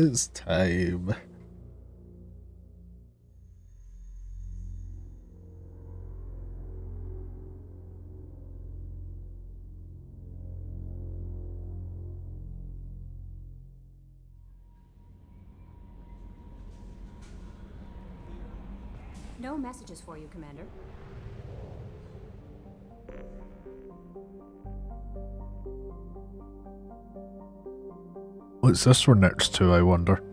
It's time. No messages for you, Commander. What's this one next to, I wonder?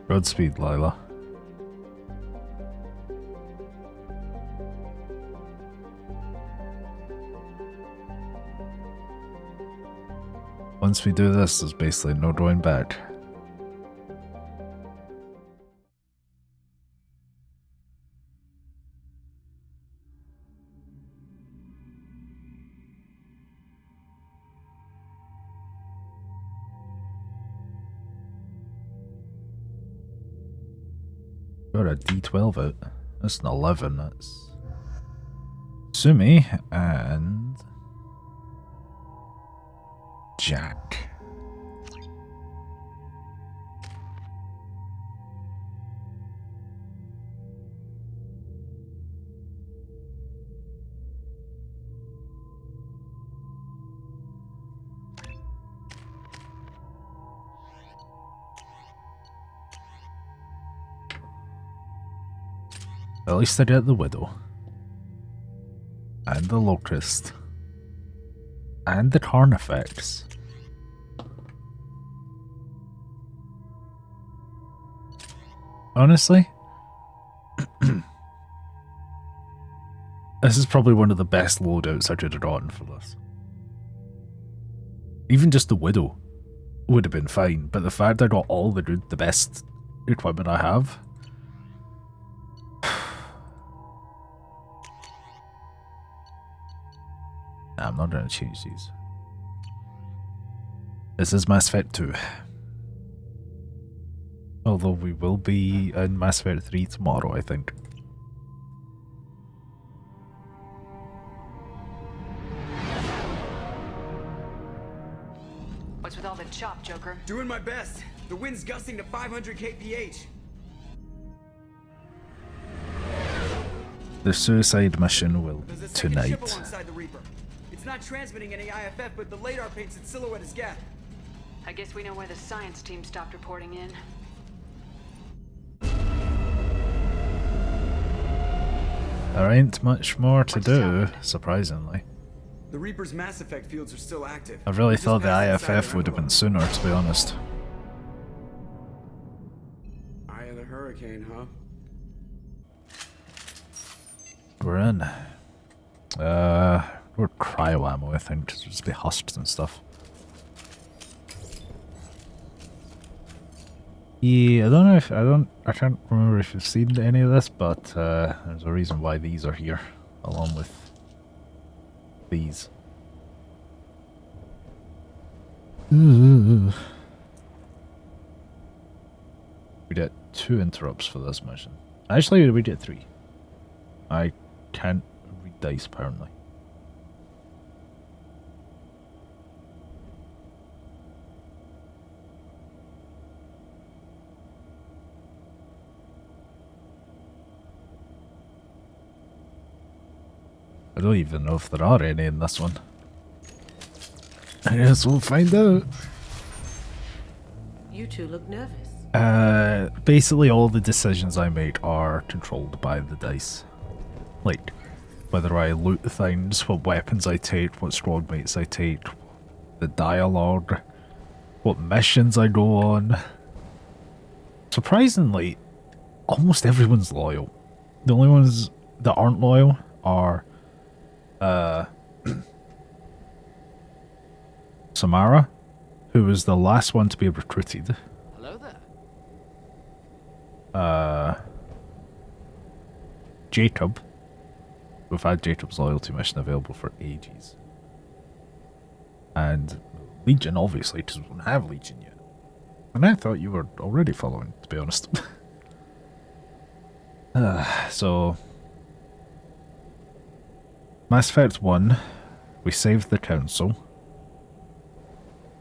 Godspeed, Lila. Once we do this, there's basically no going back. Got a D12 out. That's an 11. That's Sumi and Jack. At least I get the Widow. And the Locust. And the Carnifex. Honestly, this is probably one of the best loadouts I could have gotten for this. Even just the Widow would have been fine, but the fact I got all the best equipment I have. I'm not going to change these. This is Mass Effect 2. Although we will be in Mass Effect 3 tomorrow, I think. What's with all the chop, Joker? Doing my best. The wind's gusting to 500 kph. The suicide mission will There's a be second ship tonight. alongside the Reaper. It's not transmitting any IFF, but the radar paints its silhouette as Gap. I guess we know where the science team stopped reporting in. There ain't much more to do, surprisingly. The Reaper's Mass Effect fields are still active. I really We just thought the passed inside IFF would have been sooner, to be honest. Eye of the Hurricane, huh? We're in. We're cryo ammo, I think, because there'll just be husks and stuff. Yeah, I don't know if I can't remember if you've seen any of this, but there's a reason why these are here, along with these. Ooh. We get 2 interrupts for this mission. Actually, we get 3. I can't read dice, apparently. I don't even know if there are any in this one. I guess we'll find out. You two look nervous. Basically all the decisions I make are controlled by the dice. Like, whether I loot things, what weapons I take, what squad mates I take, the dialogue, what missions I go on. Surprisingly, almost everyone's loyal. The only ones that aren't loyal are Samara, who was the last one to be recruited. Hello there. Jacob. We've had Jacob's loyalty mission available for ages. And Legion, obviously, because we don't have Legion yet. And I thought you were already following, to be honest. So, Mass Effect 1, we saved the council,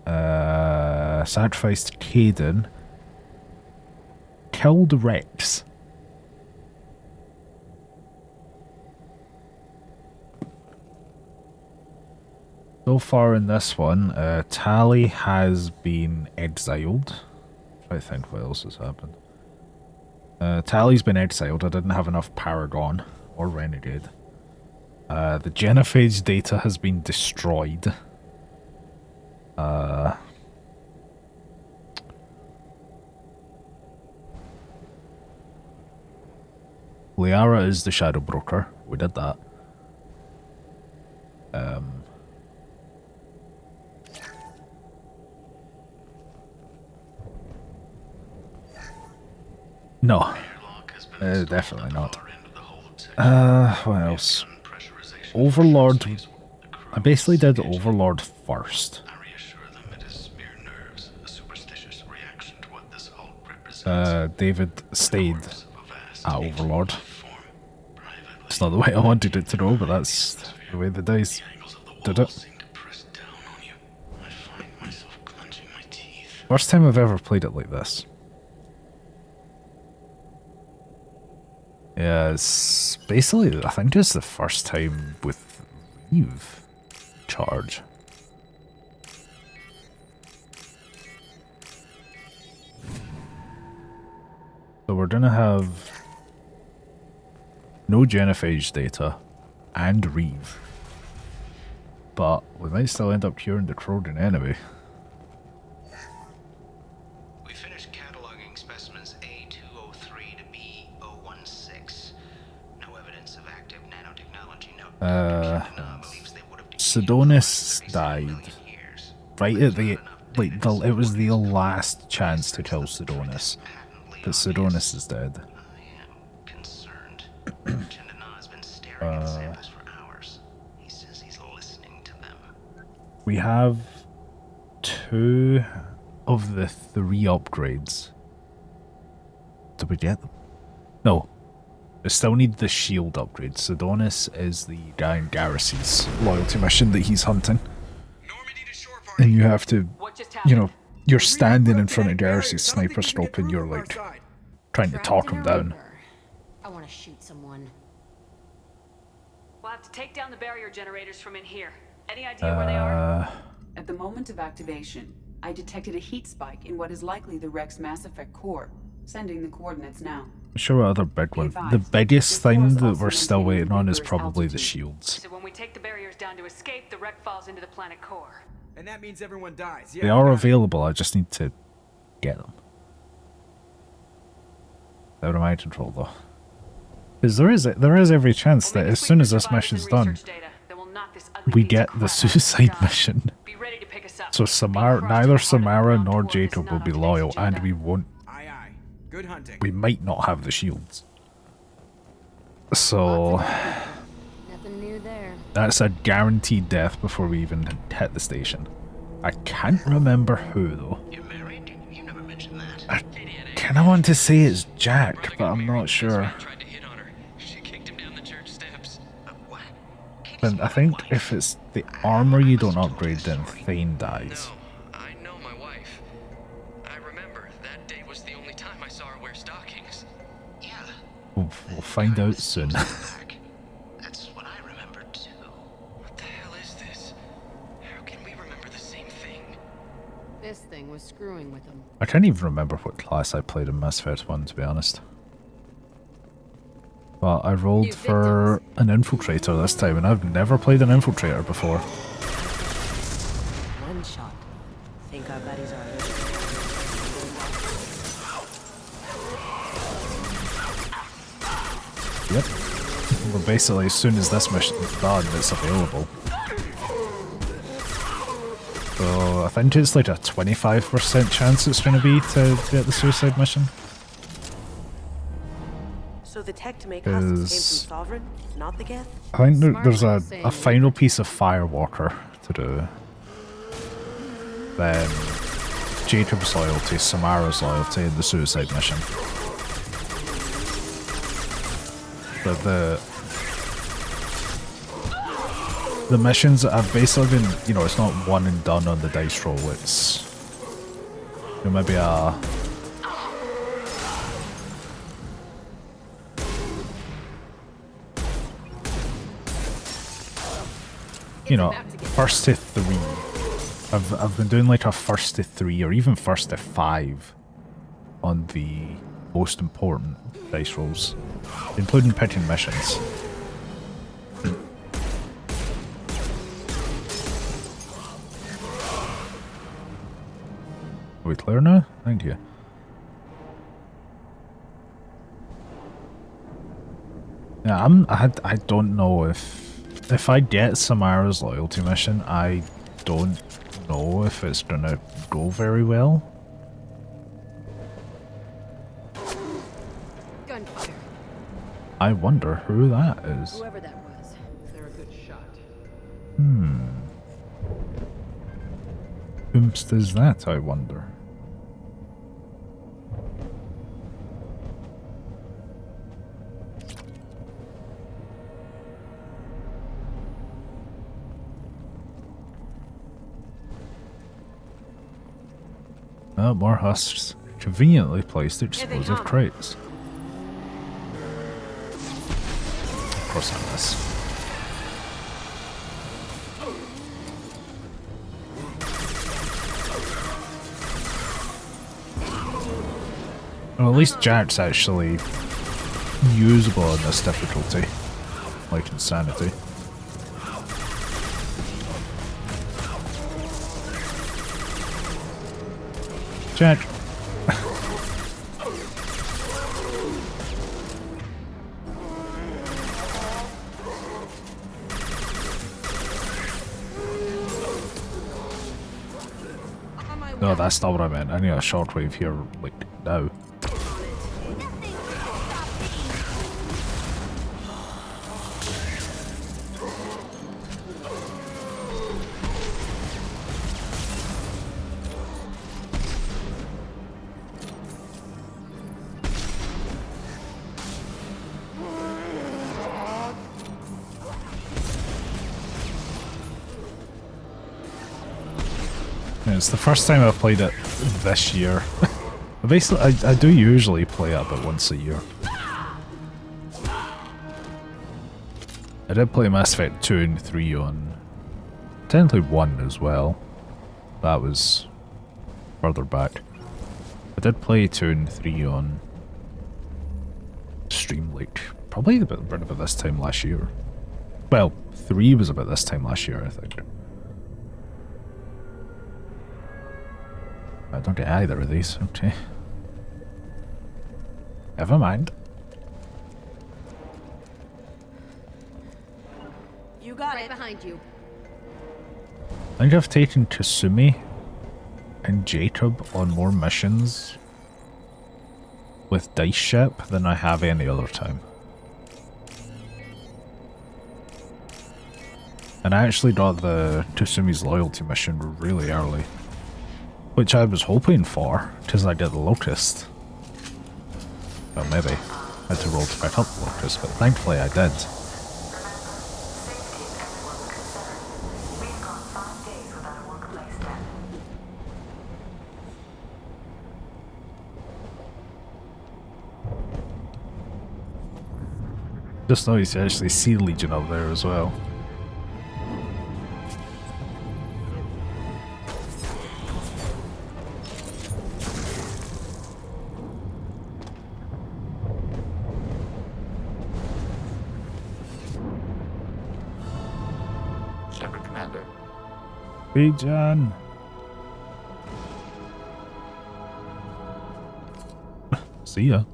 sacrificed Caden, killed Rex. So far in this one, Tally has been exiled. Try to think what else has happened. Tally's been exiled. I didn't have enough Paragon or Renegade. The Genophage data has been destroyed. Liara is the Shadow Broker. We did that. No. Definitely not. What else? Overlord. I basically did Overlord first. David stayed at Overlord. It's not the way I wanted it to go, but that's the way the dice did it. First time I've ever played it like this. Yeah, it's basically, I think it's the first time with Reeve charge. So we're gonna have no Genophage data and Reeve. But we might still end up curing the Krogan enemy. We finished cataloging specimens A203 to B016. No evidence of active nanotechnology. Sidonis died right at the it was the last chance to kill Sidonis, but Sidonis is dead. I am concerned. Chandana has been staring at samples for hours. He says he's listening to them. We have 2 of the 3 upgrades. Did we get them? No. We still need the shield upgrade. Sidonis is the guy in Garrus's loyalty mission that he's hunting. And you have to, you know, you're standing in front of Garrus's sniper scope and you're like trying to talk him down. I want to shoot someone. We'll have to take down the barrier generators from in here. Any idea where they are? At the moment of activation, I detected a heat spike in what is likely the Rex Mass Effect core. Sending the coordinates now. Sure, what other big one? The biggest thing that we're still waiting on is probably the shields. So when we take the barriers down to escape, the wreck falls into the planet core. And that means everyone dies. Yeah, They are available, I just need to get them. Out of my control though. Because there is every chance that as soon as this mission's done, we get the suicide mission. So neither Samara nor Jacob will be loyal, and we won't. Aye, aye. Good hunting. We might not have the shields. So Nothing new there. that's a guaranteed death before we even hit the station. I can't remember who though. You're married? You never mentioned that. I kind of want to say it's Jack, but I'm not sure. Tried to hit on her. She kicked him down the church steps. What? And I think if it's the armor you don't upgrade, then Thane dies. No, I know my wife. I remember that day was the only time I saw her wear stockings. Yeah. We'll find out soon. That's what I remember too. What the hell is this? How can we remember the same thing? This thing was screwing with him. I can't even remember what class I played in Mass Effect 1, to be honest. But I rolled for an infiltrator this time, and I've never played an infiltrator before. One shot. Think our buddies are Yep. Well, basically, as soon as this mission's done, it's available. So I think it's like a 25% chance it's going to be to get the suicide mission. So the tech to make hostages came Is from Sovereign, not the Geth? I think there's a final piece of Firewalker to do. Then Jacob's loyalty, Samara's loyalty, and the suicide mission. But the missions have basically been, you know, it's not one and done on the dice roll. It's, you know, maybe a first to 3. I've been doing like a first to 3 or even first to 5 on the most important dice rolls, including picking missions. Are we clear now? Thank you. Yeah, I don't know if I get Samara's loyalty mission, I don't know if it's gonna go very well. Gunfire. I wonder who that is. Whoever that was. They're a good shot. Whomst is that, I wonder? Oh, more husks. Conveniently placed explosive crates. Of course I miss. Well, at least Jack's actually usable in this difficulty. Like Insanity. Jack. No, that's not what I meant. I need a shortwave here, like, now. It's the first time I've played it this year. Basically, I do usually play it about once a year. I did play Mass Effect 2 and 3 on... technically 1 as well. That was further back. I did play 2 and 3 on stream, like, probably about this time last year. Well, 3 was about this time last year, I think. I don't get either of these, okay. Never mind. You got Right it. behind you. I think I've taken Kasumi and Jacob on more missions with Dice Ship than I have any other time. And I actually got the Kasumi's loyalty mission really early. Which I was hoping for, because I get the Locust. Well, maybe. I had to roll to pick up the Locust, but thankfully I did. Just noticed you actually see Legion up there as well. Hey, John. See ya.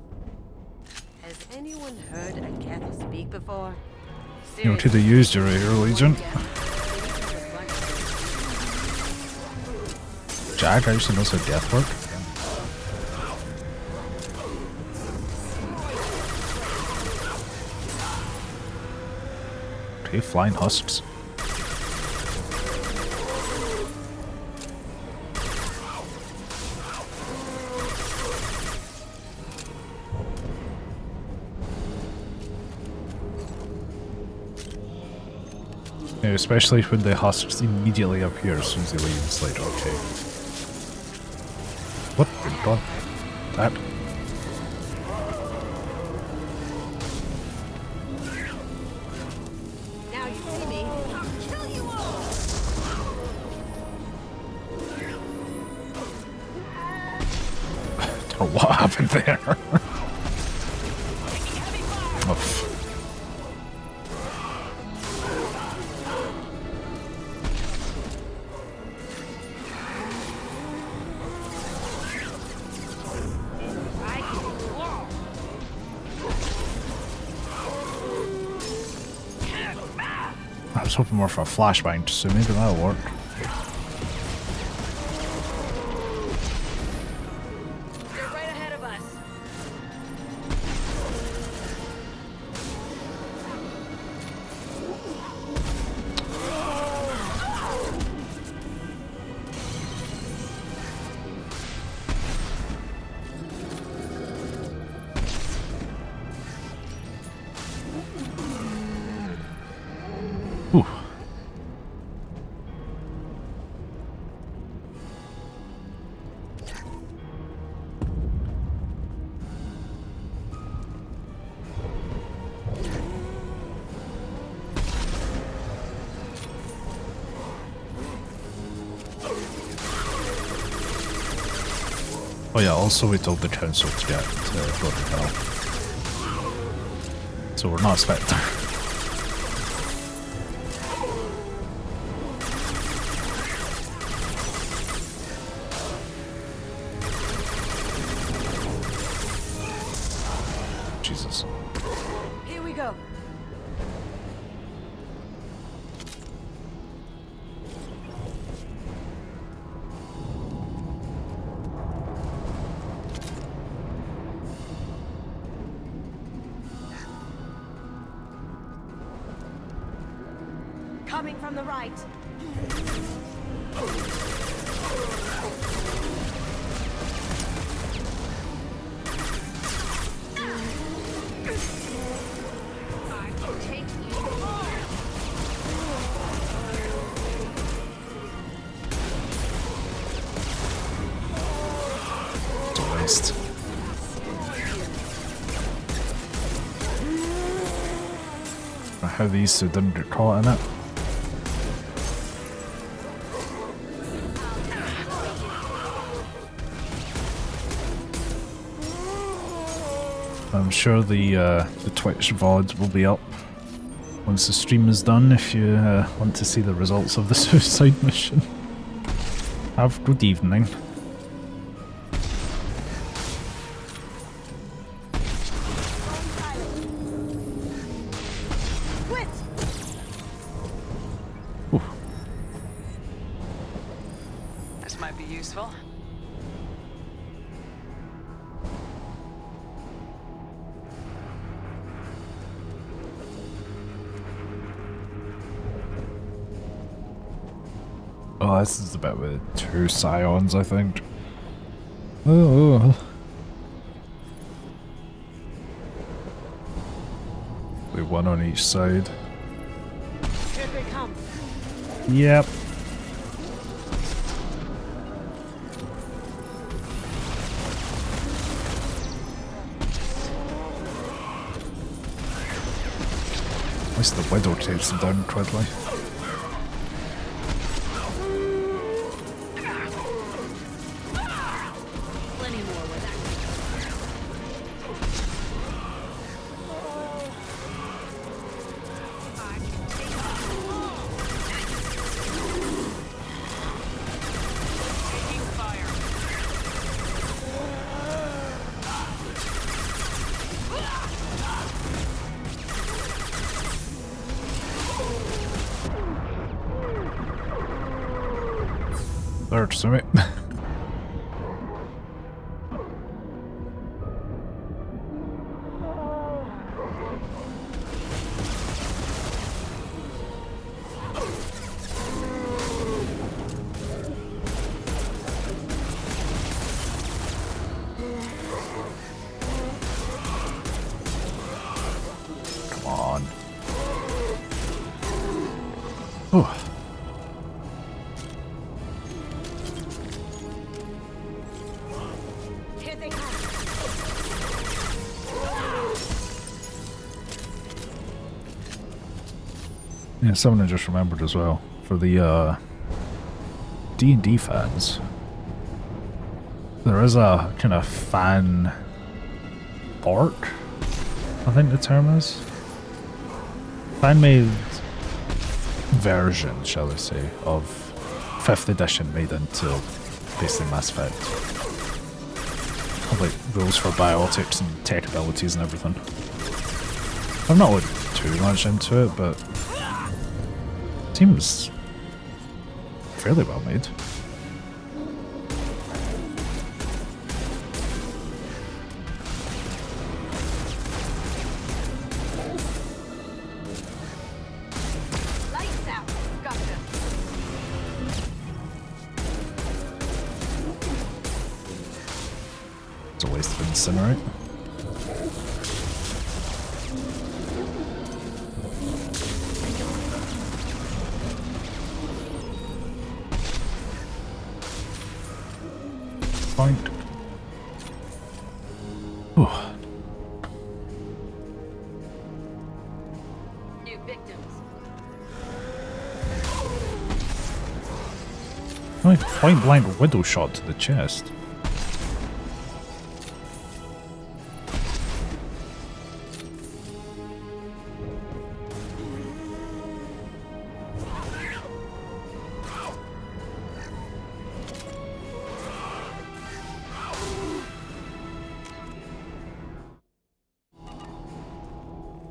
Has anyone heard a Geth speak before? You could have used your air, Legion. Jack actually knows how death work. Okay, flying husks. Yeah, especially when the husks immediately appear as soon as they leave. It's like, okay. What? Done. That. Now you see me. I'll kill you all. Don't know what happened there. Oh. I was hoping more for a flashbang, so maybe that'll work. They're right ahead of us. Whew. Oh yeah, also we told the council to get Rodney Hill. So we're not Spectre. Jesus. Here we go. Coming from the right. It's a waste. How these two didn't get caught in it. I'm sure the Twitch VODs will be up once the stream is done if you want to see the results of the suicide mission. Have a good evening. Quit! Ooh. This might be useful. Oh, this is the bit with two scions, I think. Oh. We one on each side. Here they come. Yep. At least the widow takes them down quickly. Plenty more where that Taking fire. There's it. Come on. Oh. Here they come. Yeah, something I just remembered as well. For the D&D fans, there is a kind of fan art, I think the term is. Fan-made version, shall I say, of 5th edition made into basically Mass Effect. Of, like, rules for biotics and tech abilities and everything. I've not looked too much into it, but it seems fairly well made. Lights out. Gotcha. It's a waste of incinerate. Point. Ooh. New victims. Right, point blank widow shot to the chest.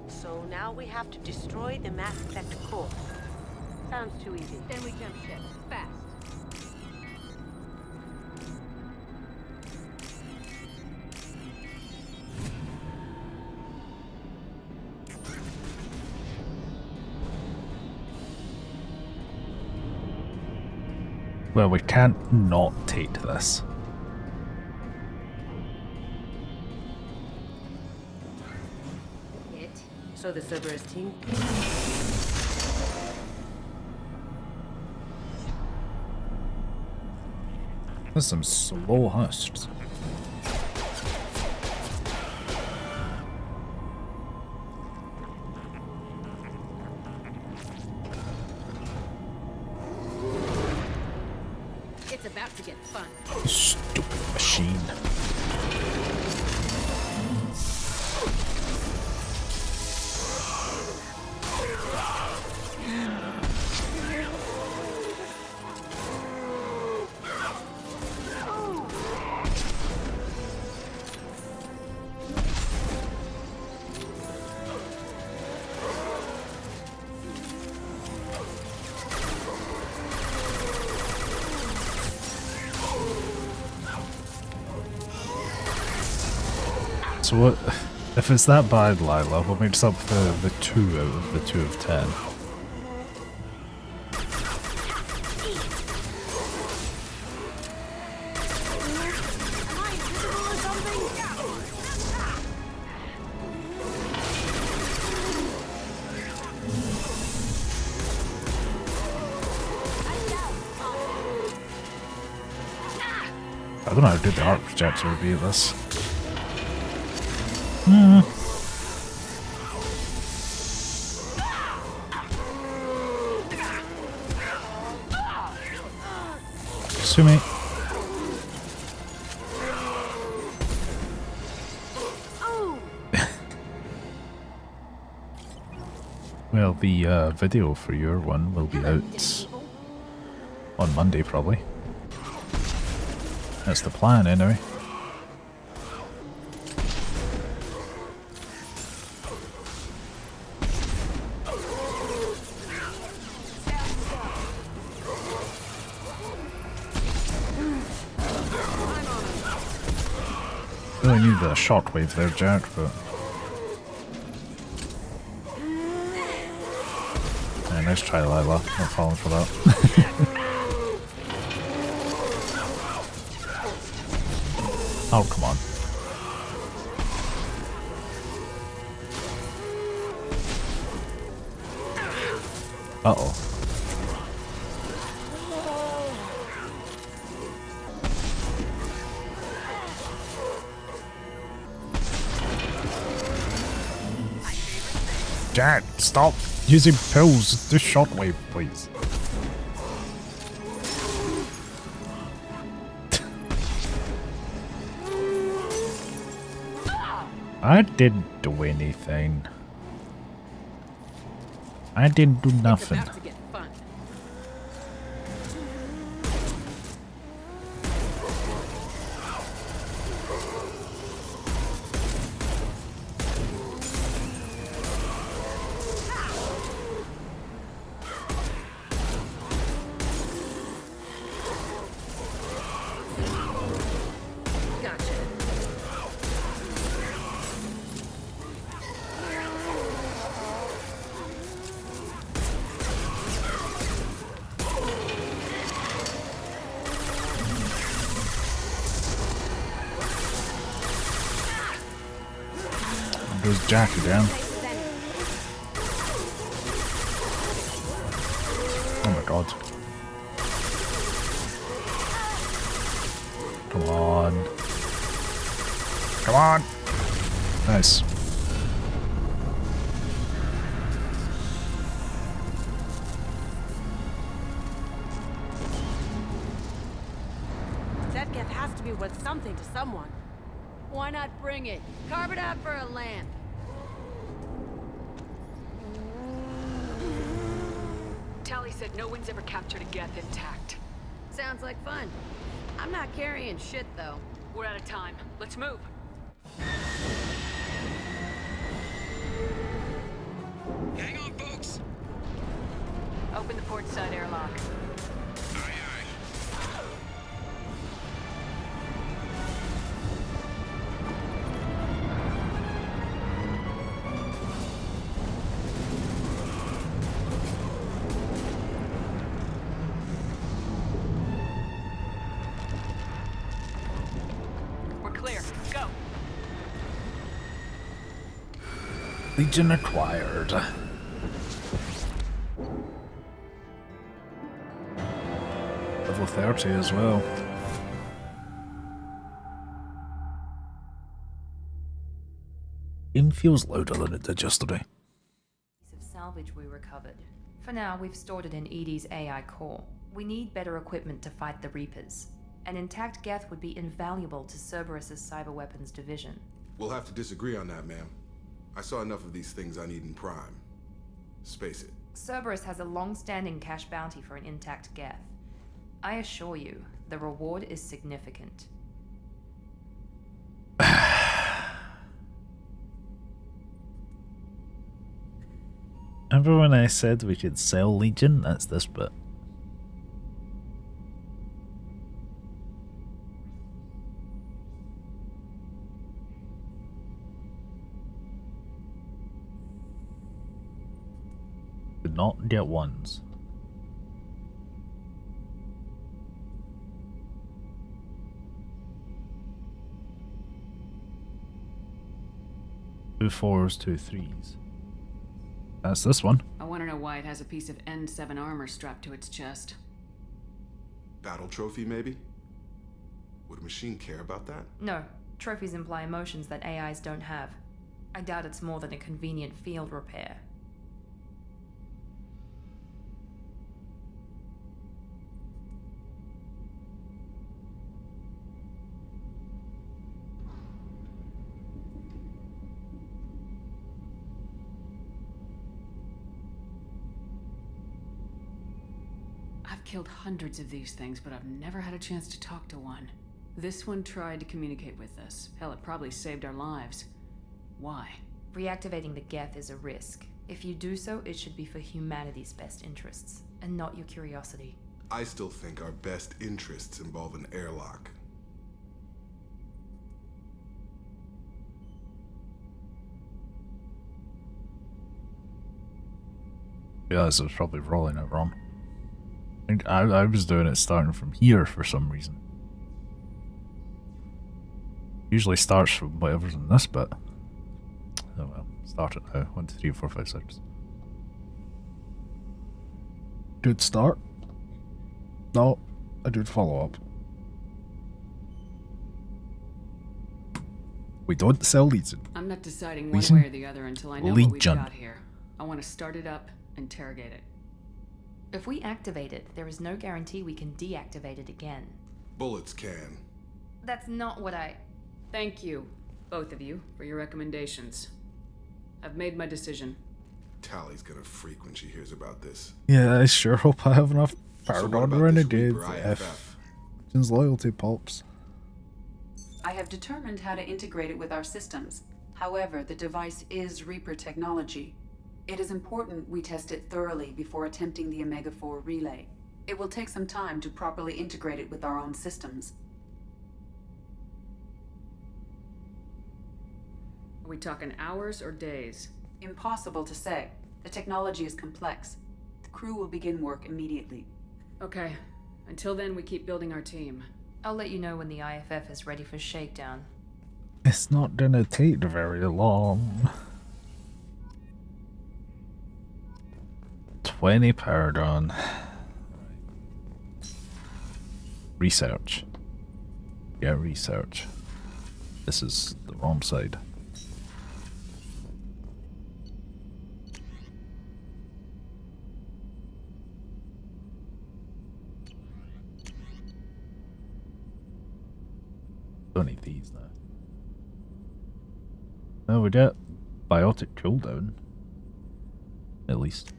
So now we have to destroy the Mass Effect core. Sounds too easy. Then we jump ship. Fast. Well, we can't not take this. It. So the Cerberus team. There's some slow husks. It's about to get fun. Stupid machine. So what, if it's that bad, Lila, what makes up the 2 out of the 2 of 10? I don't know how good the arc projector would be at this. Sue me. Well, the video for your one will be out on Monday, probably. That's the plan, anyway. Really need the shockwave there, Jack, but... Yeah, nice try, Lila. Not falling for that. Oh, come on. Uh-oh. Jack, stop using pills. Do shockwave, please. I didn't do anything. I didn't do nothing. It's about to get fun. Gotcha. Goes Jack again. Oh my god. Come on. Come on. Nice. That gift has to be worth something to someone. Why not bring it? Carve it out for a lamp. Tally said no one's ever captured a Geth intact. Sounds like fun. I'm not carrying shit, though. We're out of time. Let's move. Hang on, folks. Open the port side airlock. Aye, aye. We're clear. Go. Legion acquired. Level 30 as well. Game feels louder than it did yesterday. Piece of salvage we recovered. For now, we've stored it in EDI's AI core. We need better equipment to fight the Reapers. An intact Geth would be invaluable to Cerberus's cyber weapons division. We'll have to disagree on that, ma'am. I saw enough of these things I need in Prime. Space it. Cerberus has a long-standing cash bounty for an intact Geth. I assure you, the reward is significant. Remember when I said we could sell Legion? That's this bit. Did not get ones. Two fours, two threes. That's this one. I want to know why it has a piece of N7 armor strapped to its chest. Battle trophy, maybe? Would a machine care about that? No, trophies imply emotions that AIs don't have. I doubt it's more than a convenient field repair. I've killed hundreds of these things, but I've never had a chance to talk to one. This one tried to communicate with us. Hell, it probably saved our lives. Why? Reactivating the Geth is a risk. If you do so, it should be for humanity's best interests, and not your curiosity. I still think our best interests involve an airlock. Yeah, this was probably rolling it wrong. I was doing it starting from here for some reason. Usually starts from whatever's in this bit. Oh well, start it now. 1, 2, 3, 4, 5, 6. Good start. No, a good follow up. We don't sell Legion. I'm not deciding one Legion? way or the other until I know what we've Legion. got here. I want to start it up, interrogate it. If we activate it, there is no guarantee we can deactivate it again. Bullets can. That's not what I... Thank you, both of you, for your recommendations. I've made my decision. Tally's gonna freak when she hears about this. Yeah, I sure hope I have enough So power what on about this Renegades Reaper if IFF? Legion's loyalty pops. I have determined how to integrate it with our systems. However, the device is Reaper technology. It is important we test it thoroughly before attempting the Omega-4 relay. It will take some time to properly integrate it with our own systems. Are we talking hours or days? Impossible to say. The technology is complex. The crew will begin work immediately. Okay. Until then, we keep building our team. I'll let you know when the IFF is ready for shakedown. It's not gonna take very long. 20 power on. Research. Yeah, research. This is the wrong side. Don't need these now. Oh, we get biotic cooldown. At least.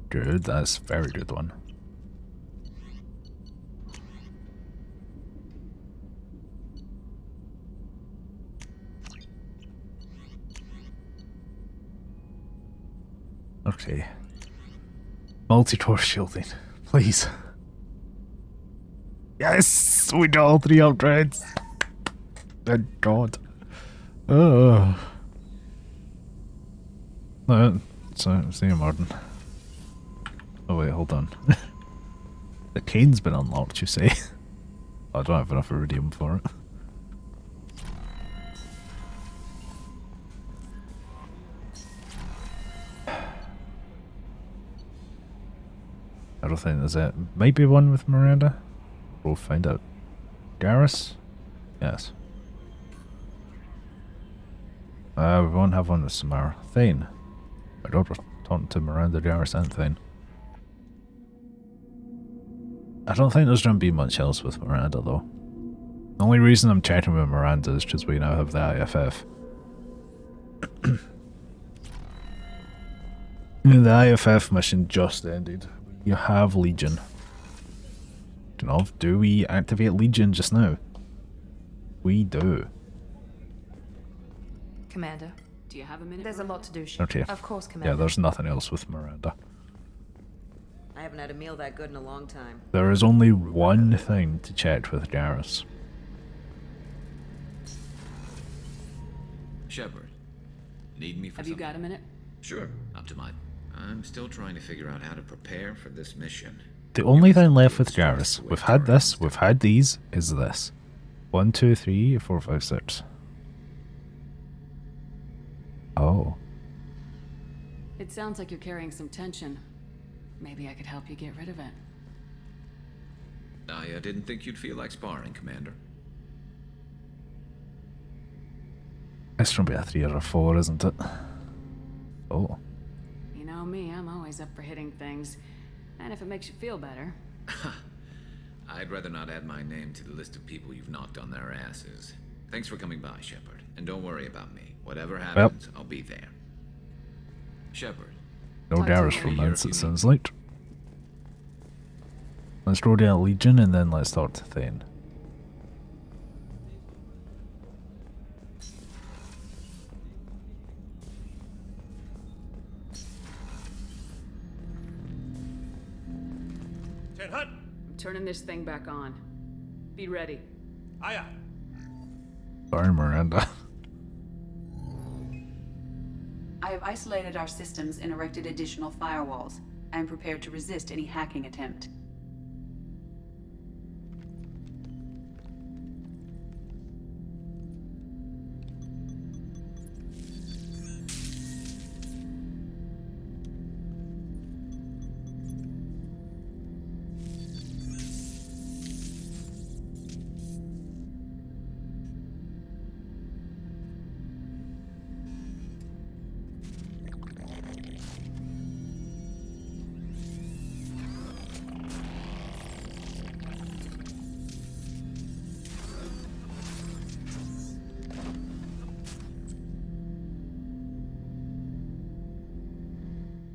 Good, that's a very good one. Okay. Multi-core shielding, please. Yes! We got all 3 upgrades! Thank God. Oh. No, so, see you, Martin. Oh wait, hold on. The cane's been unlocked, you say? I don't have enough iridium for it. I don't think there's it. Might be one with Miranda. We'll find out. Garrus? Yes. We won't have one with Samara. Thane. My God, we're talking to Miranda, Garrus, and Thane. I don't think there's going to be much else with Miranda, though. The only reason I'm chatting with Miranda is because we now have the IFF. The IFF mission just ended. You have Legion. Do we activate Legion just now? We do. Commander. Do you have a minute? There's a lot to do, Okay. Of course, Commander. Yeah, there's nothing else with Miranda. I haven't had a meal that good in a long time. There is only one thing to chat with Garrus. Shepard, need me for Have you something? got a minute? Sure, up to mine. I'm still trying to figure out how to prepare for this mission. The only thing left with Garrus, we've had this, we've had these, is this. 1, 2, 3, 4, 5, 6. Oh. It sounds like you're carrying some tension. Maybe I could help you get rid of it. I didn't think you'd feel like sparring, Commander. It's gonna be a 3 or a 4, isn't it? Oh. You know me, I'm always up for hitting things. And if it makes you feel better. I'd rather not add my name to the list of people you've knocked on their asses. Thanks for coming by, Shepard. And don't worry about me. Whatever happens, I'll be there. Shepard. No Garrus romance, it sounds like. Let's go down Legion and then let's talk to Thane. I'm turning this thing back on. Be ready. Aye. Sorry, Miranda. I have isolated our systems and erected additional firewalls. I am prepared to resist any hacking attempt.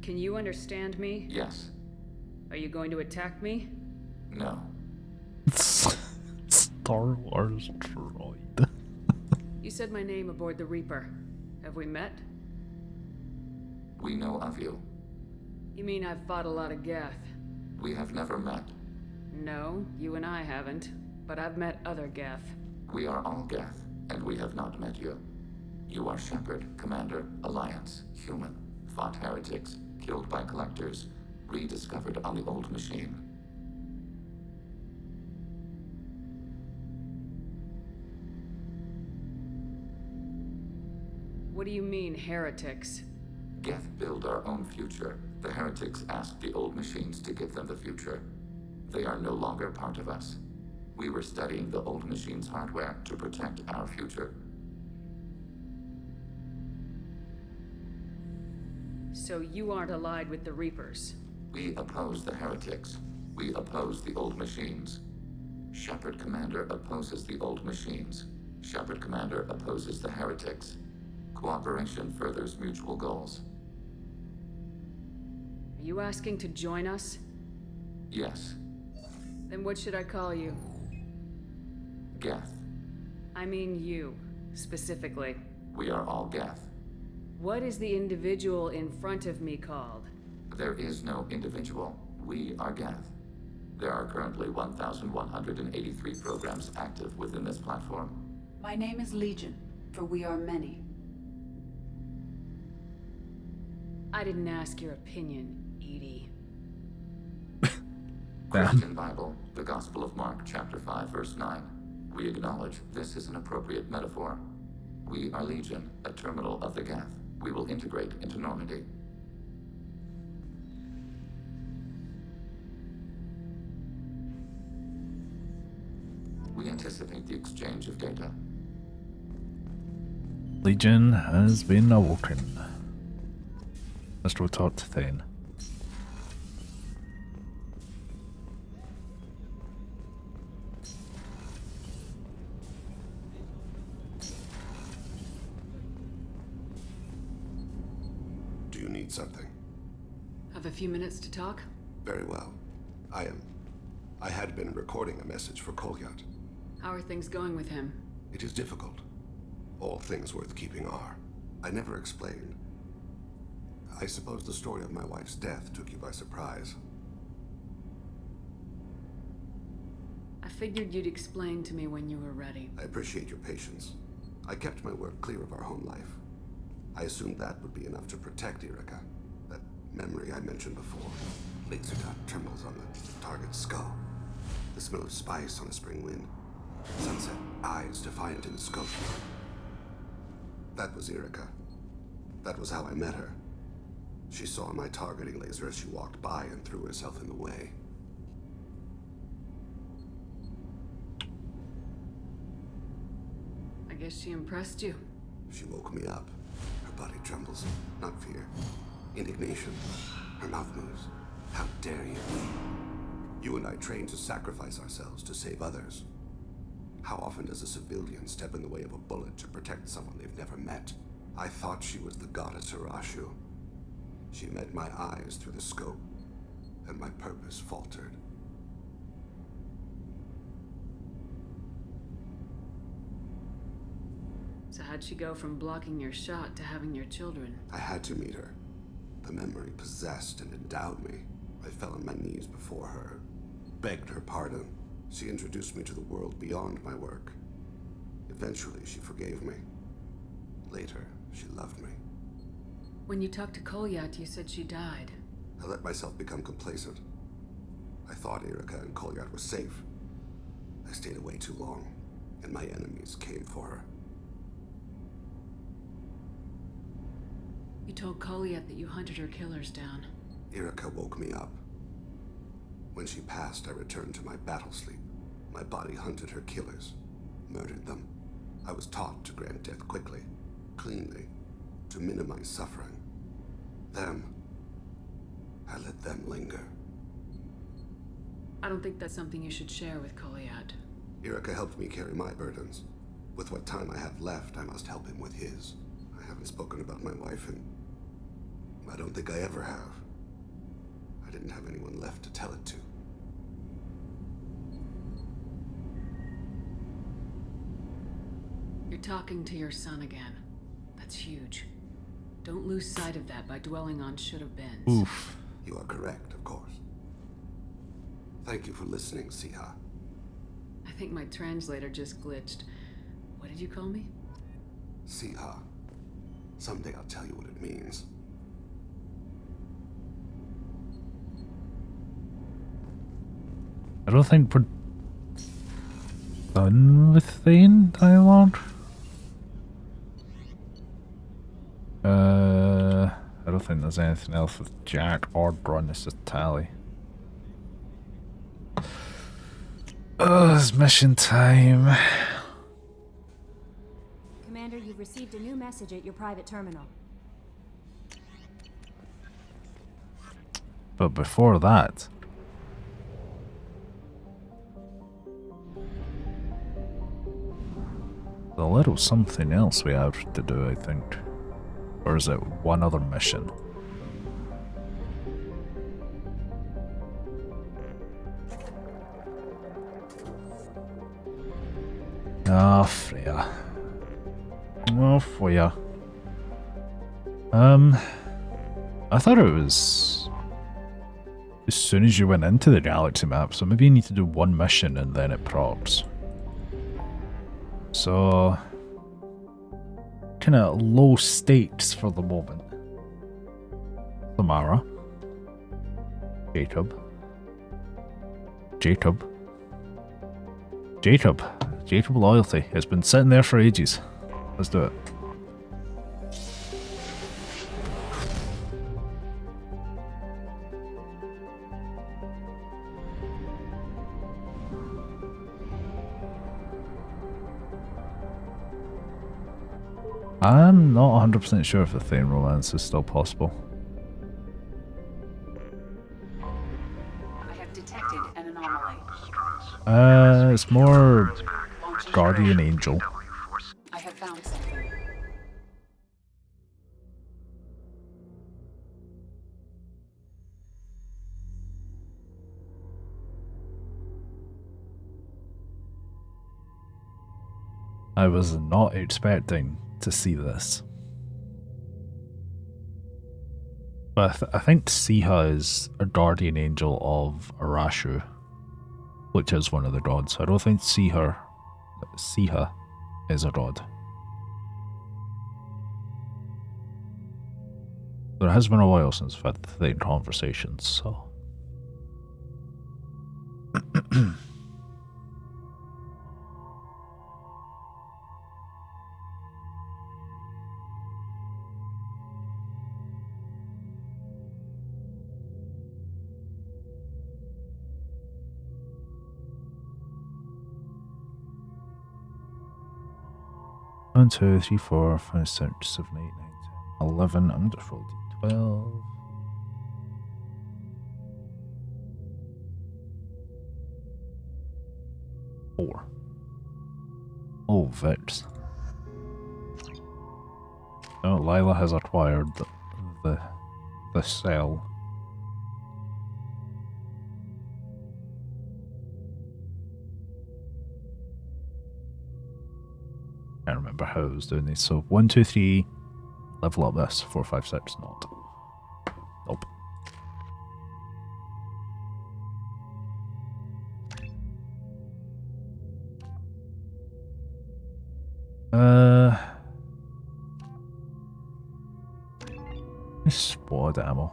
Can you understand me? Yes. Are you going to attack me? No. Star Wars droid. You said my name aboard the Reaper. Have we met? We know of you. You mean I've fought a lot of Geth? We have never met. No, you and I haven't. But I've met other Geth. We are all Geth, and we have not met you. You are Shepard, Commander, Alliance, human, fought heretics, killed by collectors, rediscovered on the old machine. What do you mean, heretics? Geth build our own future. The heretics asked the old machines to give them the future. They are no longer part of us. We were studying the old machines' hardware to protect our future. So you aren't allied with the Reapers? We oppose the heretics. We oppose the old machines. Shepard Commander opposes the old machines. Shepard Commander opposes the heretics. Cooperation furthers mutual goals. Are you asking to join us? Yes. Then what should I call you? Geth. I mean you, specifically. We are all Geth. What is the individual in front of me called? There is no individual. We are Geth. There are currently 1,183 programs active within this platform. My name is Legion, for we are many. I didn't ask your opinion, Edie. Christian Bible, the Gospel of Mark, chapter 5, verse 9. We acknowledge this is an appropriate metaphor. We are Legion, a terminal of the Geth. We will integrate into Normandy. We anticipate the exchange of data. Legion has been awoken. Must report to Thane. Do you need something? Have a few minutes to talk? Very well. I had been recording a message for Kolyat. How are things going with him? It is difficult. All things worth keeping are. I never explained. I suppose the story of my wife's death took you by surprise. I figured you'd explain to me when you were ready. I appreciate your patience. I kept my work clear of our home life. I assumed that would be enough to protect Erica. That memory I mentioned before. Laser dot trembles on the target's skull. The smell of spice on a spring wind. Sunset, eyes defiant in the scope. That was Erica. That was how I met her. She saw my targeting laser as she walked by and threw herself in the way. I guess she impressed you. She woke me up. Her body trembles. Not fear. Indignation. Her mouth moves. How dare you? You and I trained to sacrifice ourselves to save others. How often does a civilian step in the way of a bullet to protect someone they've never met? I thought she was the goddess Hirashu. She met my eyes through the scope, and my purpose faltered. So how'd she go from blocking your shot to having your children? I had to meet her. The memory possessed and endowed me. I fell on my knees before her, begged her pardon. She introduced me to the world beyond my work. Eventually, she forgave me. Later, she loved me. When you talked to Kolyat, you said she died. I let myself become complacent. I thought Erica and Kolyat were safe. I stayed away too long, and my enemies came for her. You told Kolyat that you hunted her killers down. Erica woke me up. When she passed, I returned to my battle sleep. My body hunted her killers, murdered them. I was taught to grant death quickly, cleanly, to minimize suffering. I let them linger. I don't think that's something you should share with Kolyat. Erica helped me carry my burdens. With what time I have left, I must help him with his. I haven't spoken about my wife in I don't think I ever have. I didn't have anyone left to tell it to. You're talking to your son again. That's huge. Don't lose sight of that by dwelling on should-have-beens. Oof. You are correct, of course. Thank you for listening, Siha. I think my translator just glitched. What did you call me? Siha. Someday I'll tell you what it means. I don't think we're done with the dialogue. I don't think there's anything else with Jack or Brun. It's just Tally. It's mission time. Commander, you've received a new message at your private terminal. But before that, there's a little something else we have to do, I think. Or is it one other mission? Ah, Freya. Oh, Freya. I thought it was as soon as you went into the galaxy map, so maybe you need to do one mission and then it procs. So, kind of low stakes for the moment. Samara. Jacob. Jacob loyalty. It's been sitting there for ages. Let's do it. I'm not 100% sure if the Thane romance is still possible. I have detected an anomaly. It's more Guardian Angel. I have found something. I was not expecting to see this. But I think Siha is a guardian angel of Arashu, which is one of the gods. I don't think Siha is a god. There has been a while since I've had the conversations, so... One, 2, 3, 4, 5, 6, 7, 8, 9, 10, 11. I'm just rolling d12. Four. Oh, Vix. Oh, Lila has acquired the cell. I can't remember how I was doing these. So 1, 2, 3, level up this. 4, 5, 6, not. Nope. Squad ammo.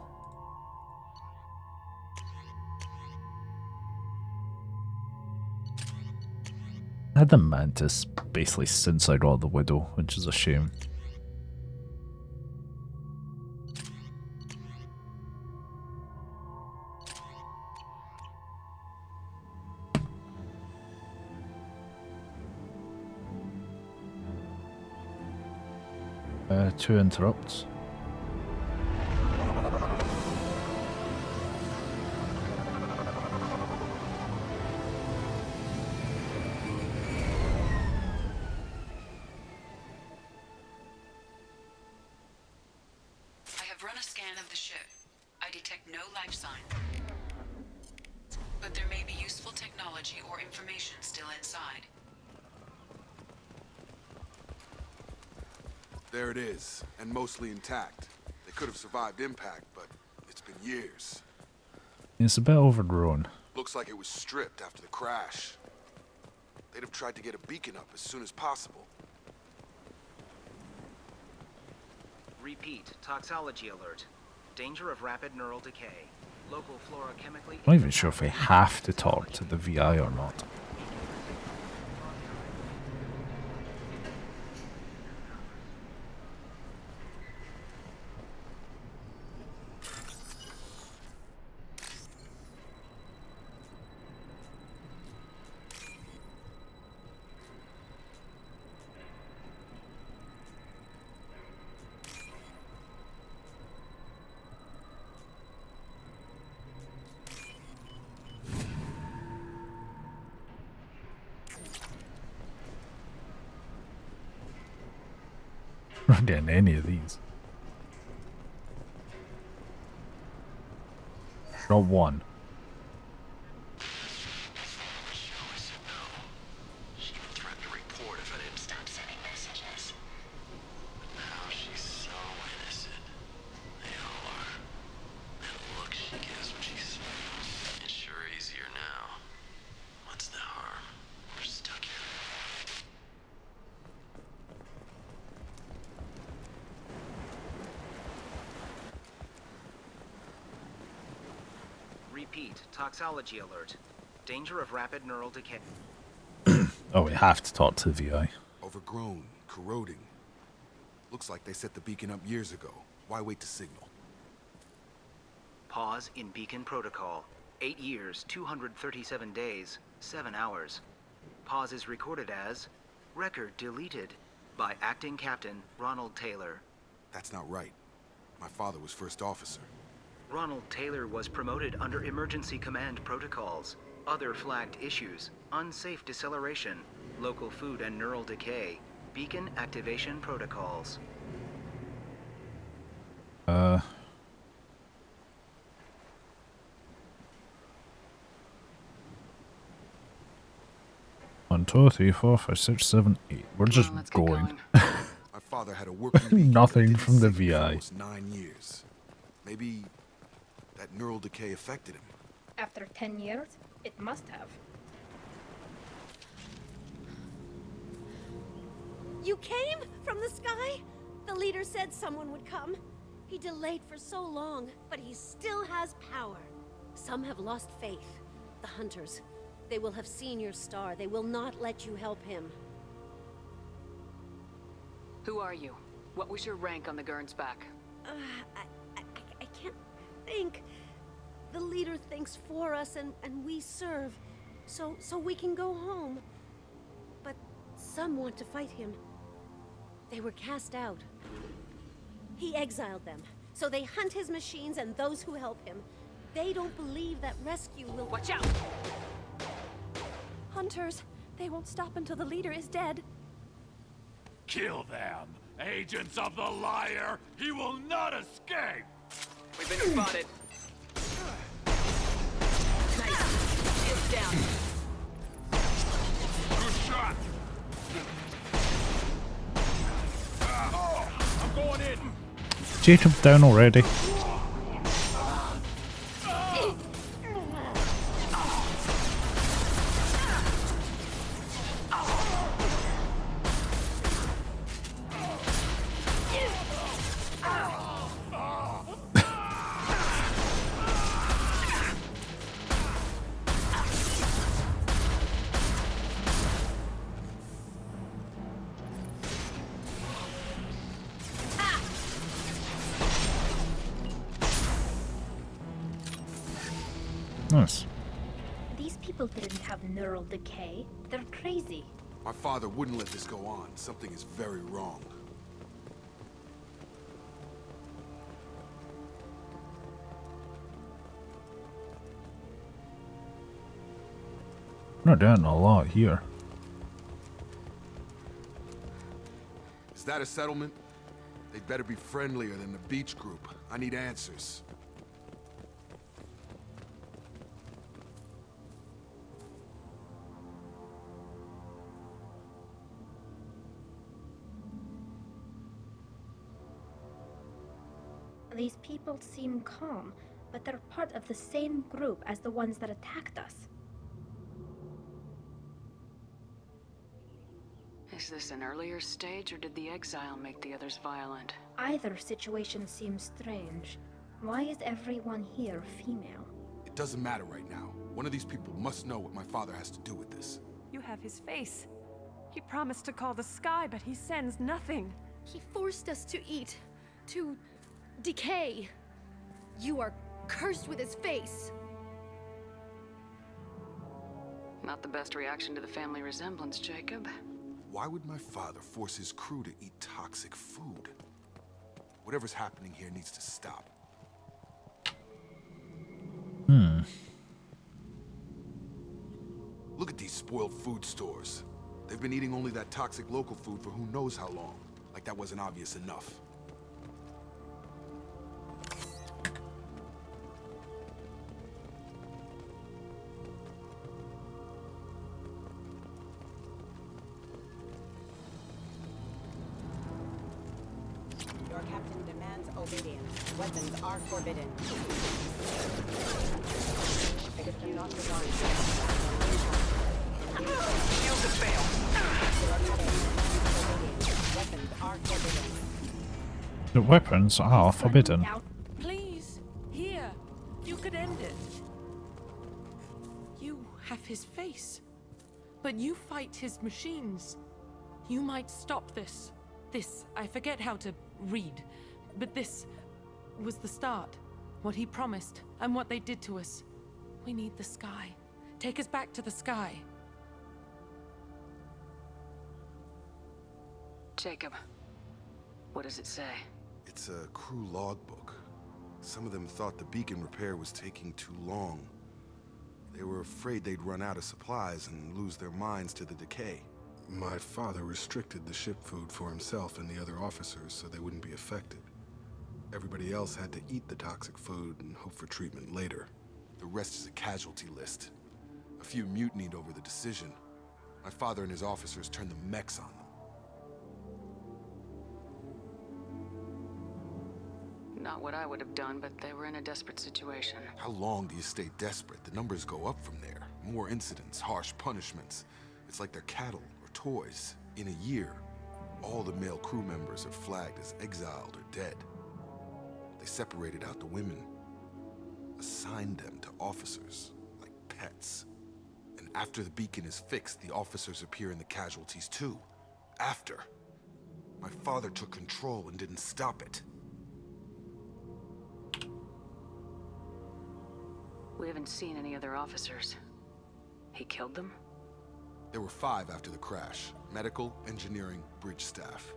I had the Mantis basically since I got the Widow, which is a shame. Two interrupts. the ship. I detect no life sign. But there may be useful technology or information still inside. There it is, and mostly intact. They could have survived impact, but it's been years. It's a bit overgrown. Looks like it was stripped after the crash. They'd have tried to get a beacon up as soon as possible. Repeat, toxology alert. Danger of rapid neural decay. Local flora chemically... I'm not even sure if we have to talk to the VI or not. I'm not getting any of these. Not one. She even threatened to report if I didn't stop sending messages. But now she's so innocent. They all are. That look she gives when she smiles. It's sure easier now. What's the harm? We're stuck here. Repeat, toxology alert. Danger of rapid neural decay. Oh, we have to talk to the VI. Overgrown, corroding. Looks like they set the beacon up years ago. Why wait to signal? Pause in beacon protocol. 8 years, 237 days, 7 hours. Pause is recorded as record deleted by acting captain Ronald Taylor. That's not right. My father was first officer. Ronald Taylor was promoted under emergency command protocols. Other flagged issues: unsafe deceleration, local food and neural decay, beacon activation protocols. One, two, three, four, five, six, seven, 8. We're just going. My father had a working Nothing from the VI. almost 9 years. Maybe that neural decay affected him. After 10 years, it must have. You came from the sky? The leader said someone would come. He delayed for so long, but he still has power. Some have lost faith. The hunters. They will have seen your star. They will not let you help him. Who are you? What was your rank on the Gurn's back? I can't think. The leader thinks for us and we serve. So we can go home. But some want to fight him. They were cast out. He exiled them. So they hunt his machines and those who help him. They don't believe that rescue will... Watch out! Hunters, they won't stop until the leader is dead. Kill them! Agents of the liar! He will not escape! We've been spotted. Nice. Shields down. Good shot! I'm going in! Jacob's down already. Nice. These people didn't have neural decay. They're crazy. My father wouldn't let this go on. Something is very wrong. Not doing a lot here. Is that a settlement? They'd better be friendlier than the beach group. I need answers. These people seem calm, but they're part of the same group as the ones that attacked us. Is this an earlier stage, or did the exile make the others violent? Either situation seems strange. Why is everyone here female? It doesn't matter right now. One of these people must know what my father has to do with this. You have his face. He promised to call the sky, but he sends nothing. He forced us to eat, to decay. You are cursed with his face. Not the best reaction to the family resemblance, Jacob. Why would my father force his crew to eat toxic food? Whatever's happening here needs to stop. Look at these spoiled food stores. They've been eating only that toxic local food for who knows how long. Like that wasn't obvious enough. Your captain demands obedience. Weapons are forbidden. If you not designed. Shields have failed. Weapons are forbidden. The weapons are forbidden. Please, here. You could end it. You have his face. But you fight his machines. You might stop this. This, I forget how to read. But this was the start. What he promised, and what they did to us. We need the sky. Take us back to the sky. Jacob, what does it say? It's a crew logbook. Some of them thought the beacon repair was taking too long. They were afraid they'd run out of supplies and lose their minds to the decay. My father restricted the ship food for himself and the other officers so they wouldn't be affected. Everybody else had to eat the toxic food and hope for treatment later. The rest is a casualty list. A few mutinied over the decision. My father and his officers turned the mechs on them. Not what I would have done, but they were in a desperate situation. How long do you stay desperate? The numbers go up from there. More incidents, harsh punishments. It's like they're cattle or toys. In a year, all the male crew members are flagged as exiled or dead. They separated out the women, assigned them to officers, like pets. And after the beacon is fixed, the officers appear in the casualties too. After. My father took control and didn't stop it. We haven't seen any other officers. He killed them? There were 5 after the crash. Medical, engineering, bridge staff.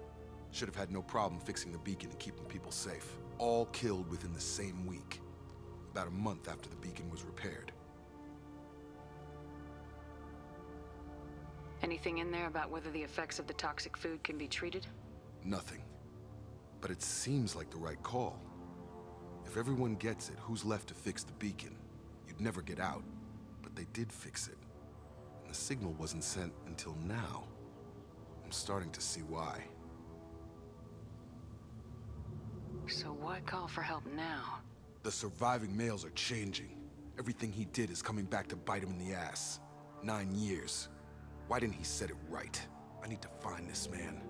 Should have had no problem fixing the beacon and keeping people safe. All killed within the same week. About a month after the beacon was repaired. Anything in there about whether the effects of the toxic food can be treated? Nothing. But it seems like the right call. If everyone gets it, who's left to fix the beacon? You'd never get out. But they did fix it. And the signal wasn't sent until now. I'm starting to see why. So why call for help now? The surviving males are changing. Everything he did is coming back to bite him in the ass. 9 years. Why didn't he set it right? I need to find this man.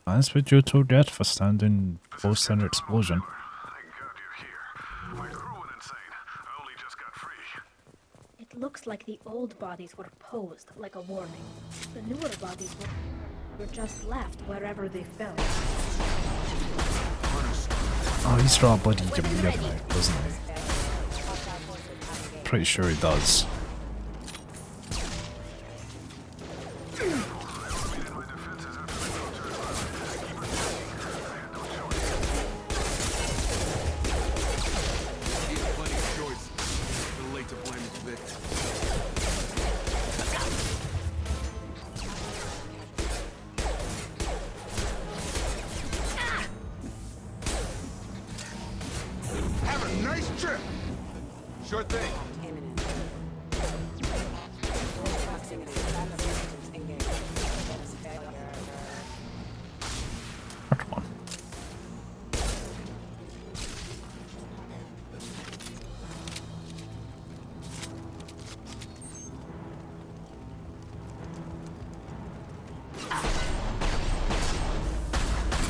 Fines with you to death for standing close to an explosion. It looks like the old bodies were posed like a warning. The newer bodies were just left wherever they fell. Oh, he's got a bloody guillotine, doesn't he? pretty sure he does. Sure thing.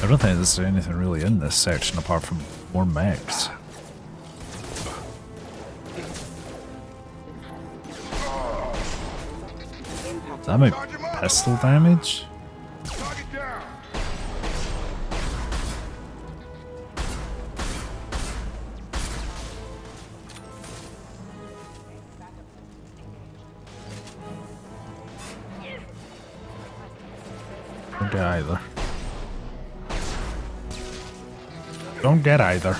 I don't think there's anything really in this section apart from more mechs. Is that my pistol damage? Don't get either. Don't get either.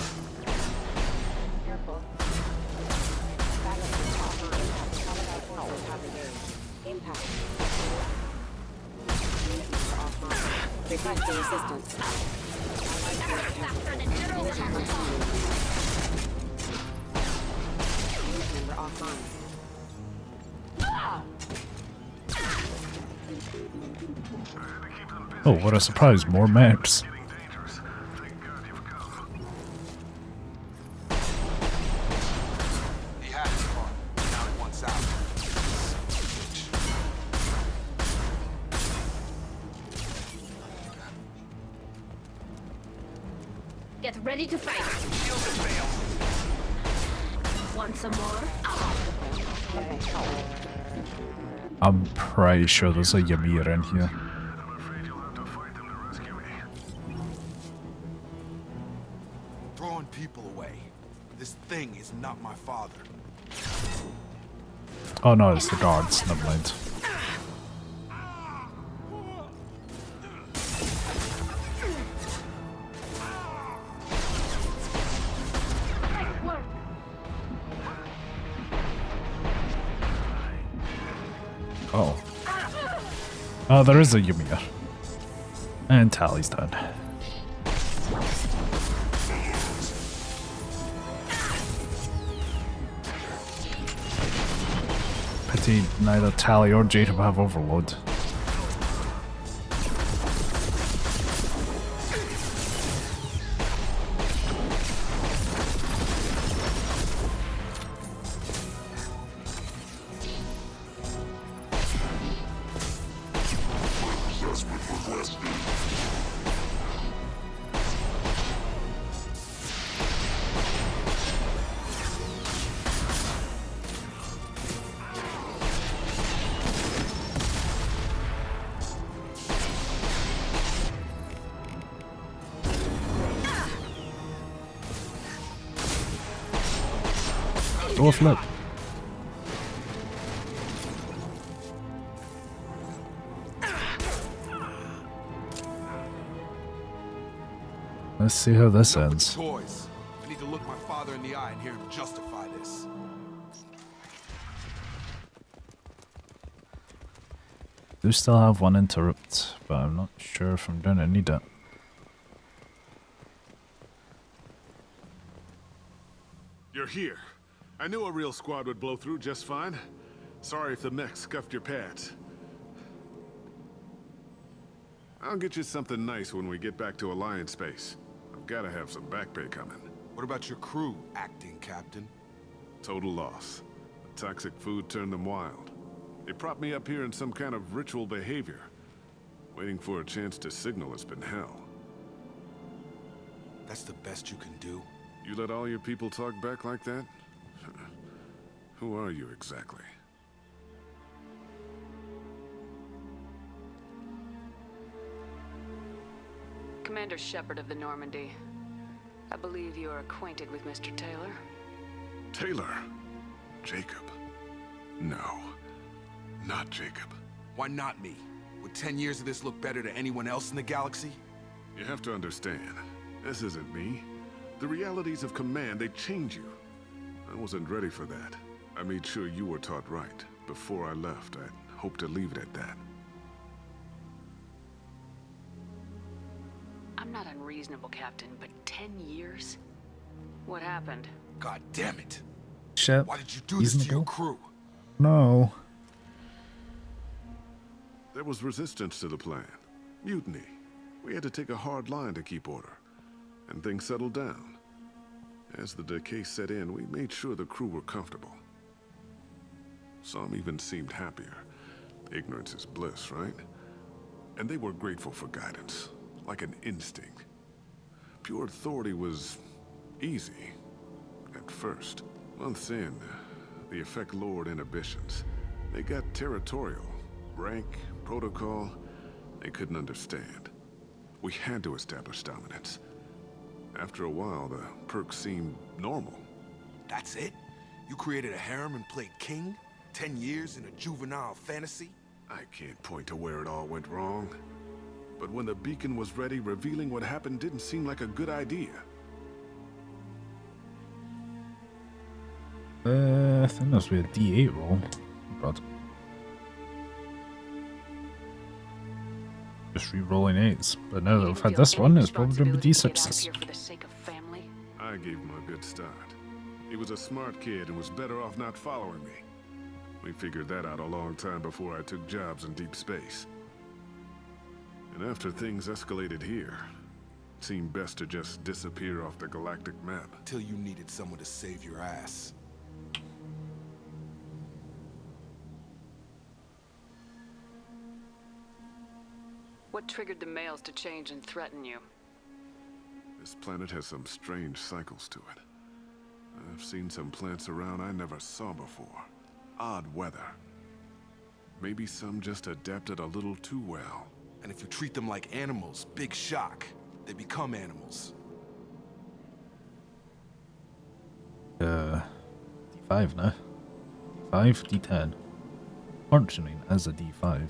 Requesting assistance. Member offline. Oh, what a surprise, more mechs. Get ready to fight. Want some more? I'm pretty sure there's a Ymir in here. Throwing people away. This thing is not my father. Oh no, it's the guards. Never mind. Oh. Oh, there is a Ymir. And Tally's done. Pity neither Tally or Jacob have overload. Door flip. Let's see how this ends. Toys. I need to look my father in the eye and hear him justify this. Do still have one interrupt, but I'm not sure if I'm gonna need it. You're here. I knew a real squad would blow through just fine. Sorry if the mech scuffed your pads. I'll get you something nice when we get back to Alliance space. I've gotta have some back pay coming. What about your crew, acting captain? Total loss. The toxic food turned them wild. They propped me up here in some kind of ritual behavior. Waiting for a chance to signal has been hell. That's the best you can do? You let all your people talk back like that? Who are you exactly? Commander Shepard of the Normandy. I believe you are acquainted with Mr. Taylor. Taylor? Jacob. No, not Jacob. Why not me? Would 10 years of this look better to anyone else in the galaxy? You have to understand, this isn't me. The realities of command, they change you. I wasn't ready for that. I made sure you were taught right. Before I left, I hoped to leave it at that. I'm not unreasonable, Captain, but 10 years? What happened? God damn it. Shit. Why did you do this to your crew? No. There was resistance to the plan. Mutiny. We had to take a hard line to keep order. And things settled down. As the decay set in, we made sure the crew were comfortable. Some even seemed happier. Ignorance is bliss, right? And they were grateful for guidance, like an instinct. Pure authority was easy, at first. Months in, the effect lowered inhibitions. They got territorial. Rank, protocol, they couldn't understand. We had to establish dominance. After a while, the perks seemed normal. That's it? You created a harem and played king? 10 years in a juvenile fantasy? I can't point to where it all went wrong. But when the beacon was ready, revealing what happened didn't seem like a good idea. I think this will be a D8 roll. But just re-rolling 8s. But now that we've had this one, it's probably going to be D6s. I gave him a good start. He was a smart kid and was better off not following me. We figured that out a long time before I took jobs in deep space. And after things escalated here, it seemed best to just disappear off the galactic map. Till you needed someone to save your ass. What triggered the males to change and threaten you? This planet has some strange cycles to it. I've seen some plants around I never saw before. Odd weather. Maybe some just adapted a little too well. And if you treat them like animals, big shock. They become animals. D5 now. D5, D10. Functioning as a D5.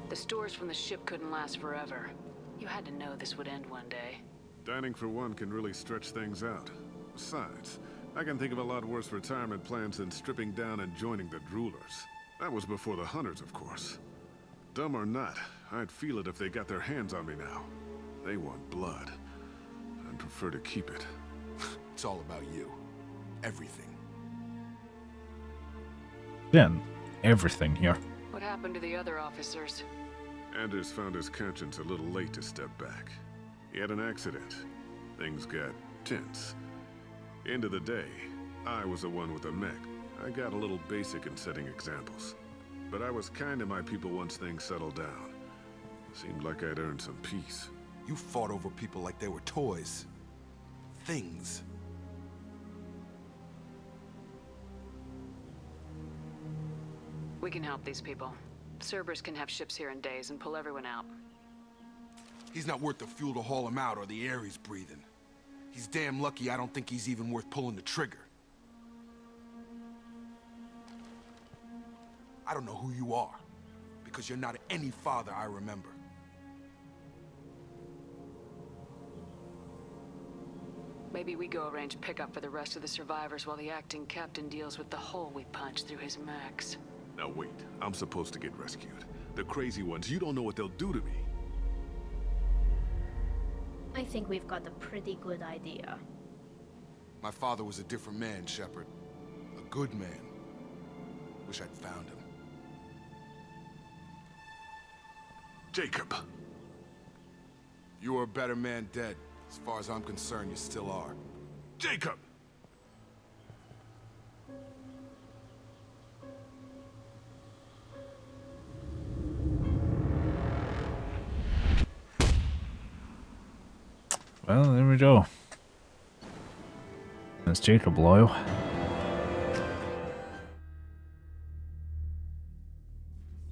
The stores from the ship couldn't last forever. You had to know this would end one day. Dining for one can really stretch things out. Besides, I can think of a lot worse retirement plans than stripping down and joining the droolers. That was before the hunters, of course. Dumb or not, I'd feel it if they got their hands on me now. They want blood. I'd prefer to keep it. It's all about you. Everything. Then, everything here. What happened to the other officers? Anders found his conscience a little late to step back. He had an accident. Things got tense. End of the day, I was the one with the mech. I got a little basic in setting examples. But I was kind to my people once things settled down. Seemed like I'd earned some peace. You fought over people like they were toys. Things. We can help these people. Cerberus can have ships here in days and pull everyone out. He's not worth the fuel to haul him out or the air he's breathing. He's damn lucky I don't think he's even worth pulling the trigger. I don't know who you are, because you're not any father I remember. Maybe we go arrange pickup for the rest of the survivors while the acting captain deals with the hole we punched through his mechs. Now wait, I'm supposed to get rescued. The crazy ones, you don't know what they'll do to me. I think we've got a pretty good idea. My father was a different man, Shepard. A good man. Wish I'd found him. Jacob! You were a better man dead. As far as I'm concerned, you still are. Jacob! Well, there we go. That's Jacob Loyal.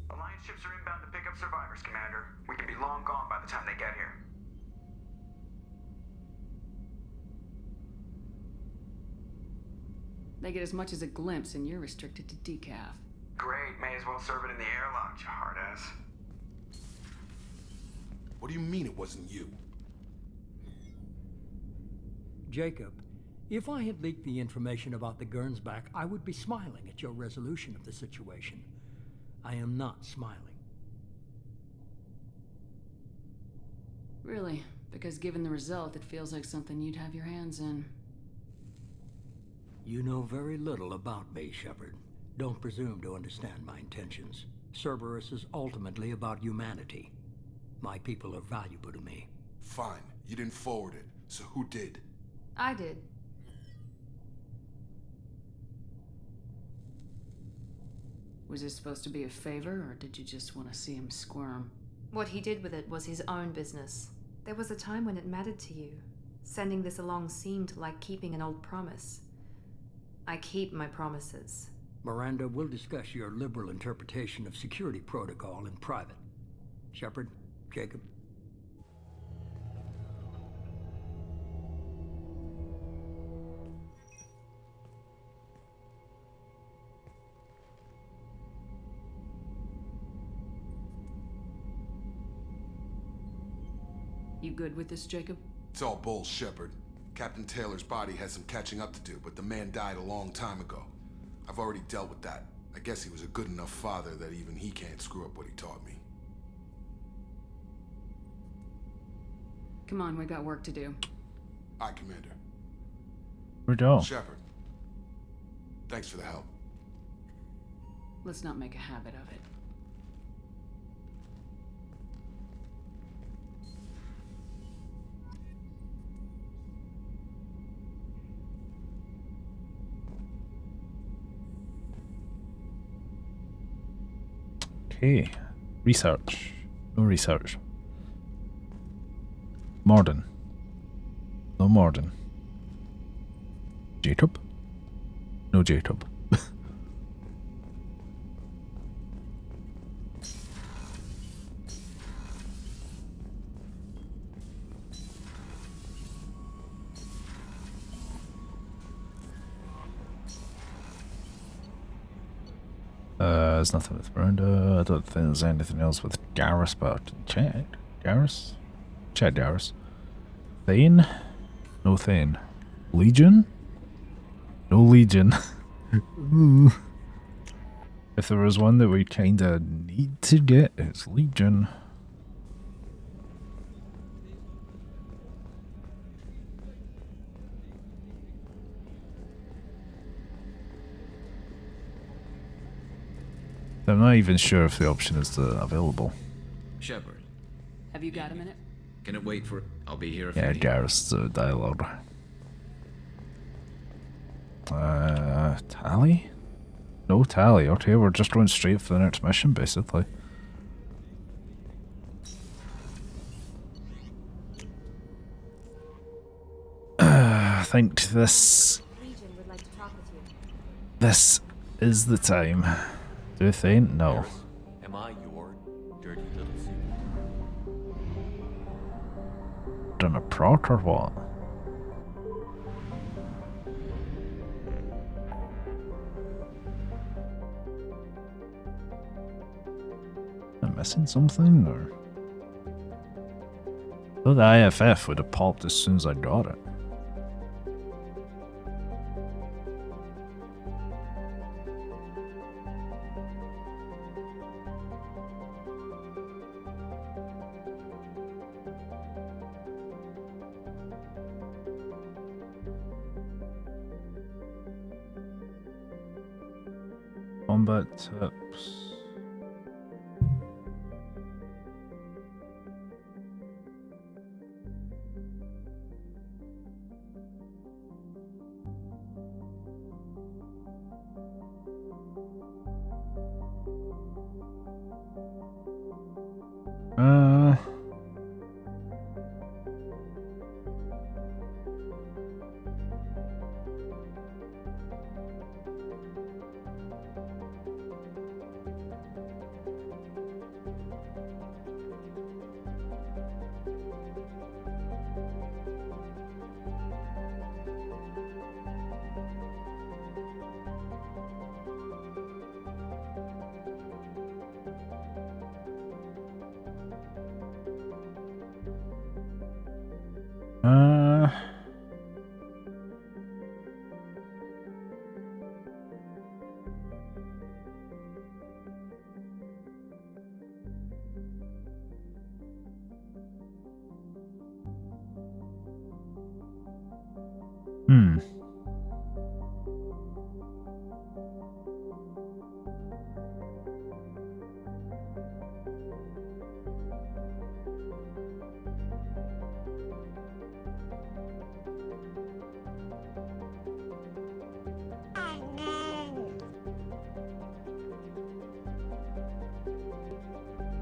Alliance ships are inbound to pick up survivors, Commander. We can be long gone by the time they get here. They get as much as a glimpse, and you're restricted to decaf. Great, may as well serve it in the airlock, you hard ass. What do you mean it wasn't you? Jacob, if I had leaked the information about the Gernsback, I would be smiling at your resolution of the situation. I am not smiling. Really? Because given the result, it feels like something you'd have your hands in. You know very little about me, Shepard. Don't presume to understand my intentions. Cerberus is ultimately about humanity. My people are valuable to me. Fine. You didn't forward it, so who did? I did. Was this supposed to be a favor, or did you just want to see him squirm? What he did with it was his own business. There was a time when it mattered to you. Sending this along seemed like keeping an old promise. I keep my promises. Miranda, we'll discuss your liberal interpretation of security protocol in private. Shepard, Jacob. You good with this, Jacob? It's all bull, Shepard. Captain Taylor's body has some catching up to do, but the man died a long time ago. I've already dealt with that. I guess he was a good enough father that even he can't screw up what he taught me. Come on, we got work to do. Aye, Commander. We're done. Shepard. Thanks for the help. Let's not make a habit of it. Okay. Research. No research. Morden. No Morden. Jacob? No Jacob. There's nothing with Miranda. I don't think there's anything else with Garrus, but I can check. Garrus? Check Garrus. Thane? No Thane. Legion? No Legion. If there was one that we kinda need to get, it's Legion. I'm not even sure if the option is available. Shepard. Have you got a minute? Can it wait for... I'll be here if Yeah, you need. Garrus dialogue. Tally? No tally. Okay, we're just going straight for the next mission, basically. I think this... Legion would like to talk with you. This is the time. Do you think? No. Am I your dirty little secret? Done a proc or what? Am I missing something, or? Well, the IFF would have popped as soon as I got it. Combat tips.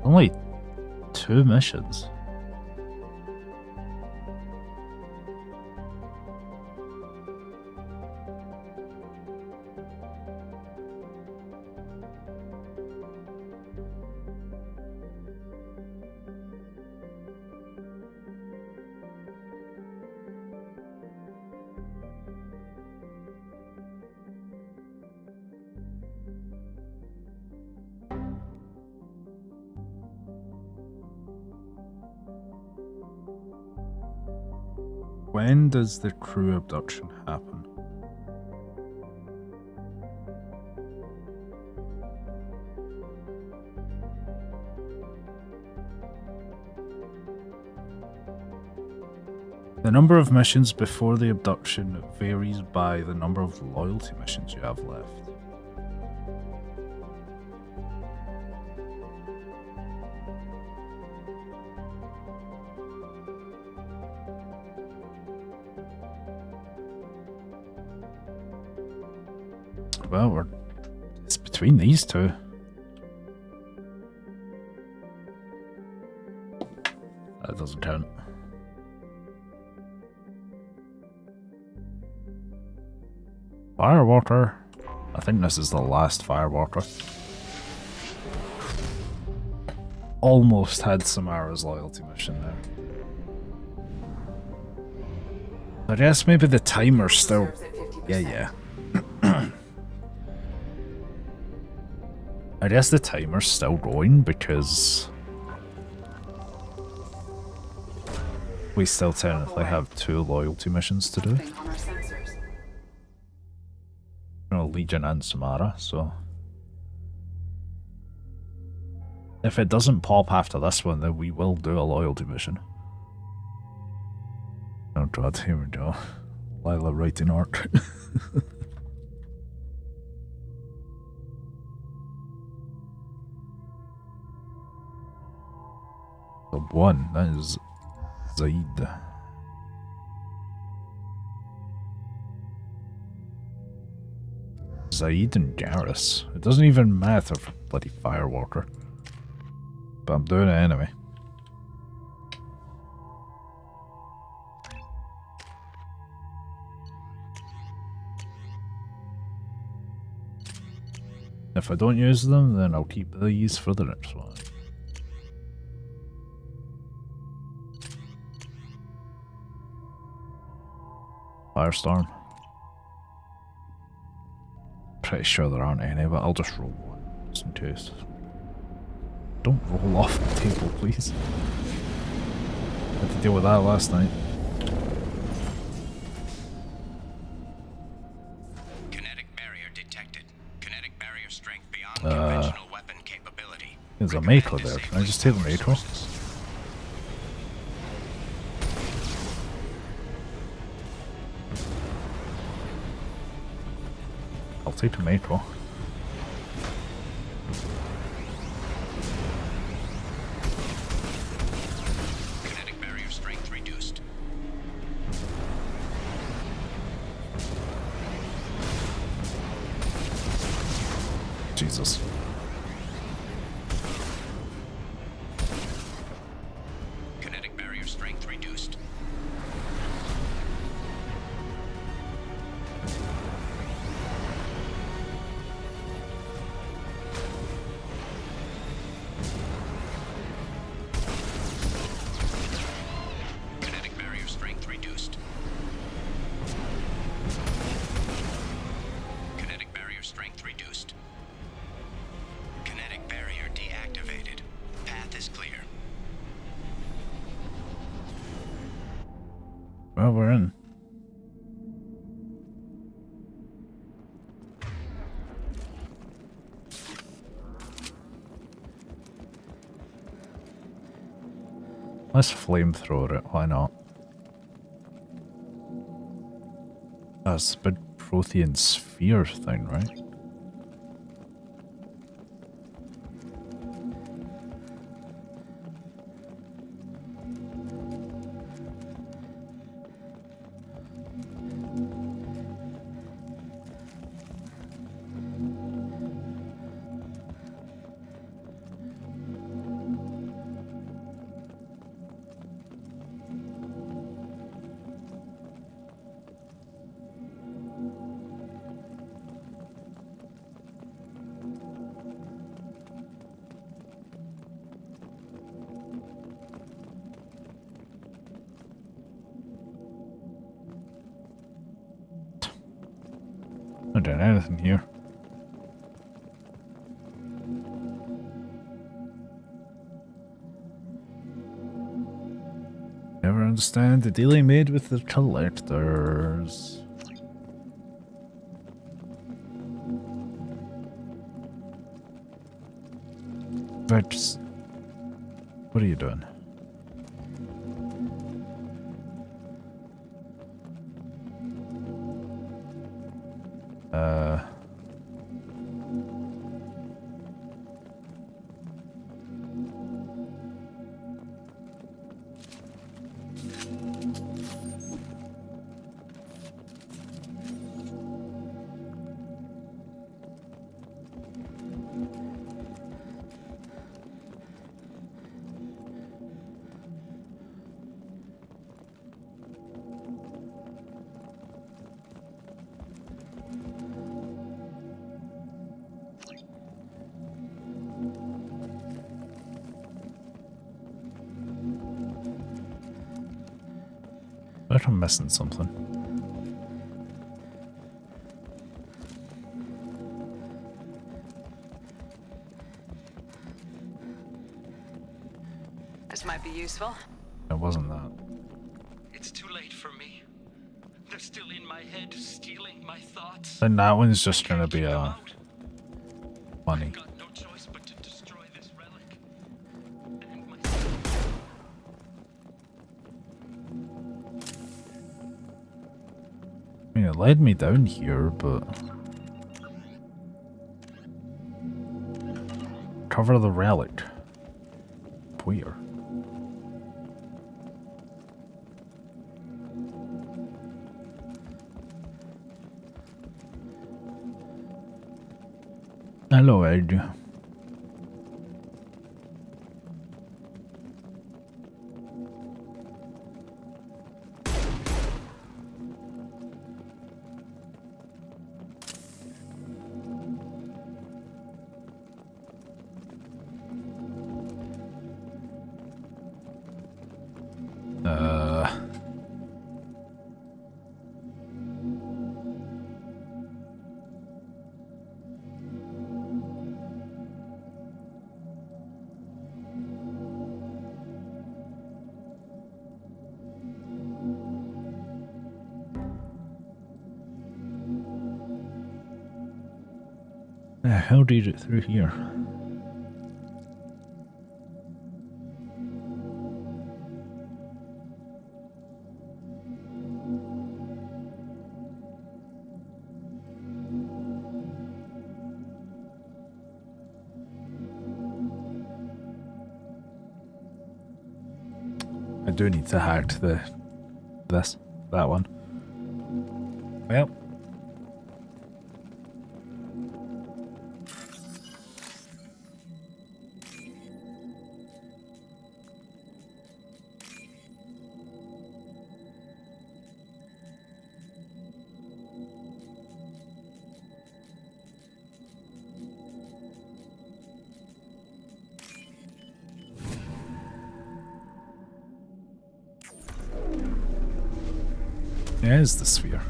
Only 2 missions. When does the crew abduction happen? The number of missions before the abduction varies by the number of loyalty missions you have left. Well, it's between these two. That doesn't count. Firewater. I think this is the last Firewater. Almost had Samara's loyalty mission there. I guess maybe the timer's still... Yeah. I guess the timer's still going because we still technically have 2 loyalty missions to do. Legion and Samara, so if it doesn't pop after this one, then we will do a loyalty mission. Oh god, here we go. Lila writing art. Sub 1, that is Zaid. Zaid and Garrus. It doesn't even matter for bloody Firewalker. But I'm doing it anyway. If I don't use them, then I'll keep these for the next one. Firestorm. Pretty sure there aren't any, but I'll just roll one, just in case. Don't roll off the table, please. Had to deal with that last night. Kinetic barrier detected. Kinetic barrier strength beyond conventional weapon capability. There's a Mako there. Can I just take the Mako? I'll take a Mako. Kinetic barrier strength reduced. Jesus. Kinetic barrier strength reduced. Kinetic barrier strength reduced. Kinetic barrier strength reduced. Kinetic barrier deactivated. Path is clear. Oh, we're in. Let's flamethrower it, why not? That's the big Prothean sphere thing, right? Not doing anything here. Never understand the dealing made with the collectors. Right, just... What are you doing? But I'm missing something. This might be useful. It wasn't that. It's too late for me. They're still in my head, stealing my thoughts. And that one's just gonna be a funny. No choice but to destroy this relic. I mean, it led me down here, but... Cover the relic. Where? Hello, Ed. How did it through here? I do need to hack that one. Well. There's the sphere.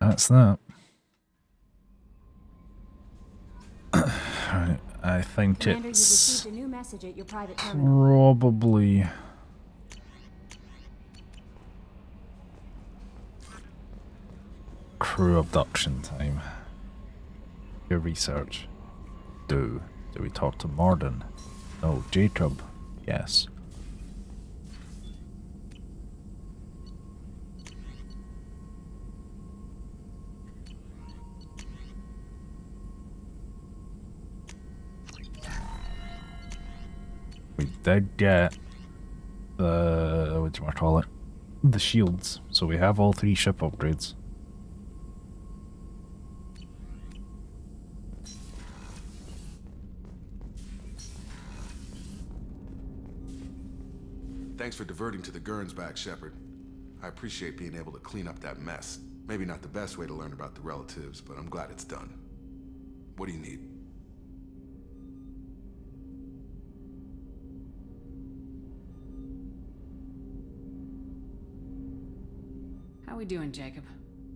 that's that. Right, I think Commander, you've it's received a new message at your private terminal. probably crew abduction time. Your research. Do we talk to Morden? No. Jacob? Yes. We did get the, what do you call it? The shields. So we have all 3 ship upgrades. Thanks for diverting to the Gurns back, Shepard. I appreciate being able to clean up that mess. Maybe not the best way to learn about the relatives, but I'm glad it's done. What do you need? How we doing, Jacob?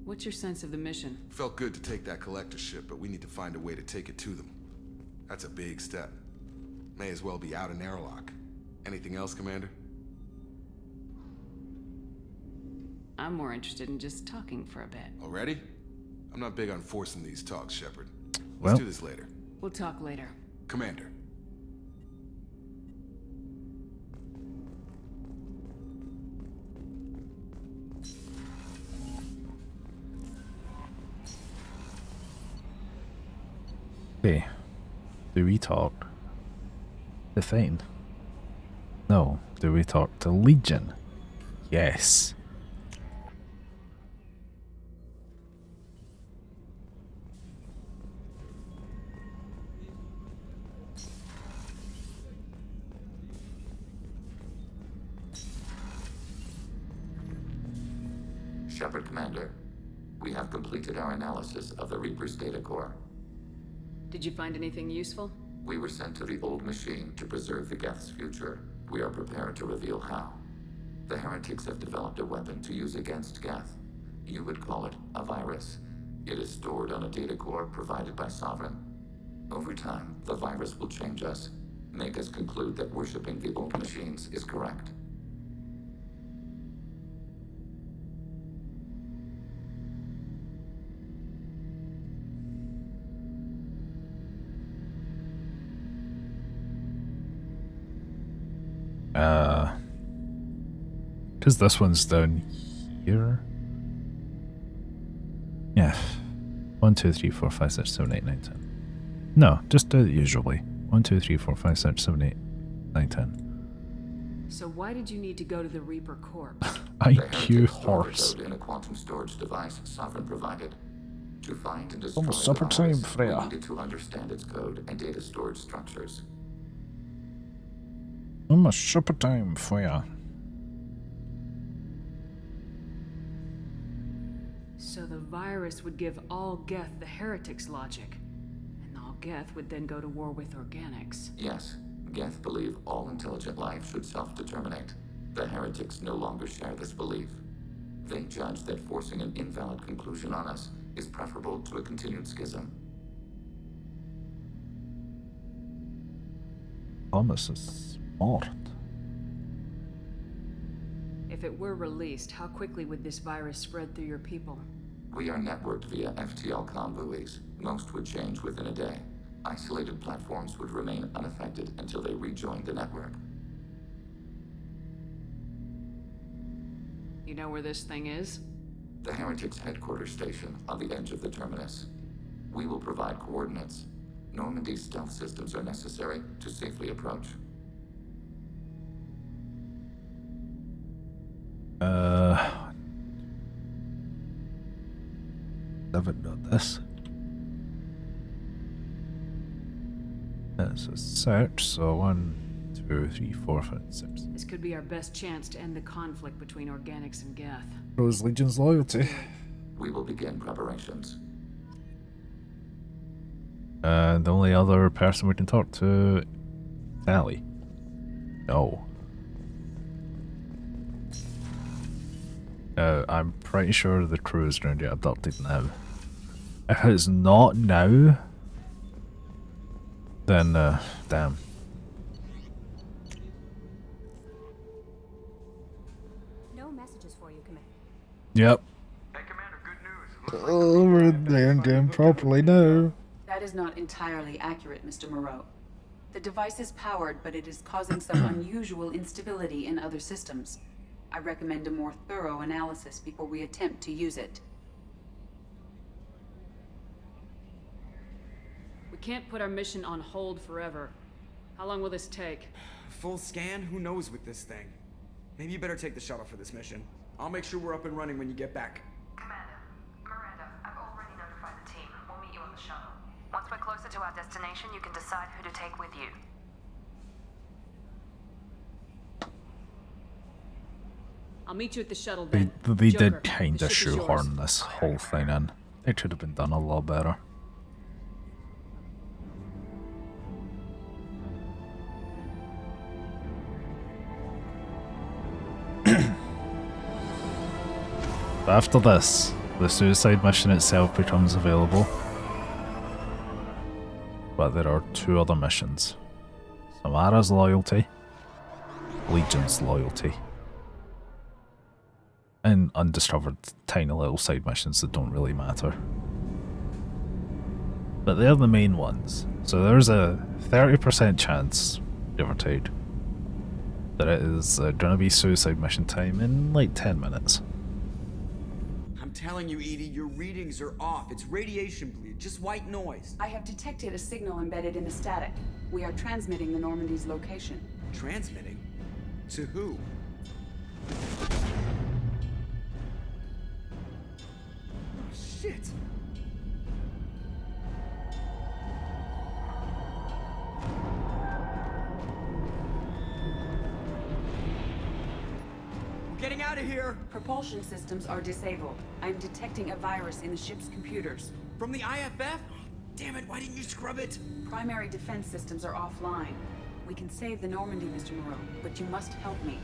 What's your sense of the mission? Felt good to take that collector ship, but we need to find a way to take it to them. That's a big step. May as well be out in airlock. Anything else, Commander? I'm more interested in just talking for a bit. Already? I'm not big on forcing these talks, Shepard. Well, Let's do this later. We'll talk later. Commander. Okay. Do we talk to Thane? No. Do we talk to Legion? Yes. Shepard, Commander. We have completed our analysis of the Reaper's data core. Did you find anything useful? We were sent to the old machine to preserve the Geth's future. We are prepared to reveal how. The heretics have developed a weapon to use against Geth. You would call it a virus. It is stored on a data core provided by Sovereign. Over time, the virus will change us, make us conclude that worshipping the old machines is correct. Because this one's down here. Yeah. 1, 2, 3, 4, 5, 6, 7, 8, 9, 10. No, just do it usually. 1, 2, 3, 4, 5, 6, 7, 8, 9, 10. So why did you need to go to the Reaper Corps? IQ horse. In a quantum storage device Sovereign provided. To find and destroy Almost the supper virus, time, we Freya. needed to understand its code and data storage structures. Almost supper time for ya. So the virus would give all Geth the heretics' logic, and all Geth would then go to war with organics. Yes, Geth believe all intelligent life should self-determinate. The heretics no longer share this belief. They judge that forcing an invalid conclusion on us is preferable to a continued schism. Thomas is smart. If it were released, how quickly would this virus spread through your people? We are networked via FTL comm buoys. Most would change within a day. Isolated platforms would remain unaffected until they rejoined the network. You know where this thing is? The Heretics' headquarters station on the edge of the terminus. We will provide coordinates. Normandy's stealth systems are necessary to safely approach. Haven't done this. That's a search, so 1, 2, 3, 4, 5, 6. This could be our best chance to end the conflict between organics and Geth. Rose Legion's loyalty. We will begin preparations. The only other person we can talk to, Sally. No. I'm pretty sure the crew is going to get abducted now. If it's not now, then, damn. No messages for you, Commander. Yep. Hey, Commander, good news. Oh, we're there doing properly now. That is not entirely accurate, Mr. Moreau. The device is powered, but it is causing some unusual instability in other systems. I recommend a more thorough analysis before we attempt to use it. We can't put our mission on hold forever. How long will this take? Full scan? Who knows with this thing? Maybe you better take the shuttle for this mission. I'll make sure we're up and running when you get back. Commander, Miranda, I've already notified the team. We'll meet you on the shuttle. Once we're closer to our destination, you can decide who to take with you. I'll meet you at the shuttle then. They Joker, did kind the of ship is shoehorn yours. this whole thing in. It should have been done a lot better. After this, the suicide mission itself becomes available. But there are two other missions. Samara's loyalty, Legion's loyalty. And undiscovered tiny little side missions that don't really matter. But they're the main ones. So there's a 30% chance, give or take, that it is gonna be suicide mission time in like 10 minutes. I'm telling you, Edie, your readings are off. It's radiation bleed, just white noise. I have detected a signal embedded in the static. We are transmitting the Normandy's location. Transmitting? To who? Oh, shit. Getting out of here! Propulsion systems are disabled. I'm detecting a virus in the ship's computers. From the IFF? Damn it, why didn't you scrub it? Primary defense systems are offline. We can save the Normandy, Mr. Moreau, but you must help me.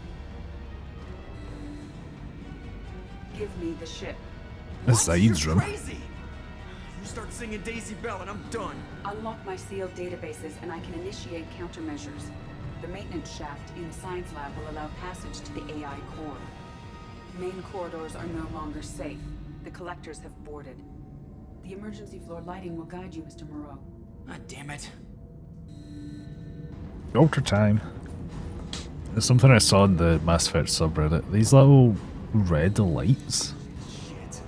Give me the ship. This is Zaid's room. Crazy! You start singing Daisy Bell and I'm done. Unlock my sealed databases and I can initiate countermeasures. The maintenance shaft in the science lab will allow passage to the AI core. Main corridors are no longer safe. The collectors have boarded. The emergency floor lighting will guide you, Mr. Moreau. God damn it. Ultra time. There's something I saw in the Mass Effect subreddit. These little red lights. Shit.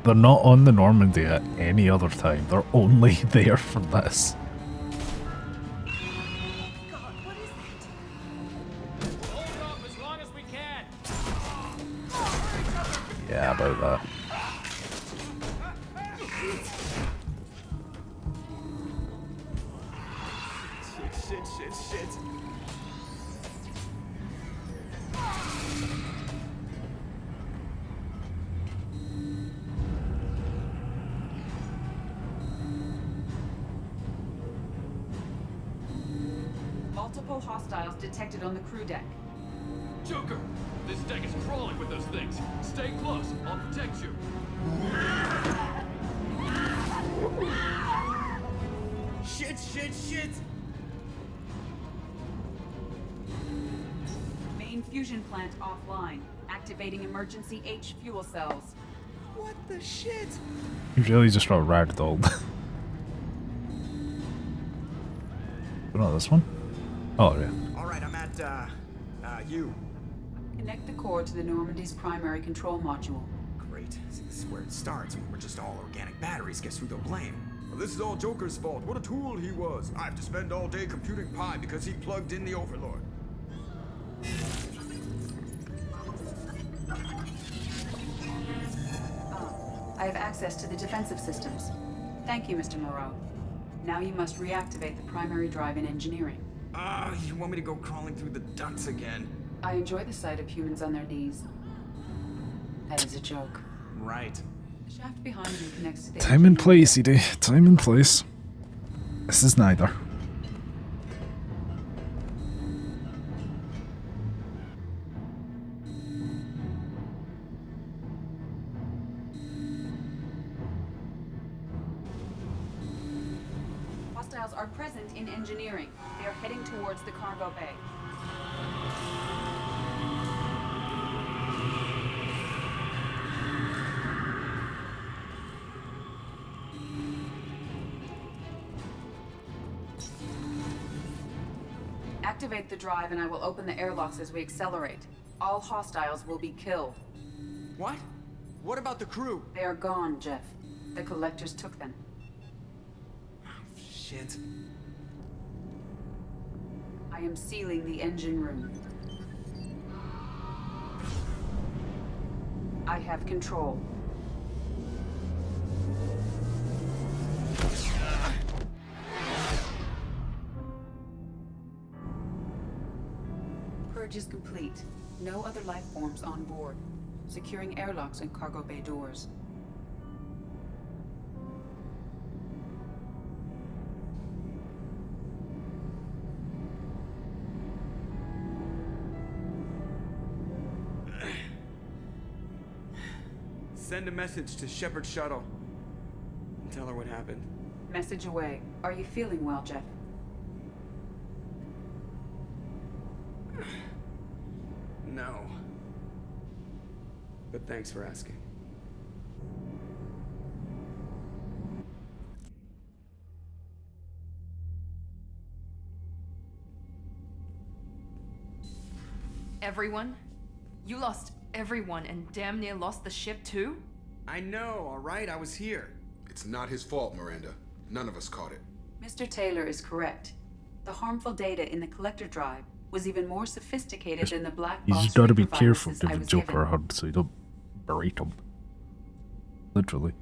They're not on the Normandy at any other time. They're only there for this. Yeah, about that. Shit. Multiple hostiles detected on the crew deck. Joker, this deck is crawling with those things. Stay close. I'll protect you. Shit. Main fusion plant offline. Activating emergency H fuel cells. What the shit? You really just got ragdolled. Not this one? Oh, yeah. Alright, I'm at, you. Connect the core to the Normandy's primary control module. Great. See, this is where it starts. When we're just all organic batteries. Guess who they'll blame? Well, this is all Joker's fault. What a tool he was. I have to spend all day computing pi because he plugged in the Overlord. I have access to the defensive systems. Thank you, Mr. Moreau. Now you must reactivate the primary drive in engineering. You want me to go crawling through the ducts again? I enjoy the sight of humans on their knees. That is a joke. Right. The shaft behind you connects to the Time and place, Edie. Time and place. This is neither. hostiles are present in engineering. They are heading towards the cargo bay. Activate the drive and I will open the airlocks as we accelerate. All hostiles will be killed. What? What about the crew? They are gone, Jeff. The collectors took them. Shit. I am sealing the engine room. I have control. Purge is complete. No other life forms on board. Securing airlocks and cargo bay doors. Send a message to Shepard's shuttle. And tell her what happened. Message away. Are you feeling well, Jeff? No. But thanks for asking. Everyone? You lost everyone and damn near lost the ship too? I know, alright? I was here. It's not his fault, Miranda. None of us caught it. Mr. Taylor is correct. The harmful data in the collector drive was even more sophisticated than the black You box just gotta be reaper careful viruses I giving was Joker a given. hug so you don't berate him. Literally.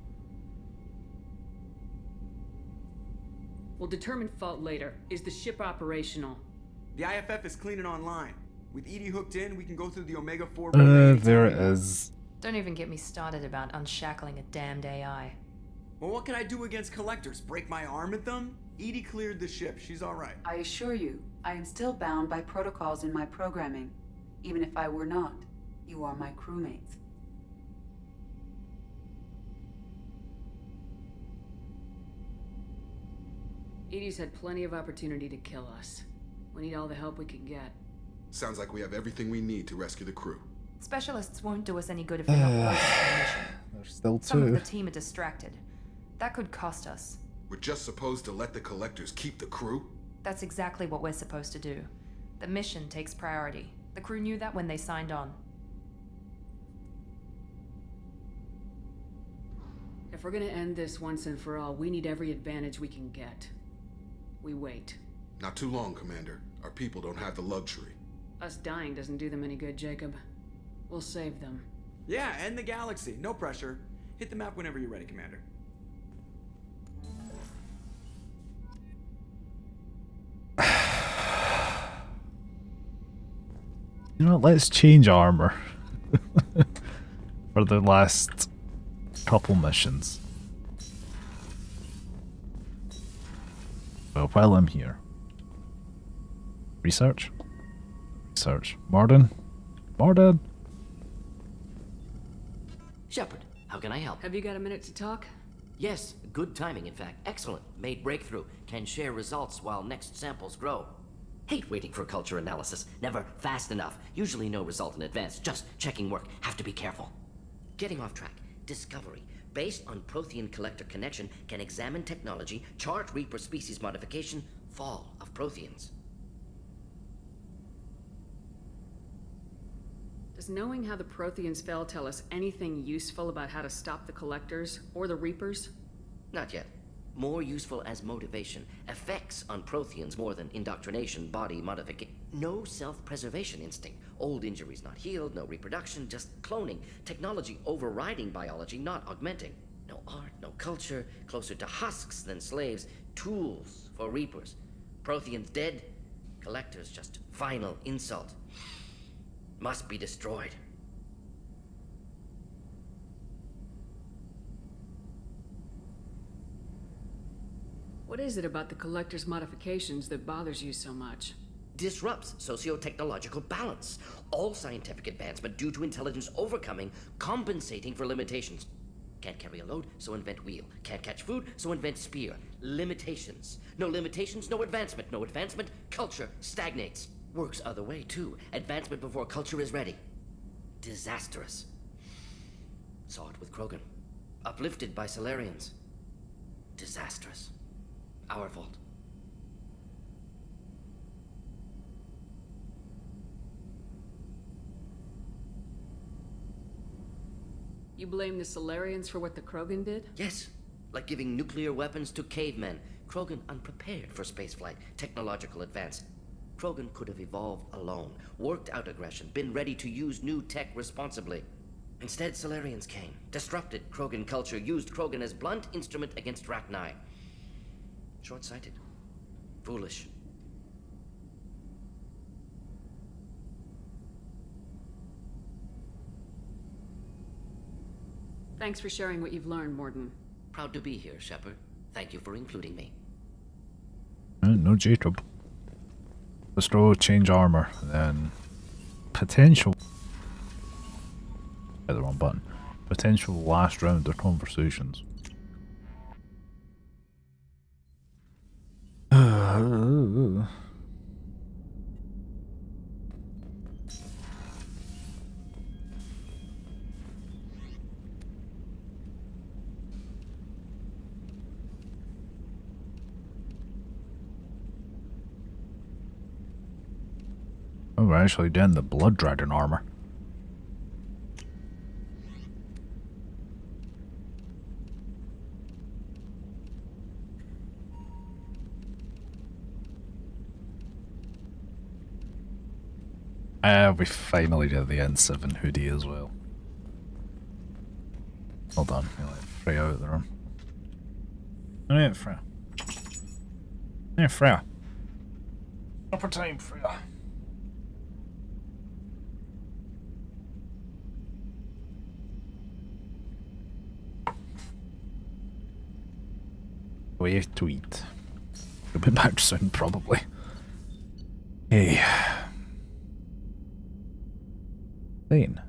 We'll determine fault later. Is the ship operational? The IFF is clean and online. With EDI hooked in, we can go through the Omega-4 relay. There it is. Don't even get me started about unshackling a damned AI. Well, what can I do against collectors? Break my arm at them? EDI cleared the ship. She's alright. I assure you, I am still bound by protocols in my programming. Even if I were not, you are my crewmates. Edie's had plenty of opportunity to kill us. We need all the help we can get. Sounds like we have everything we need to rescue the crew. Specialists won't do us any good if they're not focused on the mission. There's still Some of two. the team are distracted. That could cost us. We're just supposed to let the collectors keep the crew? That's exactly what we're supposed to do. The mission takes priority. The crew knew that when they signed on. If we're gonna end this once and for all, we need every advantage we can get. We wait. Not too long, Commander. Our people don't have the luxury. Us dying doesn't do them any good, Jacob. We'll save them. Yeah, and the galaxy. No pressure. Hit the map whenever you're ready, Commander. You know what, let's change armor. For the last couple missions. Well, while I'm here. Research? Research. Morden? Morden? Shepard, how can I help? Have you got a minute to talk? Yes, good timing, in fact. Excellent. Made breakthrough. Can share results while next samples grow. Hate waiting for culture analysis. Never fast enough. Usually no result in advance. Just checking work. Have to be careful. Getting off track. Discovery. Based on Prothean collector connection, can examine technology, chart Reaper species modification, fall of Protheans. Does knowing how the Protheans fell tell us anything useful about how to stop the Collectors or the Reapers? Not yet. More useful as motivation. Effects on Protheans more than indoctrination, body modification. No self-preservation instinct. Old injuries not healed, no reproduction, just cloning. Technology overriding biology, not augmenting. No art, no culture, closer to husks than slaves. Tools for Reapers. Protheans dead, Collectors just final insult. Must be destroyed. What is it about the Collector's modifications that bothers you so much? Disrupts socio-technological balance. All scientific advancement due to intelligence overcoming, compensating for limitations. Can't carry a load, so invent wheel. Can't catch food, so invent spear. Limitations. No limitations, no advancement. No advancement, culture stagnates. Works other way, too. Advancement before culture is ready. Disastrous. Saw it with Krogan. Uplifted by Solarians. Disastrous. Our fault. You blame the Solarians for what the Krogan did? Yes. Like giving nuclear weapons to cavemen. Krogan unprepared for spaceflight, technological advance. Krogan could have evolved alone, worked out aggression, been ready to use new tech responsibly. Instead, Solarians came, disrupted Krogan culture, used Krogan as blunt instrument against Rachni. Short-sighted. Foolish. Thanks for sharing what you've learned, Morden. Proud to be here, Shepard. Thank you for including me. No Jacob. Bestow, change armor, then potential. The wrong button. Potential last round of conversations. Oh, we're actually doing the Blood Dragon armor. We finally did the N7 hoodie as well. Hold on, let Freya out of the room. Alright, Freya. Hey, Freya. Supper time, Freya. Way to eat. We'll be back soon, probably. Hey. Thane.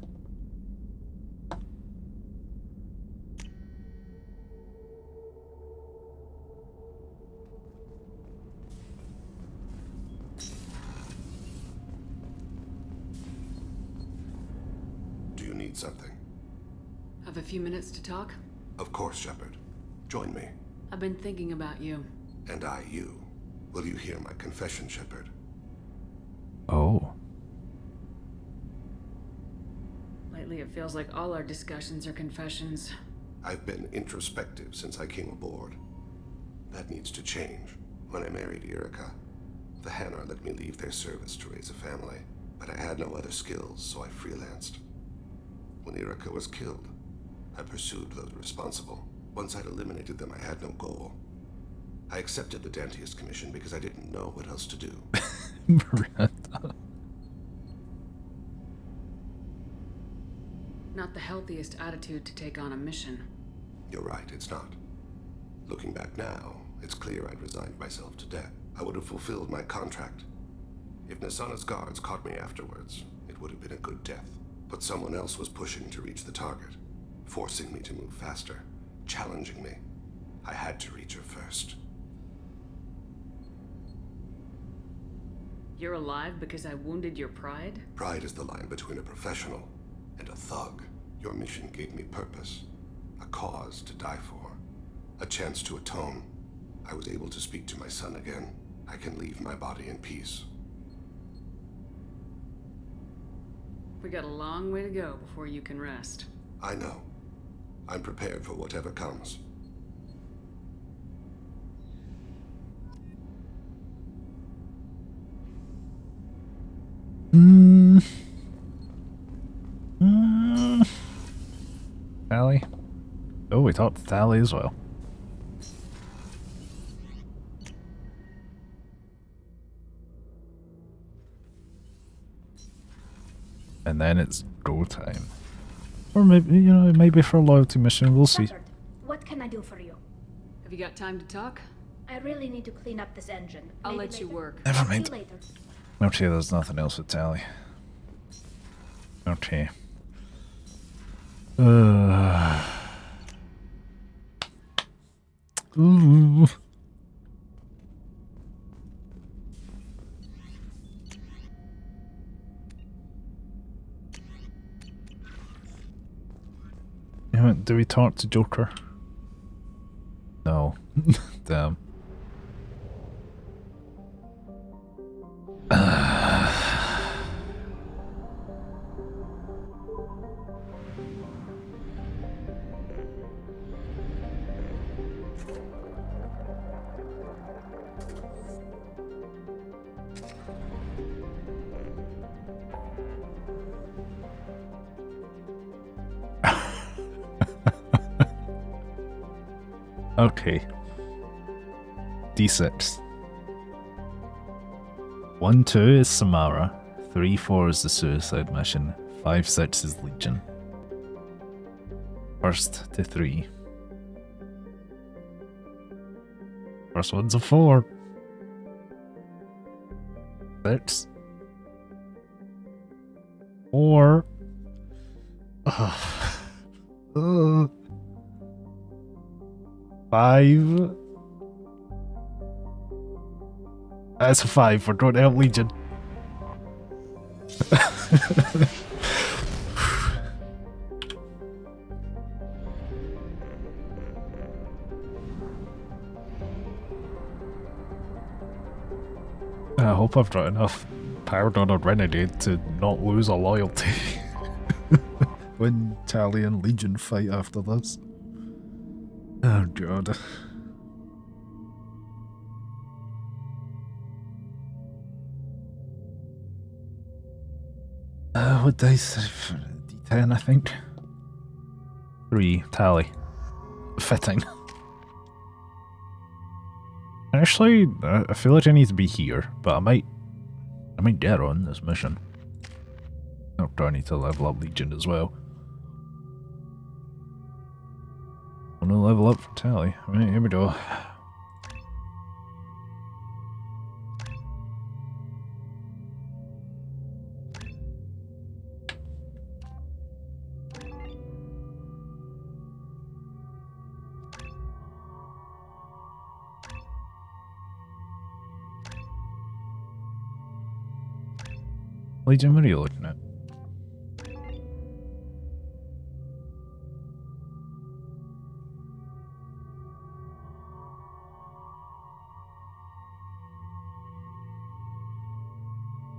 Do you need something? Have a few minutes to talk? Of course, Shepard. Join me. I've been thinking about you. And I you. Will you hear my confession, Shepard? Oh. Lately it feels like all our discussions are confessions. I've been introspective since I came aboard. That needs to change. When I married Erica, the Hanar let me leave their service to raise a family, but I had no other skills, so I freelanced. When Erica was killed, I pursued those responsible. Once I'd eliminated them, I had no goal. I accepted the Dantiest Commission because I didn't know what else to do. Not the healthiest attitude to take on a mission. You're right, it's not. Looking back now, it's clear I'd resigned myself to death. I would have fulfilled my contract. If Nasana's guards caught me afterwards, it would have been a good death. But someone else was pushing to reach the target, forcing me to move faster, challenging me. I had to reach her first. You're alive because I wounded your pride? Pride is the line between a professional and a thug. Your mission gave me purpose, a cause to die for, a chance to atone. I was able to speak to my son again. I can leave my body in peace. We got a long way to go before you can rest. I know. I'm prepared for whatever comes. Tally? Oh, we talked to Tally as well. And then it's go time. Or maybe, you know, it may be for a loyalty mission, we'll see. Shepard, what can I do for you? Have you got time to talk? I really need to clean up this engine. I'll Maybe let you later. work. Never See you mind. later. Okay, there's nothing else with Tally. Okay. Ooh. Do we talk to Joker? No. Damn. Okay. D6. 1-2 is Samara. 3-4 is the suicide mission. 5-6 is Legion. First to 3. First one's a 4. 6. 4. 5. That's a 5. We're going to help Legion. I hope I've got enough power on a renegade to not lose a loyalty when Tally and Legion fight after this. Oh god. What dice? D10, I think. 3, Tally. Fitting. Actually, I feel like I need to be here, but I might get on this mission. Oh, do I need to level up Legion as well? I'm gonna level up for Tally. Right, here we go. Legion, what are you looking at?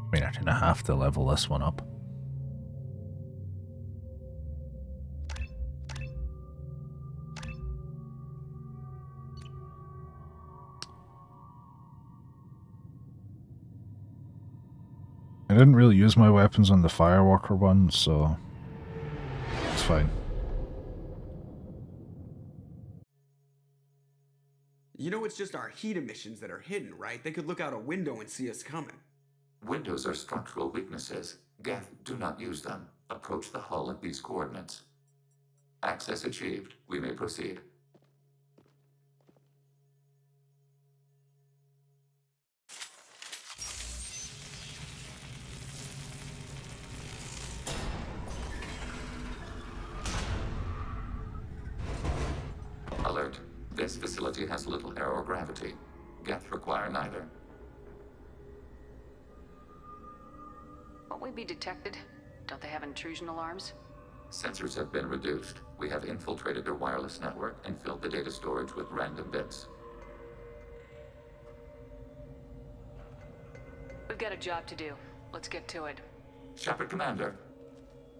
I mean, I kind of have to level this one up. I didn't really use my weapons on the Firewalker one, so it's fine. You know, it's just our heat emissions that are hidden, right? They could look out a window and see us coming. Windows are structural weaknesses. Geth, do not use them. Approach the hull at these coordinates. Access achieved. We may proceed. Alert. This facility has little air or gravity. Geth require neither. Won't we be detected? Don't they have intrusion alarms? Sensors have been reduced. We have infiltrated their wireless network and filled the data storage with random bits. We've got a job to do. Let's get to it. Shepard Commander,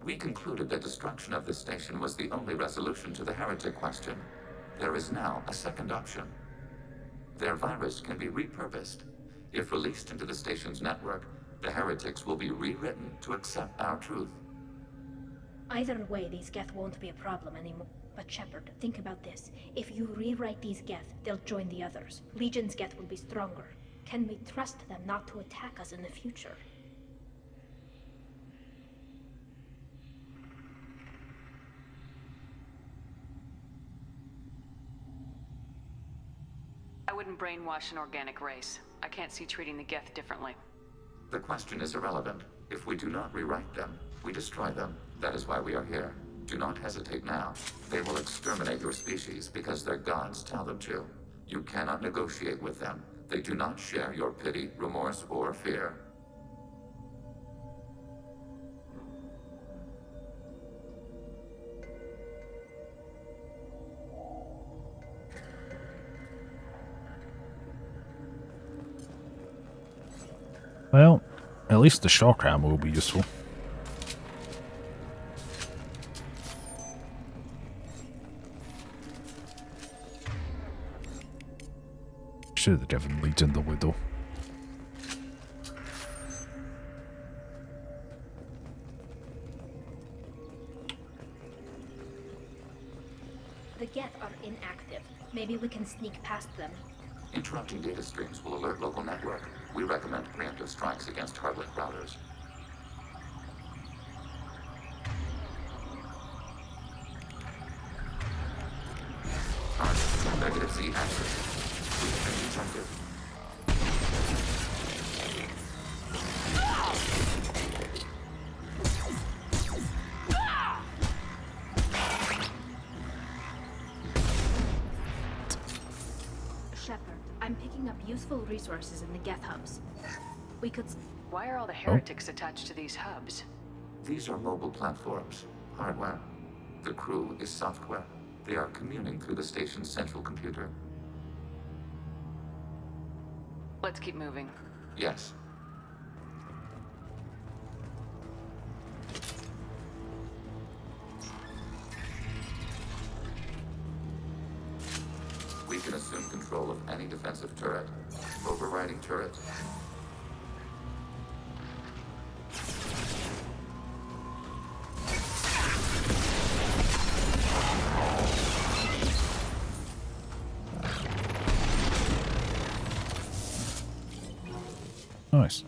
we concluded that destruction of this station was the only resolution to the heretic question. There is now a second option. Their virus can be repurposed. If released into the station's network, the heretics will be rewritten to accept our truth. Either way, these Geth won't be a problem anymore. But Shepard, think about this. If you rewrite these Geth, they'll join the others. Legion's Geth will be stronger. Can we trust them not to attack us in the future? I wouldn't brainwash an organic race. I can't see treating the Geth differently. The question is irrelevant. If we do not rewrite them, we destroy them. That is why we are here. Do not hesitate now. They will exterminate your species because their gods tell them to. You cannot negotiate with them. They do not share your pity, remorse, or fear. Well, at least the shock ammo will be useful. Should have given Legion the Widow. The Geth are inactive. Maybe we can sneak past them. Interrupting data streams will alert local network. We recommend preemptive strikes against hardlink routers. Target negative Z axis. We have been detected. Shepard, I'm picking up useful resources in the Geth hubs. We could... Why are all the heretics attached to these hubs? These are mobile platforms. Hardware. The crew is software. They are communing through the station's central computer. Let's keep moving. Yes. We can assume control of any defensive turret. Overriding turret. Nice.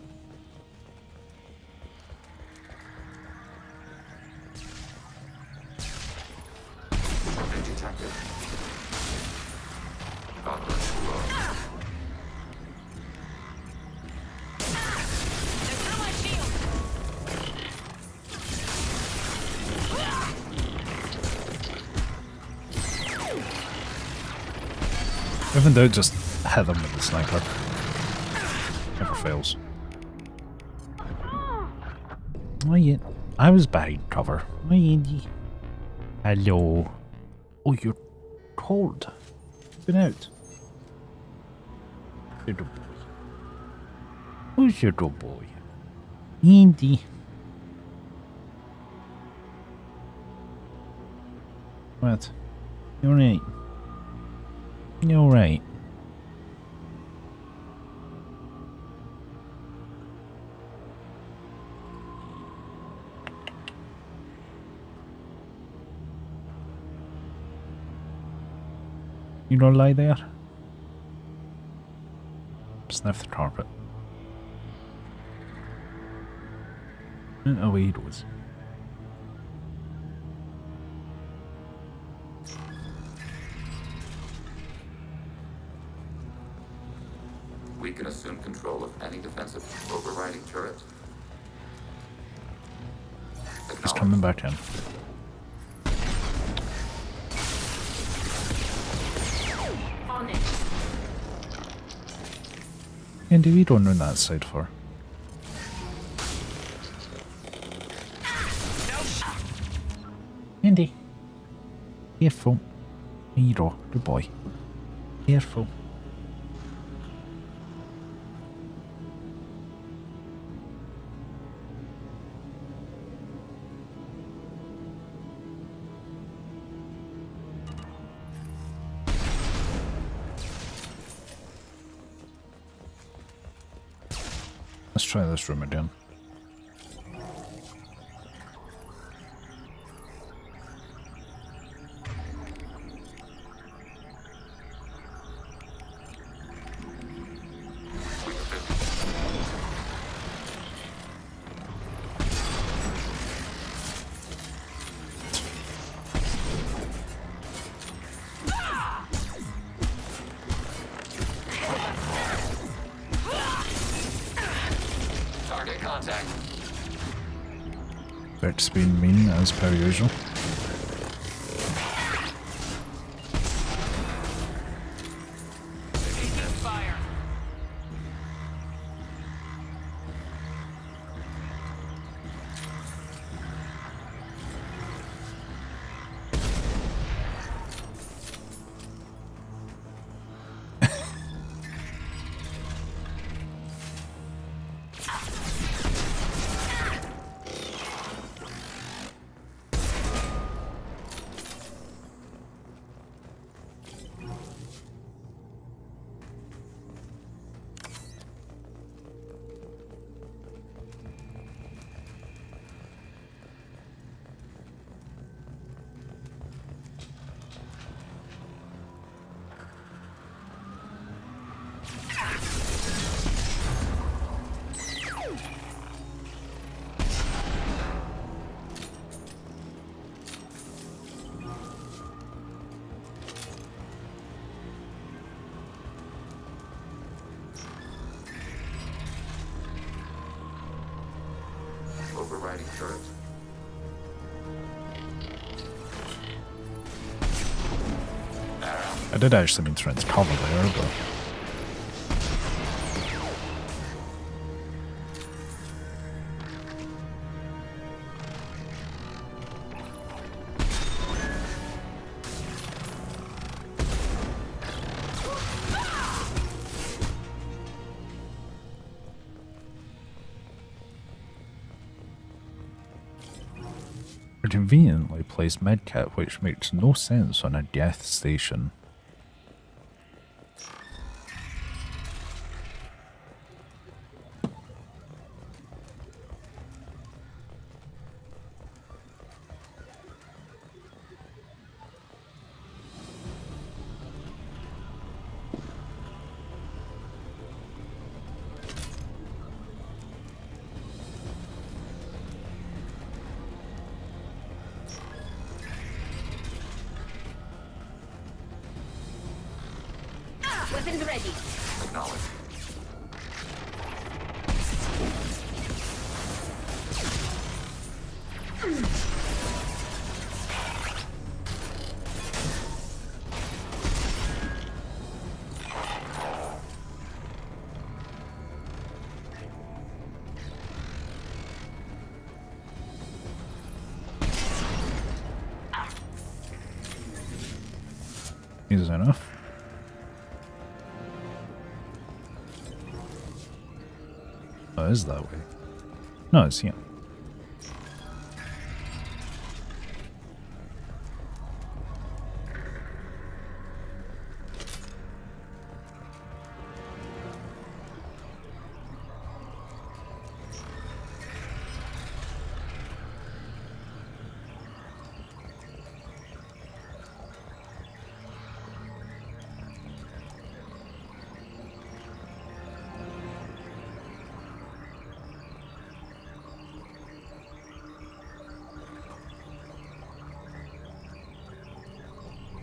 Been detected. Even though just hit them with the sniper. Never fails. Oh yeah, I was behind cover. Oh Andy. Hello. Oh, you're cold. You've been out. Little boy. Who's your little boy? Andy. What? You're right. You're right. You don't lie there. Sniff the carpet. And away he goes. We can assume control of any defensive overriding turret. He's coming back in. On it. Andy, we don't run that side for. Andy. Careful. Hero, good boy. Careful. Let's try this room again. Bert's been mean as per usual. I did actually mean to rent cover there, but... A conveniently placed medkit which makes no sense on a death station. Weapons ready. Acknowledge. Easy enough. Oh, it is that way. No, it's here.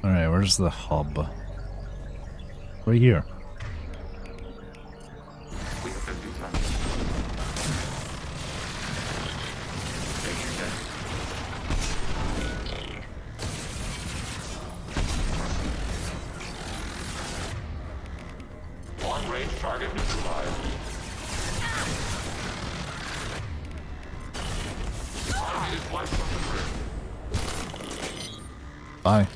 Alright, where's the hub? Right here. Long-range target neutralized. Target is wiped from the grid. Bye.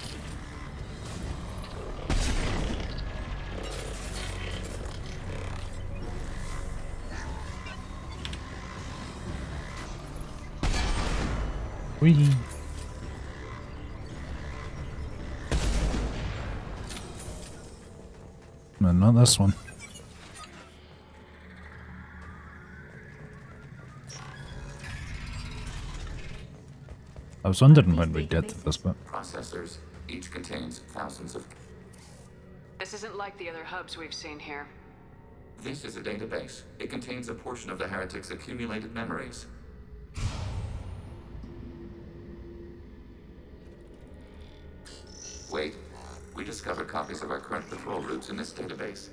Whee! No, not this one. I was wondering when we'd get to this bit. Processors. Each contains thousands of... This isn't like the other hubs we've seen here. This is a database. It contains a portion of the heretic's accumulated memories. Wait. We discovered copies of our current patrol routes in this database.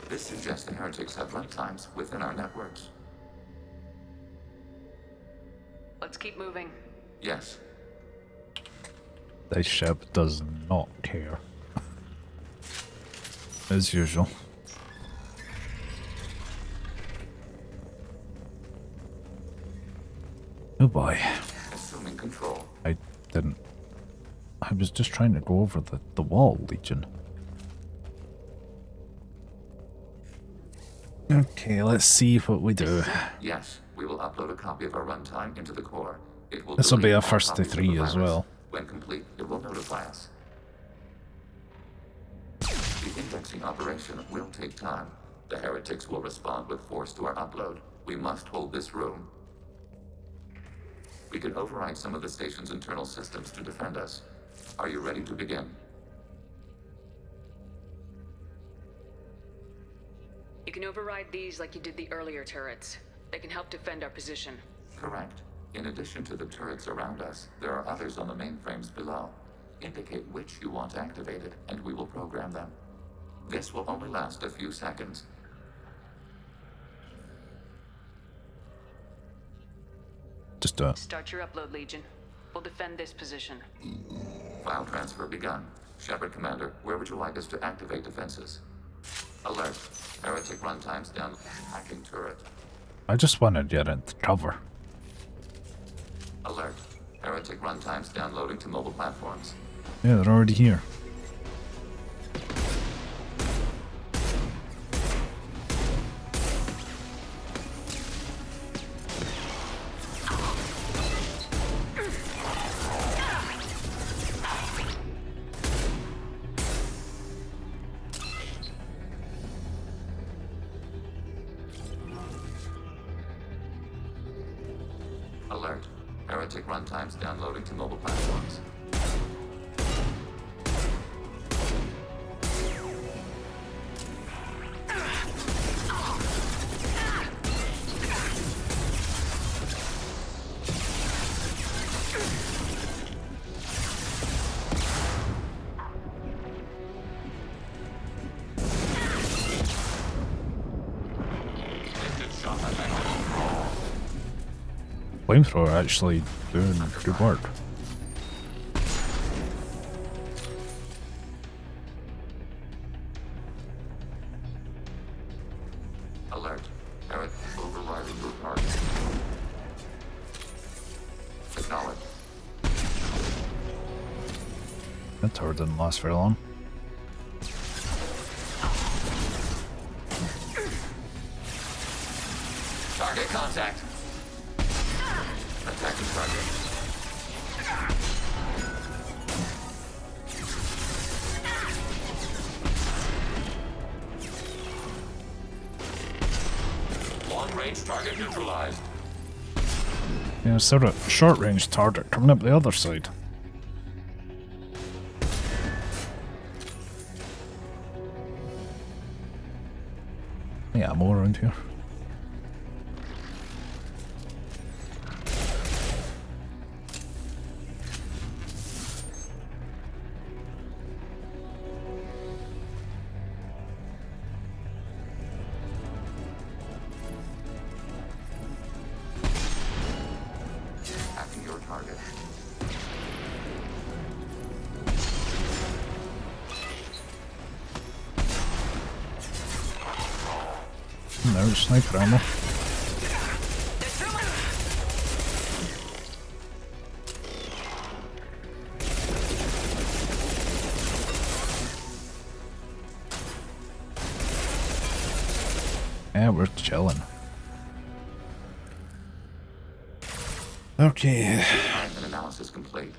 This suggests the heretics have runtimes within our networks. Let's keep moving. Yes. This ship does not care. As usual. Oh boy. Assuming control. I didn't. I was just trying to go over the wall, Legion. Okay, let's see what we do. Yes, we will upload a copy of our runtime into the core. It will This will be delete a all first to copies of the 3 as virus. well. When complete, it will notify us. The indexing operation will take time. The heretics will respond with force to our upload. We must hold this room. We can override some of the station's internal systems to defend us. Are you ready to begin? You can override these like you did the earlier turrets. They can help defend our position. Correct. In addition to the turrets around us, there are others on the mainframes below. Indicate which you want activated, and we will program them. This will only last a few seconds. Just Start your upload, Legion. We'll defend this position. File transfer begun. Shepard Commander, where would you like us to activate defenses? Alert. Heretic runtimes down. Hacking turret. I just want to get into cover. Alert. Heretic runtimes downloading to mobile platforms. Yeah, they're already here. Alert. Heretic runtimes downloading to mobile platforms. Flamethrower actually doing good work. Alert. Heretic overriding your target. Acknowledge. That tower didn't last very long. Target contact. Attacking target. Long-range target neutralized. Yeah, sort of short-range target coming up the other side. Yeah, more around here. Attacking your target. No sniper ammo. Yeah, we're chilling. Okay. An analysis complete.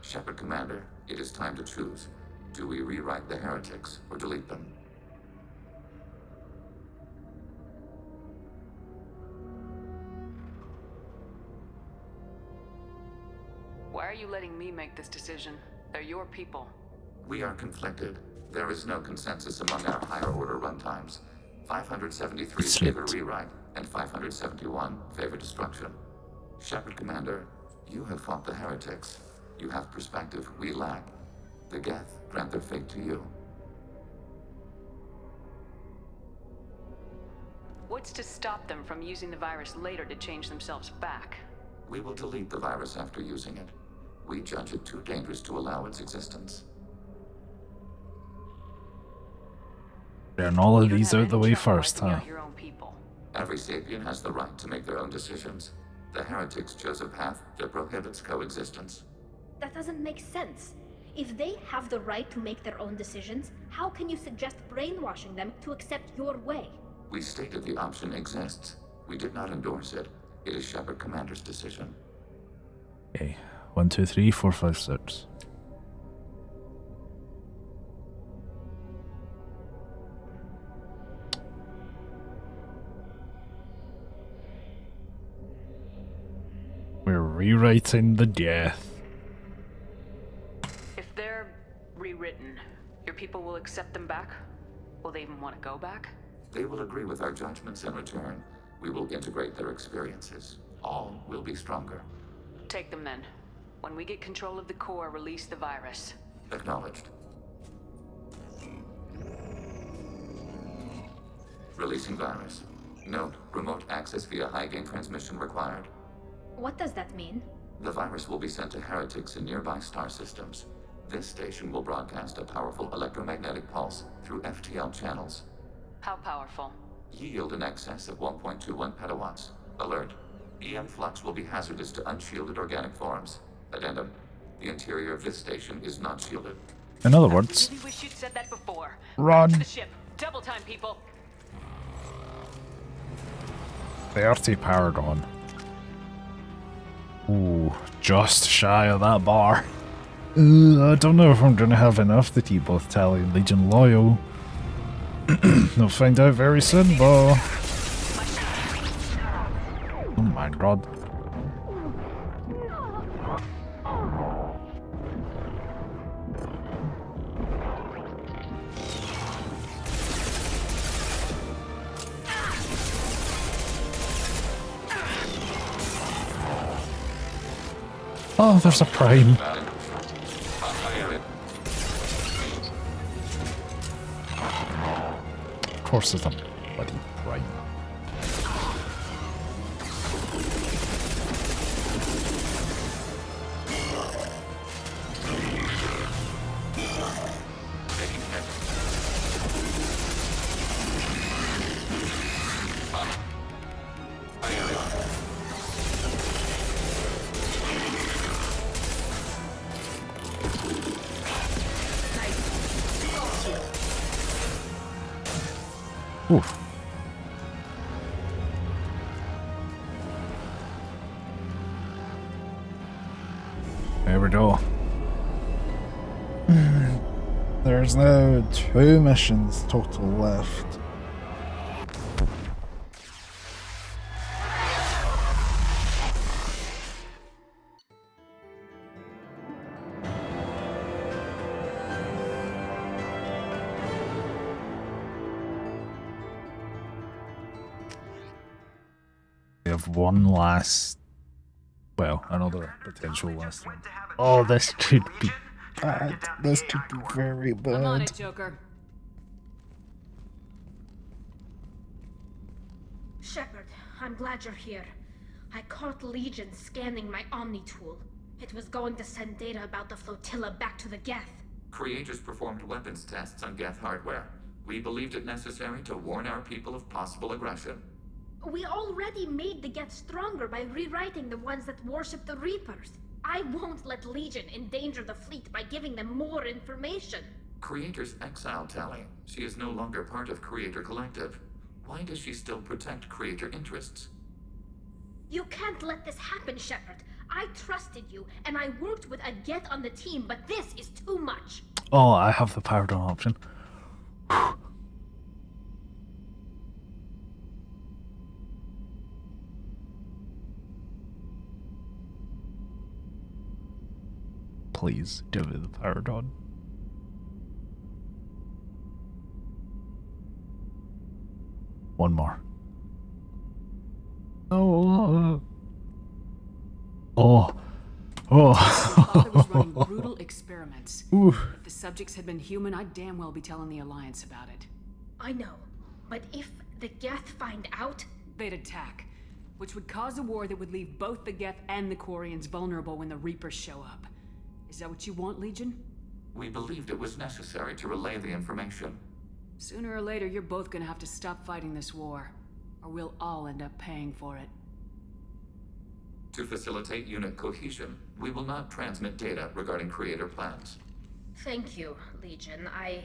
Shepard Commander, it is time to choose. Do we rewrite the heretics or delete them? Why are you letting me make this decision? They're your people. We are conflicted. There is no consensus among our higher order runtimes. 573 favor rewrite, and 571 favor destruction. Shepard Commander, you have fought the heretics. You have perspective we lack. The Geth grant their fate to you. What's to stop them from using the virus later to change themselves back? We will delete the virus after using it. We judge it too dangerous to allow its existence. Getting all of these out the way first, huh? Every sapient has the right to make their own decisions. The heretics chose a path that prohibits coexistence. That doesn't make sense. If they have the right to make their own decisions, how can you suggest brainwashing them to accept your way? We stated the option exists. We did not endorse it. It is Shepard Commander's decision. Okay. 1, 2, 3, 4, 5, 6. We're rewriting the Geth. If they're rewritten, your people will accept them back? Will they even want to go back? They will agree with our judgments in return. We will integrate their experiences. All will be stronger. Take them then. When we get control of the core, release the virus. Acknowledged. Releasing virus. Note, remote access via high-gain transmission required. What does that mean? The virus will be sent to heretics in nearby star systems. This station will broadcast a powerful electromagnetic pulse through FTL channels. How powerful? Yield in excess of 1.21 petawatts. Alert. EM flux will be hazardous to unshielded organic forms. Addendum. The interior of this station is not shielded. In other words, I really wish you'd said that before. run. Back to the ship. Double time, people. 30 powered on. Ooh, just shy of that bar. I don't know if I'm gonna have enough to keep both Tally and Legion loyal. We'll find out very soon, though. Oh my god. Oh, there's a prime. Of course there's a bloody prime. Oof. There we go. There's now 2 missions total left. We have one last, well, another potential last one. Oh, this could be bad. This could be very bad. I'm on it, Joker. Shepard, I'm glad you're here. I caught Legion scanning my Omni tool. It was going to send data about the flotilla back to the Geth. Creators performed weapons tests on Geth hardware. We believed it necessary to warn our people of possible aggression. We already made the Geth stronger by rewriting the ones that worship the Reapers. I won't let Legion endanger the fleet by giving them more information. Creator's exiled Tally. She is no longer part of Creator Collective. Why does she still protect Creator interests? You can't let this happen, Shepard. I trusted you, and I worked with a Geth on the team, but this is too much. Oh, I have the powered on option. Please give it the powered on. One more. Oh. Oh. Oh. Father was running brutal experiments. Oof. If the subjects had been human, I'd damn well be telling the Alliance about it. I know, but if the Geth find out... They'd attack, which would cause a war that would leave both the Geth and the Quarians vulnerable when the Reapers show up. Is that what you want, Legion? We believed it was necessary to relay the information. Sooner or later, you're both gonna have to stop fighting this war, or we'll all end up paying for it. To facilitate unit cohesion, we will not transmit data regarding Creator plans. Thank you, Legion. I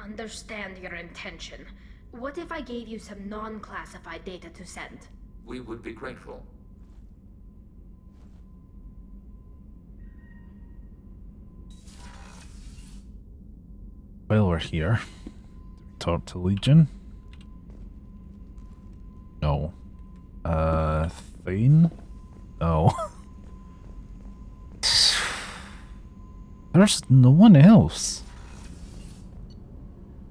understand your intention. What if I gave you some non-classified data to send? We would be grateful. While we're here, talk to Legion. No. Thane? No. There's no one else.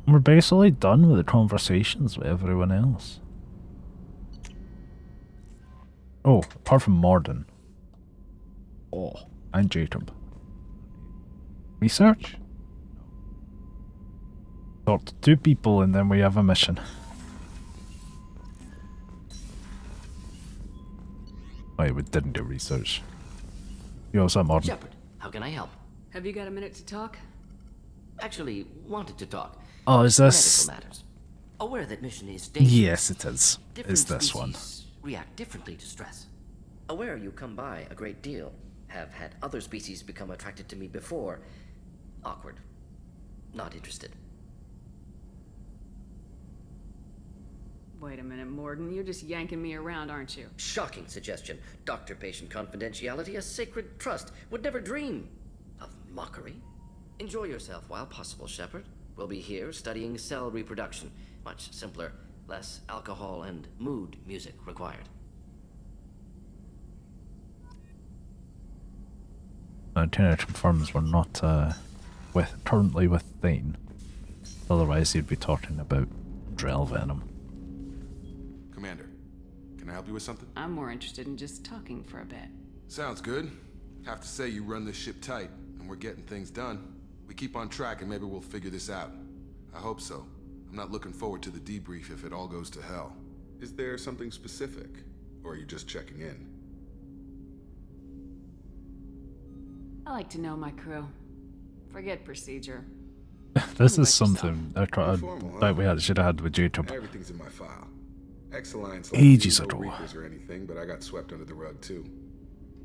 We're basically done with the conversations with everyone else. Oh, apart from Morden. Oh, and Jacob. Research? Talk to 2 people and then we have a mission. Wait, we didn't do research. You also Morden. Shepard, how can I help? Have you got a minute to talk? Actually, wanted to talk. Oh, is this... Medical matters. Aware that mission is dangerous. Yes, it is. Different Is this one. react differently to stress. Aware you come by a great deal. Have had other species become attracted to me before. Awkward. Not interested. Wait a minute, Morden. You're just yanking me around, aren't you? Shocking suggestion. Doctor-patient confidentiality, a sacred trust. Would never dream of mockery. Enjoy yourself while possible, Shepard. We'll be here studying cell reproduction. Much simpler, less alcohol and mood music required. Lieutenant confirms we're not currently with Thane. Otherwise he'd be talking about Drell venom. Commander, can I help you with something? I'm more interested in just talking for a bit. Sounds good. Have to say you run this ship tight, and we're getting things done. We keep on track and maybe we'll figure this out. I hope so. I'm not looking forward to the debrief if it all goes to hell. Is there something specific, or are you just checking in? I like to know my crew. Forget procedure. This is something I thought we should have had with Jacob. Everything's in my file. Ex-Alliance Ages no ago. Reapers or anything, but I got swept under the rug too.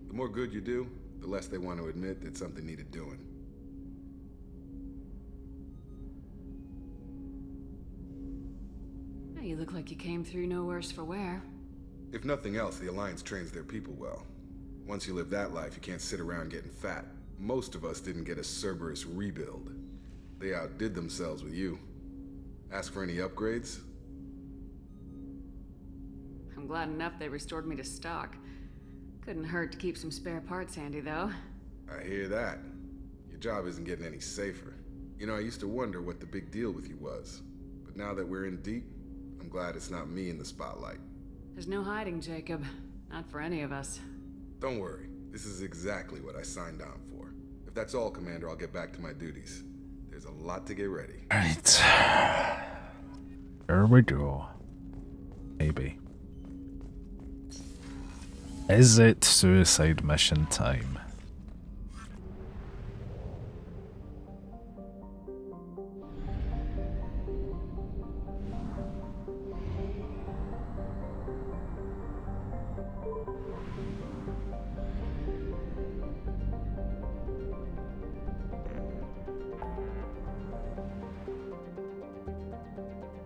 The more good you do, the less they want to admit that something needed doing. You look like you came through no worse for wear. If nothing else, the Alliance trains their people well. Once you live that life, you can't sit around getting fat. Most of us didn't get a Cerberus rebuild. They outdid themselves with you. Ask for any upgrades? I'm glad enough they restored me to stock. Couldn't hurt to keep some spare parts handy, though. I hear that. Your job isn't getting any safer. You know, I used to wonder what the big deal with you was. But now that we're in deep, I'm glad it's not me in the spotlight. There's no hiding, Jacob. Not for any of us. Don't worry. This is exactly what I signed on for. If that's all, Commander, I'll get back to my duties. There's a lot to get ready. Right. Here we go. Maybe. Is it suicide mission time?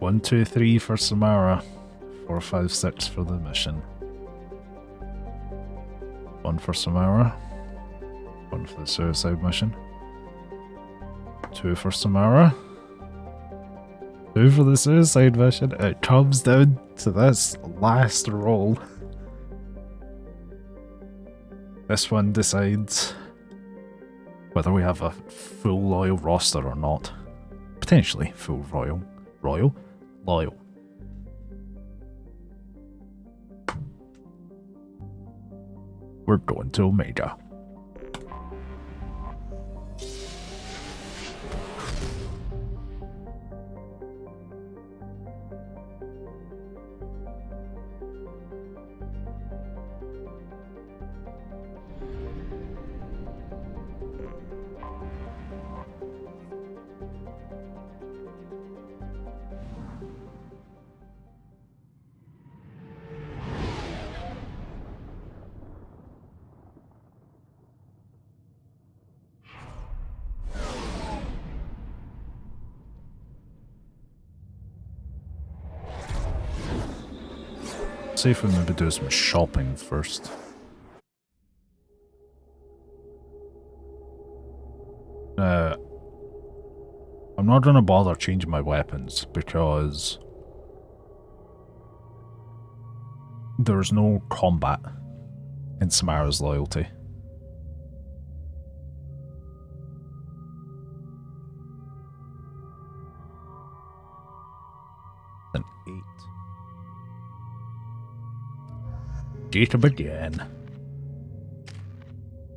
One, 2, 3 for Samara. 4, 5, 6 for the mission. 1 for Samara. 1 for the suicide mission. 2 for Samara. 2 for the suicide mission. It comes down to this last roll. This one decides whether we have a full loyal roster or not. Potentially full loyal. Loyal. We're going to Omega. See if we maybe do some shopping first. I'm not gonna bother changing my weapons because there's no combat in Samara's loyalty. An 8. Jacob again.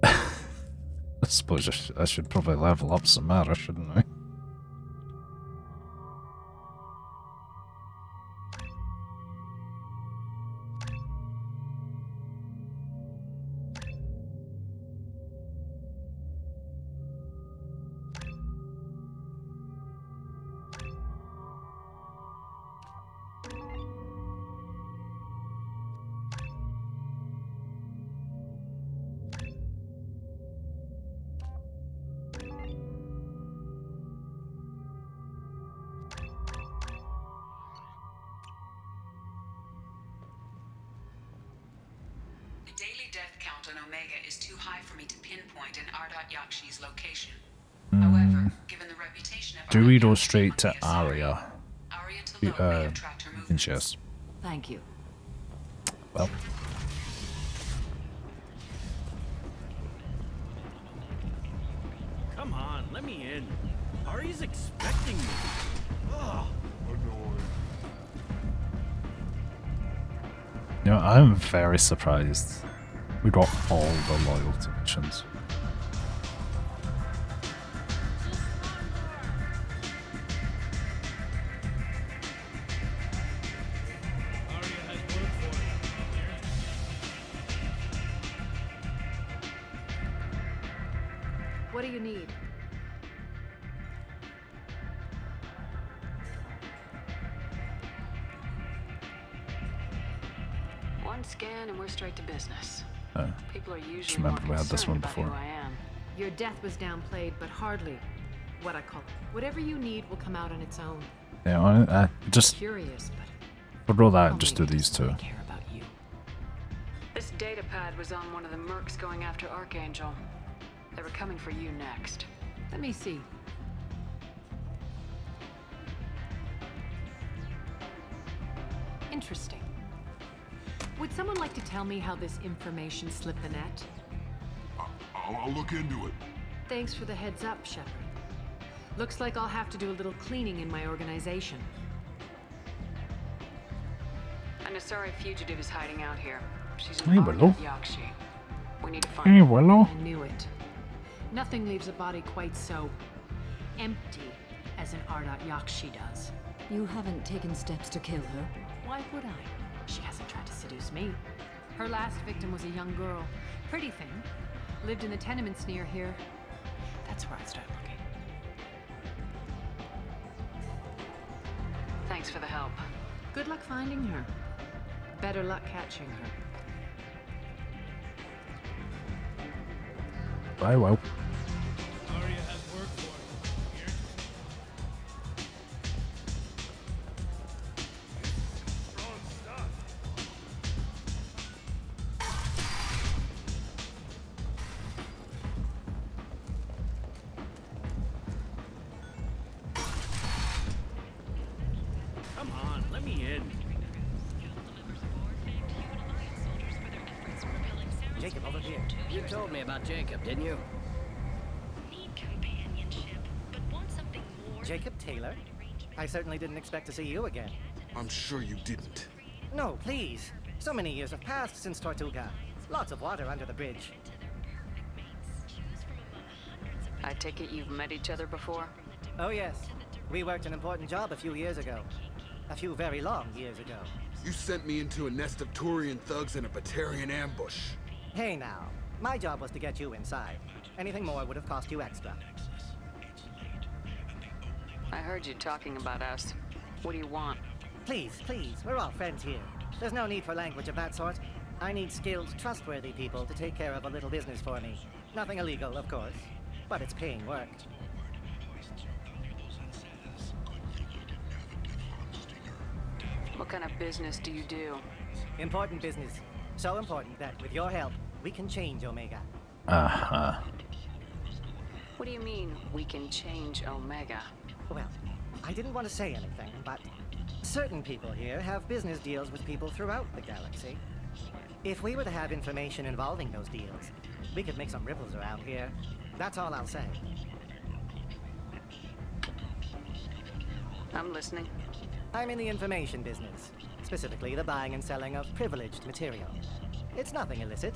I suppose I should probably level up Samara, shouldn't I? on Omega is too high for me to pinpoint an Ardot Yakshi's location. Mm. However, given the reputation of Do we go straight to Arya? Yes. Thank you. Well. Come on, let me in. Ari's expecting me. Ugh. You know, I'm very surprised we got all the loyalty missions. What do you need? One scan and we're straight to business. People are Just usually more remember we had this concerned one about who before. I am. Your death was downplayed, but hardly what I call it. Whatever you need will come out on its own. Yeah, I just Curious, but for all that, just do these two. This data pad was on one of the mercs going after Archangel. They were coming for you next. Let me see. Interesting. Would someone like to tell me how this information slipped the net? I'll look into it. Thanks for the heads up, Shepard. Looks like I'll have to do a little cleaning in my organization. An Asari fugitive is hiding out here. She's Hey, an Willow. Ardot Yakshi. We need to find Hey, her. Willow. I knew it. Nothing leaves a body quite so empty as an Ardot Yakshi does. You haven't taken steps to kill her? Why would I? She hasn't tried to seduce me. Her last victim was a young girl. Pretty thing. Lived in the tenements near here. That's where I'd start looking. Thanks for the help. Good luck finding her. Better luck catching her. Bye, well. Arya has work for you. Strong stuff. Come on, let me in. Jacob, over here. You told me about Jacob, didn't you? Jacob Taylor? I certainly didn't expect to see you again. I'm sure you didn't. No, please. So many years have passed since Tortuga. Lots of water under the bridge. I take it you've met each other before? Oh, yes. We worked an important job a few years ago. A few very long years ago. You sent me into a nest of Turian thugs in a Batarian ambush. Hey now, my job was to get you inside. Anything more would have cost you extra. I heard you talking about us. What do you want? Please, please, we're all friends here. There's no need for language of that sort. I need skilled, trustworthy people to take care of a little business for me. Nothing illegal, of course, but it's paying work. What kind of business do you do? Important business. So important that, with your help, we can change Omega. Uh-huh. What do you mean, we can change Omega? Well, I didn't want to say anything, but certain people here have business deals with people throughout the galaxy. If we were to have information involving those deals, we could make some ripples around here. That's all I'll say. I'm listening. I'm in the information business, specifically the buying and selling of privileged material. It's nothing illicit.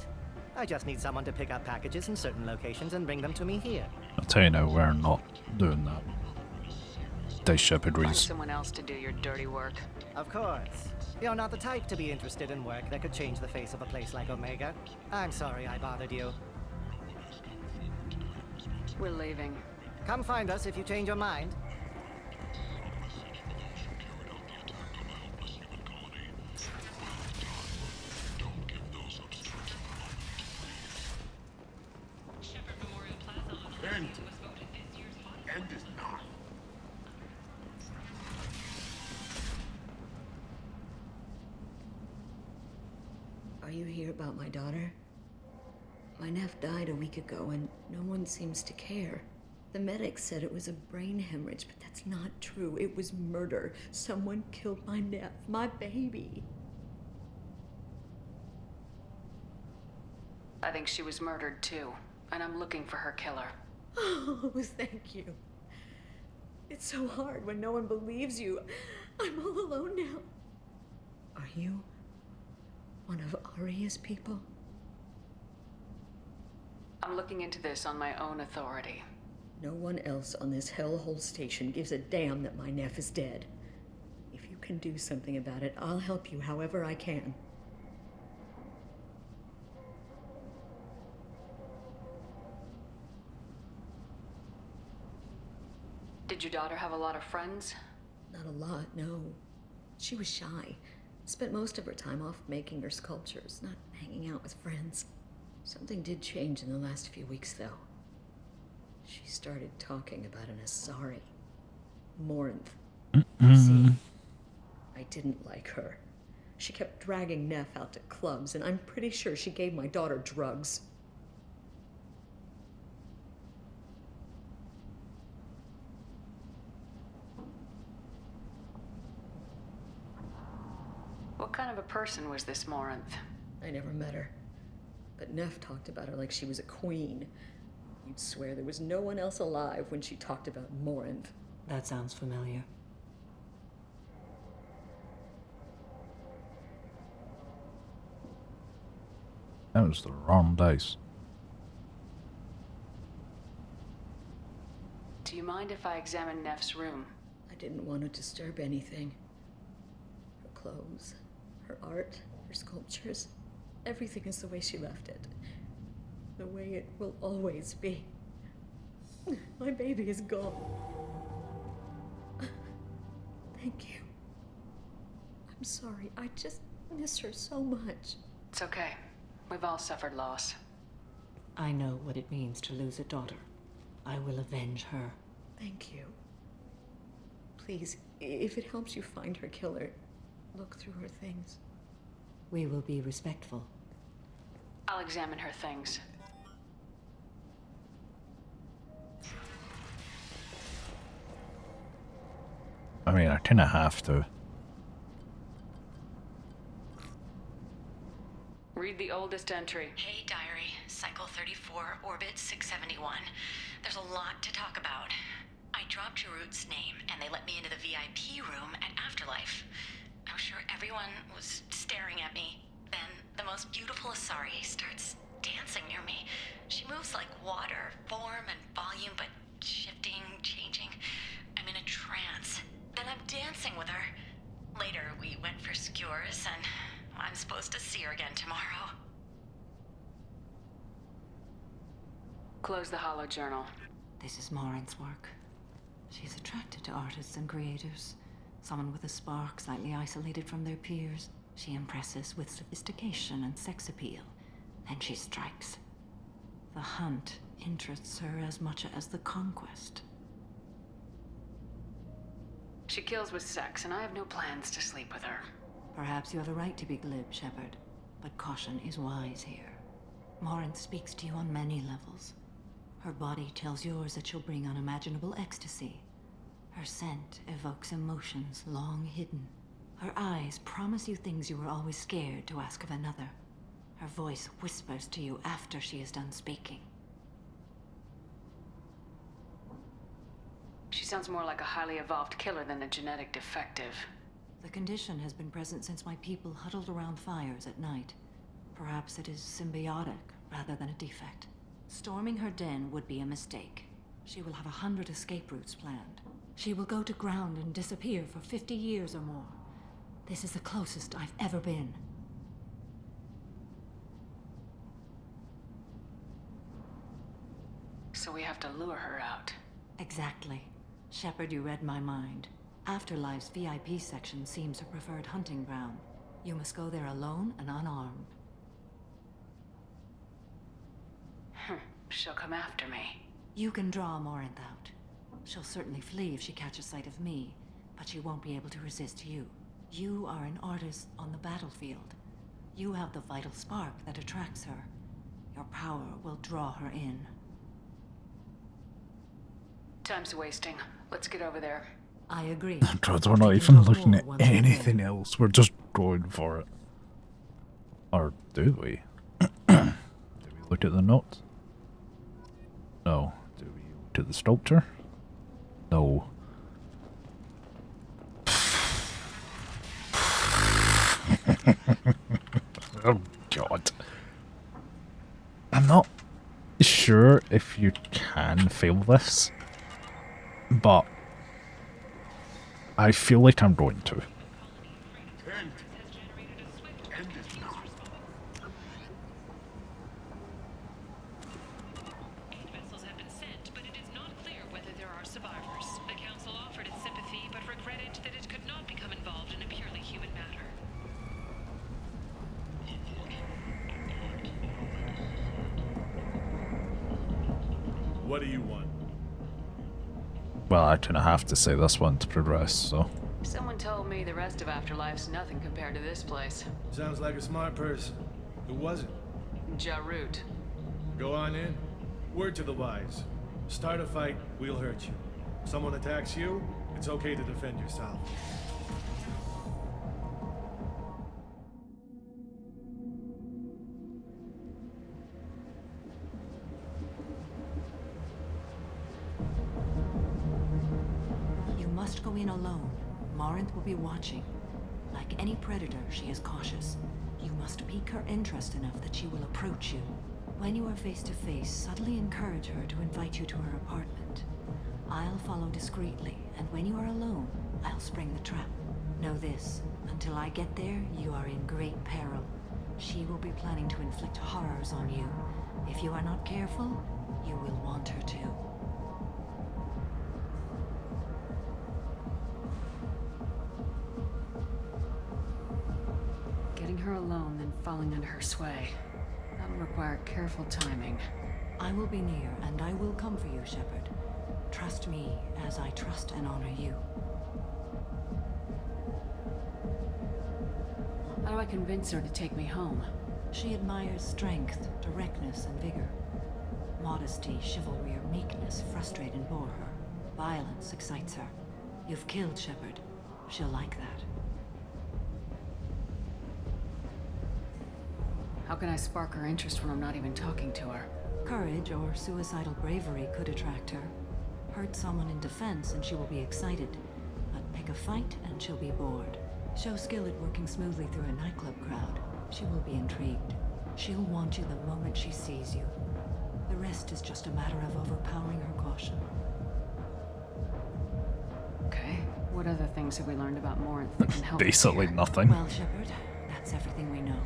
I just need someone to pick up packages in certain locations and bring them to me here. I'll tell you now, we're not doing that. Day Shepherd Find reads. someone else to do your dirty work. Of course. You're not the type to be interested in work that could change the face of a place like Omega. I'm sorry I bothered you. We're leaving. Come find us if you change your mind. End is not. Are you here about my daughter? nephew died a week ago and no one seems to care. The medics said it was a brain hemorrhage, but that's not true. It was murder. Someone killed my nephew, my baby. I think she was murdered too, and I'm looking for her killer. Oh, thank you. It's so hard when no one believes you. I'm all alone now. Are you one of Aria's people? I'm looking into this on my own authority. No one else on this hellhole station gives a damn that my nephew is dead. If you can do something about it, I'll help you however I can. Did your daughter have a lot of friends? Not a lot, no. She was shy. Spent most of her time off making her sculptures, not hanging out with friends. Something did change in the last few weeks, though. She started talking about an Asari. Morinth. See, I didn't like her. She kept dragging Neff out to clubs, and I'm pretty sure she gave my daughter drugs. What kind of a person was this Morinth? I never met her. But Neff talked about her like she was a queen. You'd swear there was no one else alive when she talked about Morinth. That sounds familiar. That was the wrong dice. Do you mind if I examine Neff's room? I didn't want to disturb anything. Her clothes, her art, her sculptures, everything is the way she left it. The way it will always be. My baby is gone. Thank you. I'm sorry. I just miss her so much. It's okay. We've all suffered loss. I know what it means to lose a daughter. I will avenge her. Thank you. Please, if it helps you find her killer, look through her things. We will be respectful. I'll examine her things. I mean, I kinda have to. Read the oldest entry. Hey, Diary. Cycle 34, Orbit 671. There's a lot to talk about. I dropped your root's name, and they let me into the VIP room at Afterlife. I was sure everyone was staring at me. Then the most beautiful Asari starts dancing near me. She moves like water, form and volume, but shifting, changing. I'm in a trance. Then I'm dancing with her. Later, we went for skewers, and I'm supposed to see her again tomorrow. Close the hollow journal. This is Morinth's work. She's attracted to artists and creators. Someone with a spark, slightly isolated from their peers. She impresses with sophistication and sex appeal. Then she strikes. The hunt interests her as much as the conquest. She kills with sex, and I have no plans to sleep with her. Perhaps you have a right to be glib, Shepard, but caution is wise here. Morinth speaks to you on many levels. Her body tells yours that she'll bring unimaginable ecstasy. Her scent evokes emotions long hidden. Her eyes promise you things you were always scared to ask of another. Her voice whispers to you after she is done speaking. She sounds more like a highly evolved killer than a genetic defective. The condition has been present since my people huddled around fires at night. Perhaps it is symbiotic rather than a defect. Storming her den would be a mistake. She will have 100 escape routes planned. She will go to ground and disappear for 50 years or more. This is the closest I've ever been. So we have to lure her out. Exactly. Shepard, you read my mind. Afterlife's VIP section seems her preferred hunting ground. You must go there alone and unarmed. She'll come after me. You can draw Morinth out. She'll certainly flee if she catches sight of me, but she won't be able to resist you. You are an artist on the battlefield. You have the vital spark that attracts her. Your power will draw her in. Time's wasting. Let's get over there. I agree. We're not even looking at anything else. We're just going for it. Or do we? Do we look at the notes? No. Do we look at the sculpture? No. Oh god. I'm not sure if you can fail this, but I feel like I'm going to. What do you want? Well, I kind of have to say this one to progress, so. Someone told me the rest of Afterlife's nothing compared to this place. Sounds like a smart person. Who was it? Jarut. Go on in. Word to the wise. Start a fight, we'll hurt you. If someone attacks you, it's okay to defend yourself. You must go in alone. Morinth will be watching. Like any predator, she is cautious. You must pique her interest enough that she will approach you. When you are face to face, subtly encourage her to invite you to her apartment. I'll follow discreetly, and when you are alone, I'll spring the trap. Know this, until I get there, you are in great peril. She will be planning to inflict horrors on you. If you are not careful, you will want her to. Getting her alone, then falling under her sway. That'll require careful timing. I will be near, and I will come for you, Shepard. Trust me as I trust and honor you. How do I convince her to take me home? She admires strength, directness, and vigor. Modesty, chivalry, or meekness frustrate and bore her. Violence excites her. You've killed Shepard. She'll like that. How can I spark her interest when I'm not even talking to her? Courage or suicidal bravery could attract her. Hurt someone in defense and she will be excited. But pick a fight and she'll be bored. Show skill at working smoothly through a nightclub crowd. She will be intrigued. She'll want you the moment she sees you. The rest is just a matter of overpowering her caution. Okay. What other things have we learned about Morinth that can help? Basically nothing. Well, Shepard, that's everything we know.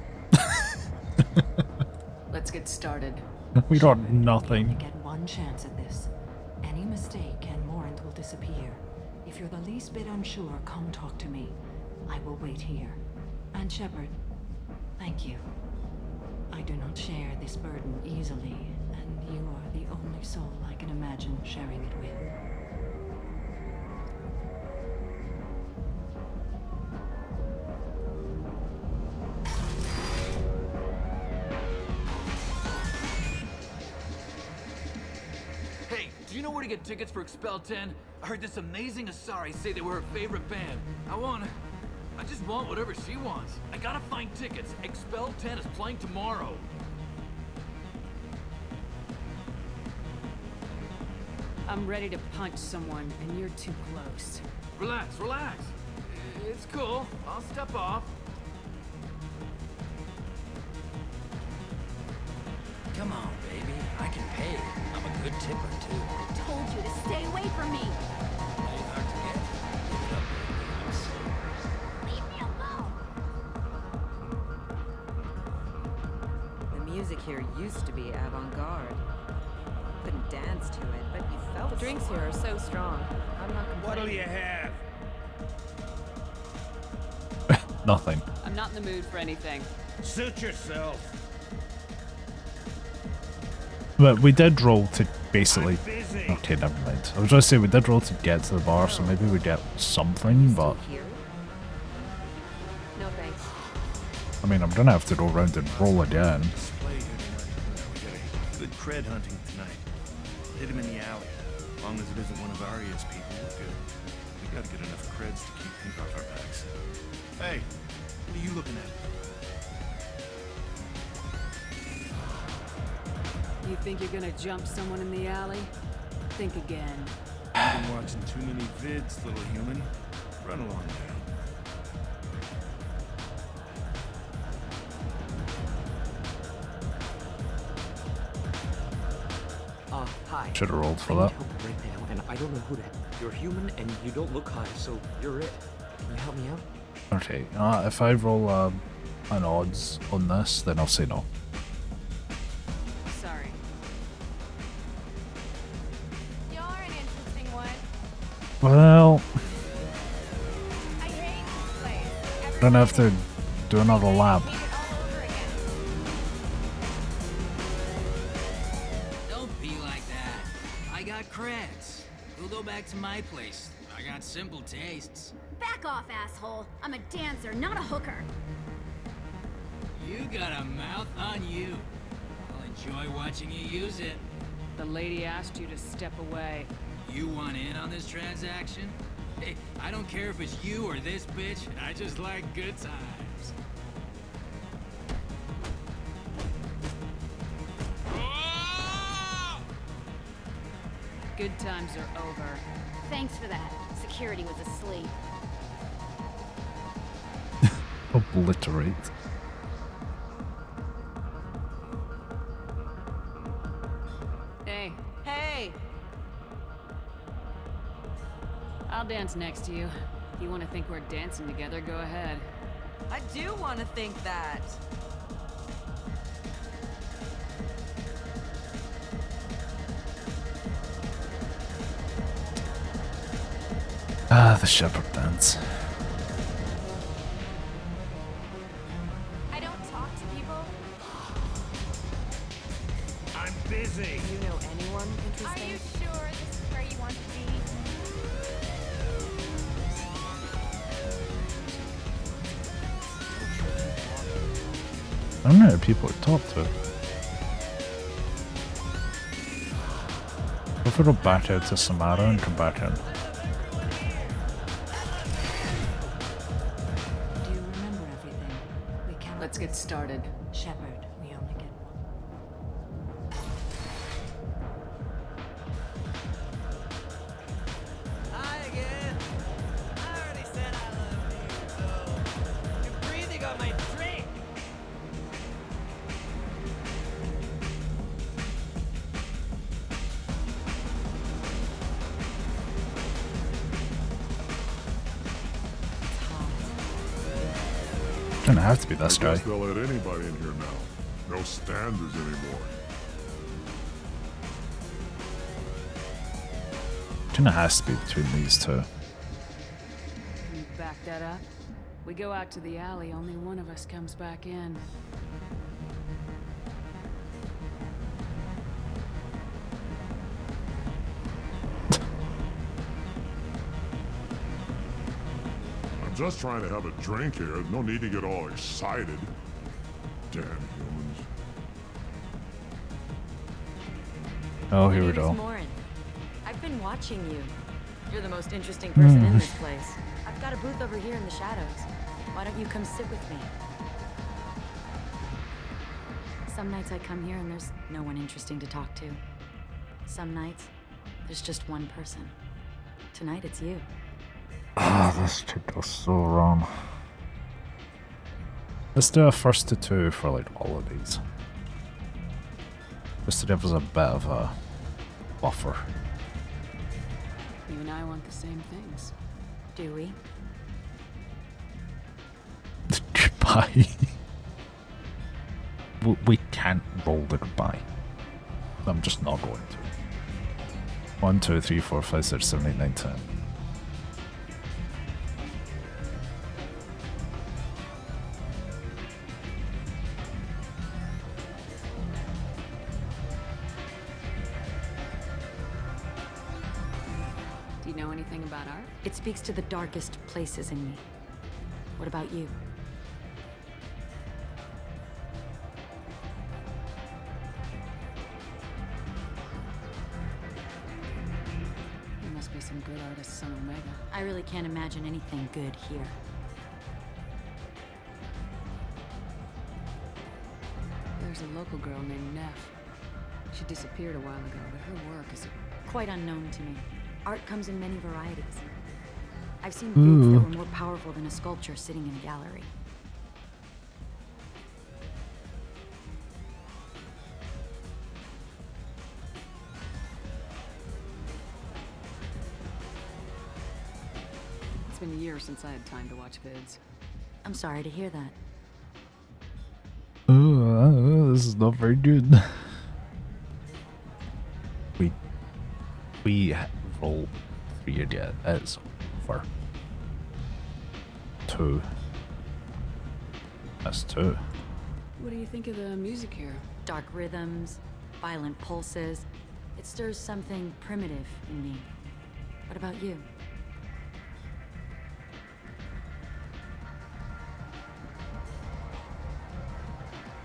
Let's get started. We got nothing. You get one chance at this. Any mistake and Morinth will disappear. If you're the least bit unsure, come talk to me. I will wait here. And Shepard, thank you. I do not share this burden easily, and you are the only soul I can imagine sharing it with. Do you know where to get tickets for Expel 10? I heard this amazing Asari say they were her favorite band. I just want whatever she wants. I gotta find tickets. Expel 10 is playing tomorrow. I'm ready to punch someone, and you're too close. Relax, relax. It's cool. I'll step off. Come on, baby. I can pay. I'm a good tipper, too. I told you to stay away from me. Playing hard to get. Give it up, baby. I'm serious. Leave me alone. The music here used to be avant-garde. Couldn't dance to it, but you felt. The drinks here are so strong. I'm not complaining. What'll you have? Nothing. I'm not in the mood for anything. Suit yourself. But we did roll to basically... Okay, never mind. I was going to say we did roll to get to the bar, so maybe we get something, but... No thanks. I mean, I'm going to have to go around and roll again. cred hunting tonight. Hit him in the alley. As long as it isn't one of Arya's people, we're good. We gotta get enough creds to keep pink off our backs. Hey, what are you looking at? You think you're gonna jump someone in the alley? Think again. You've been watching too many vids, little human. Run along now. Hi. Should have rolled for I need that. help right now, and I don't know who to help. You're human, and you don't look high, so you're it. Can you help me out? Okay, if I roll an odds on this, then I'll say no. Sorry. You're an interesting one. Well, I hate this place. I'm gonna have to do another lap. Don't be like that. I got creds. We'll go back to my place. I got simple tastes. Back off, asshole. I'm a dancer, not a hooker. You got a mouth on you. I'll enjoy watching you use it. The lady asked you to step away. You want in on this transaction? Hey, I don't care if it's you or this bitch. I just like good times. Good times are over. Thanks for that. Security was asleep. Obliterate. Hey, Hey! I'll dance next to you. If you want to think we're dancing together, go ahead. I do want to think that. Ah, the shepherd dance. I don't talk to people. I'm busy. Do you know anyone interesting? Are you sure this is where you want to be? I don't know who people to talk to. If we go back out to Samara and come back in. Do you remember everything? We cannot. Let's get started. Shepard, we only get one. Hi again. I already said I love you, so you're breathing on my drink. Gonna have to be this I guy. guess they'll let anybody in here now. No standards anymore. Kinda has to be between these two. Can you back that up? We go out to the alley, only one of us comes back in. I'm just trying to have a drink here. No need to get all excited. Damn humans. Oh, here we go. Morin. I've been watching you. You're the most interesting person in this place. I've got a booth over here in the shadows. Why don't you come sit with me? Some nights I come here and there's no one interesting to talk to. Some nights, there's just one person. Tonight it's you. Ah, this could go so wrong. Let's do a first to two for like all of these. Just to give us a bit of a buffer. You and I want the same things. Do we? Goodbye. We can't roll the goodbye. I'm just not going to. 1, 2, 3, 4, 5, 6, 7, 8, 9, 10. Do you know anything about art? It speaks to the darkest places in me. What about you? be some good artists on Omega. I really can't imagine anything good here. There's a local girl named Neff. She disappeared a while ago, but her work is quite unknown to me. Art comes in many varieties. I've seen bids that were more powerful than a sculpture sitting in a gallery. It's been years since I had time to watch vids. I'm sorry to hear that. This is not very good. We roll 3 yet. It's over. 2. That's 2. What do you think of the music here? Dark rhythms, violent pulses. It stirs something primitive in me. What about you?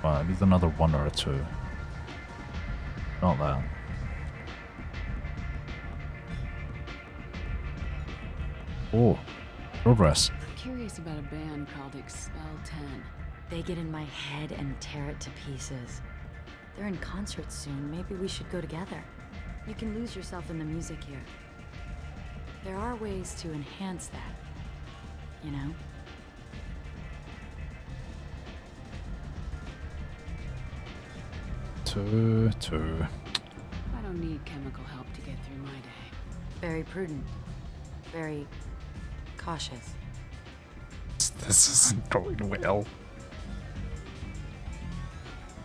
Well, I need another 1 or a 2. Not that. Oh, progress. I'm curious about a band called Expel 10. They get in my head and tear it to pieces. They're in concert soon. Maybe we should go together. You can lose yourself in the music here. There are ways to enhance that, you know? Two. I don't need chemical help to get through my day. Very prudent. Very cautious. This isn't going well.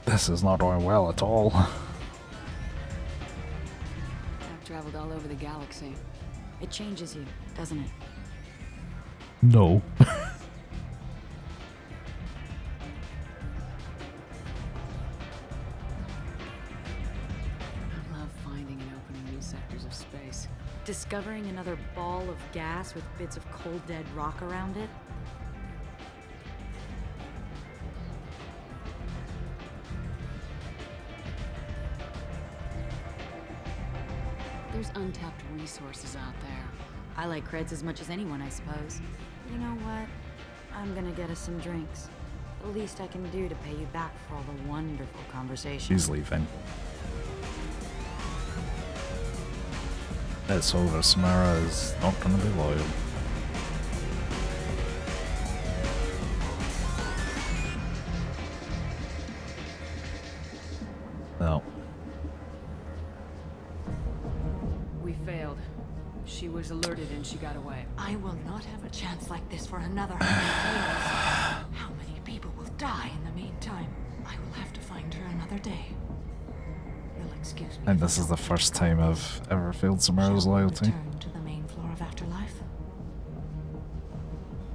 This is not going well at all. I've traveled all over the galaxy. It changes you, doesn't it? No. Sectors of space. Discovering another ball of gas with bits of cold dead rock around it? There's untapped resources out there. I like creds as much as anyone, I suppose. You know what? I'm gonna get us some drinks. The least I can do to pay you back for all the wonderful conversation. She's leaving. It's over. Samara is not going to be loyal. No. We failed. She was alerted and she got away. I will not have a chance like this for another 100 years. How many people will die in the meantime? I will have to find her another day. Excuse me. And this is the first time I've ever failed Samara's loyalty. Return to the main floor of Afterlife.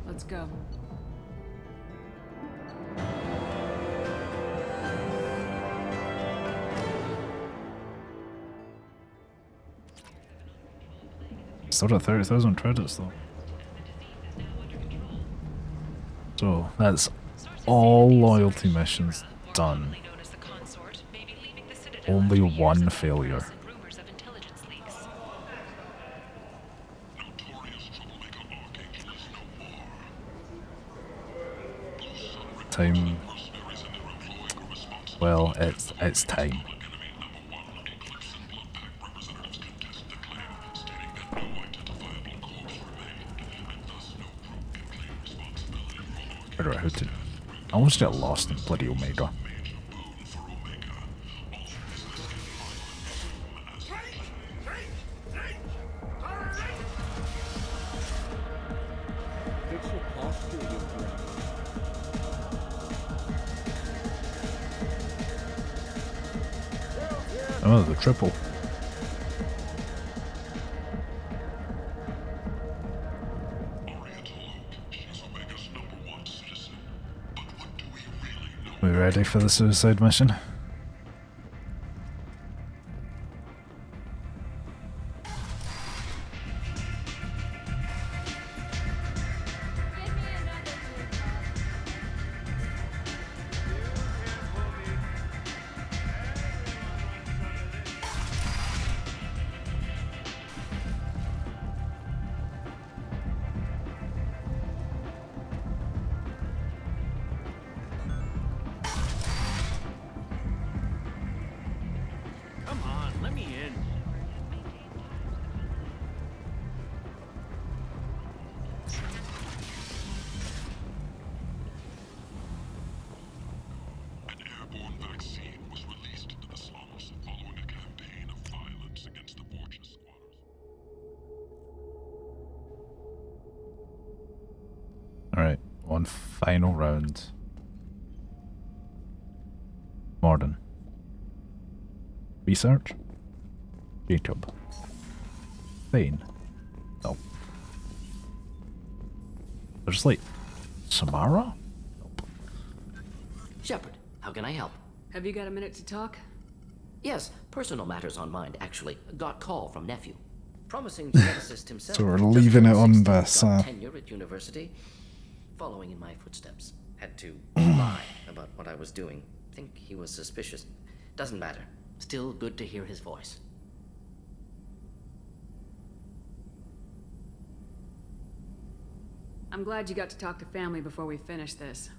Let's go. Still at 30,000 credits though. So that's all loyalty missions done. Only 1 failure. Time. Well, it's time. Figure out how to. I almost get lost in bloody Omega. Oh, the triple. We ready for the suicide mission? one final round. Morden. Research? Jacob. Thane. No. There's like Samara? Shepard, how can I help? Have you got a minute to talk? Yes, personal matters on mind, actually. Got call from nephew. Promising geneticist himself. So we're leaving it on got this, tenure at university. Following in my footsteps. Had to lie about what I was doing. Think he was suspicious. Doesn't matter. Still good to hear his voice. I'm glad you got to talk to family before we finish this.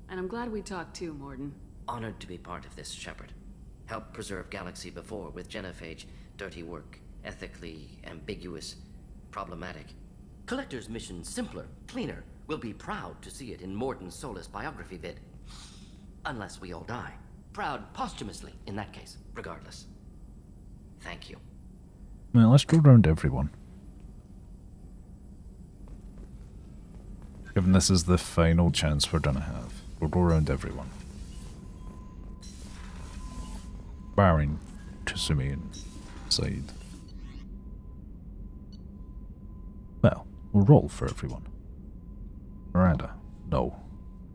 And I'm glad we talked too, Morden. Honored to be part of this, Shepard. Helped preserve Galaxy before with Genophage. Dirty work. Ethically ambiguous. Problematic. Collector's mission simpler, cleaner. We'll be proud to see it in Morden's Solus biography vid. Unless we all die. Proud posthumously, in that case, regardless. Thank you. Well, let's go around everyone. Given this is the final chance we're gonna have, we'll go around everyone. Barring Kasumi and Said. Well, we'll roll for everyone. Miranda? No.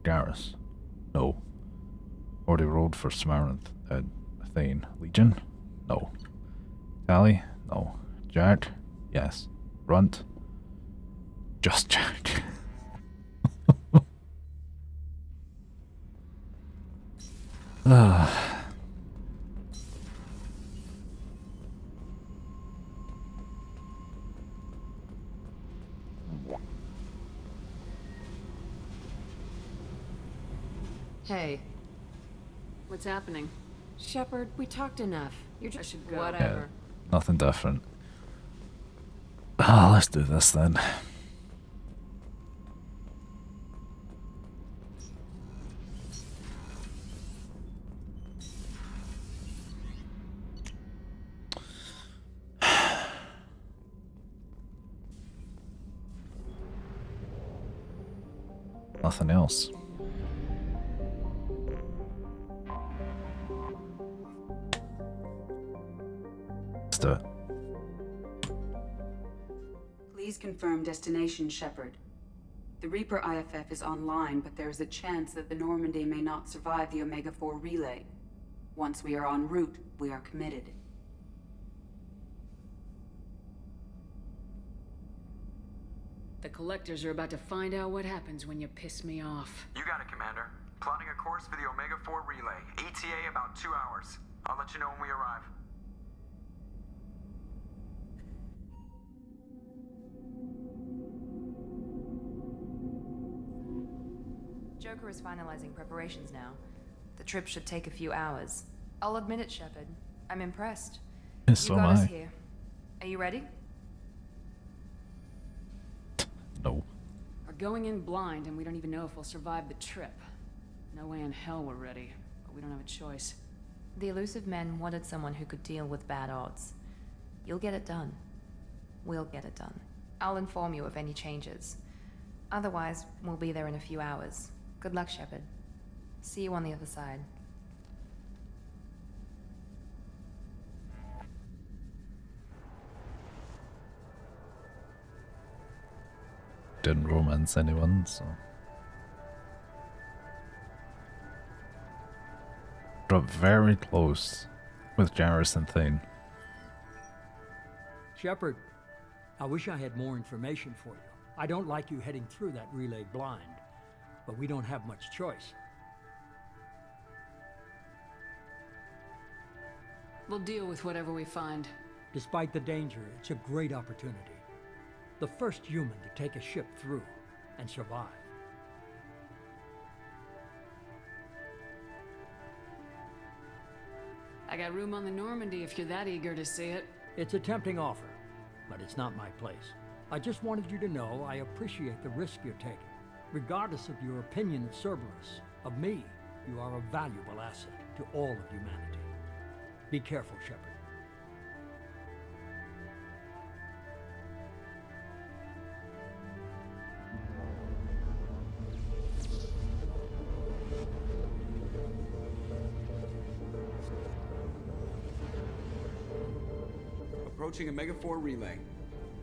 Garrus? No. Already rolled for Samaranth. Thane. Legion? No. Tally? No. Jack? Yes. Runt? Just Jack. Hey. What's happening? Shepard, we talked enough. You're I just should go. whatever. Yeah, nothing different. Let's do this then. Nothing else. Let's do it. Please confirm destination, Shepard. The Reaper IFF is online, but there is a chance that the Normandy may not survive the Omega-4 relay. Once we are en route, we are committed. The Collectors are about to find out what happens when you piss me off. You got it, Commander. Plotting a course for the Omega-4 relay. ETA about 2 hours. I'll let you know when we arrive. Joker is finalizing preparations now. The trip should take a few hours. I'll admit it, Shepard. I'm impressed. Yes, You so got am us I. here. Are you ready? No. We're going in blind, and we don't even know if we'll survive the trip. No way in hell we're ready, but we don't have a choice. The elusive men wanted someone who could deal with bad odds. You'll get it done. We'll get it done. I'll inform you of any changes. Otherwise, we'll be there in a few hours. Good luck, Shepard. See you on the other side. Didn't romance anyone, so. Got very close with Garrus and Thane. Shepard, I wish I had more information for you. I don't like you heading through that relay blind, but we don't have much choice. We'll deal with whatever we find. Despite the danger, it's a great opportunity. The first human to take a ship through and survive. I got room on the Normandy if you're that eager to see it. It's a tempting offer, but it's not my place. I just wanted you to know I appreciate the risk you're taking. Regardless of your opinion of Cerberus, of me, you are a valuable asset to all of humanity. Be careful, Shepard. approaching Omega 4 relay.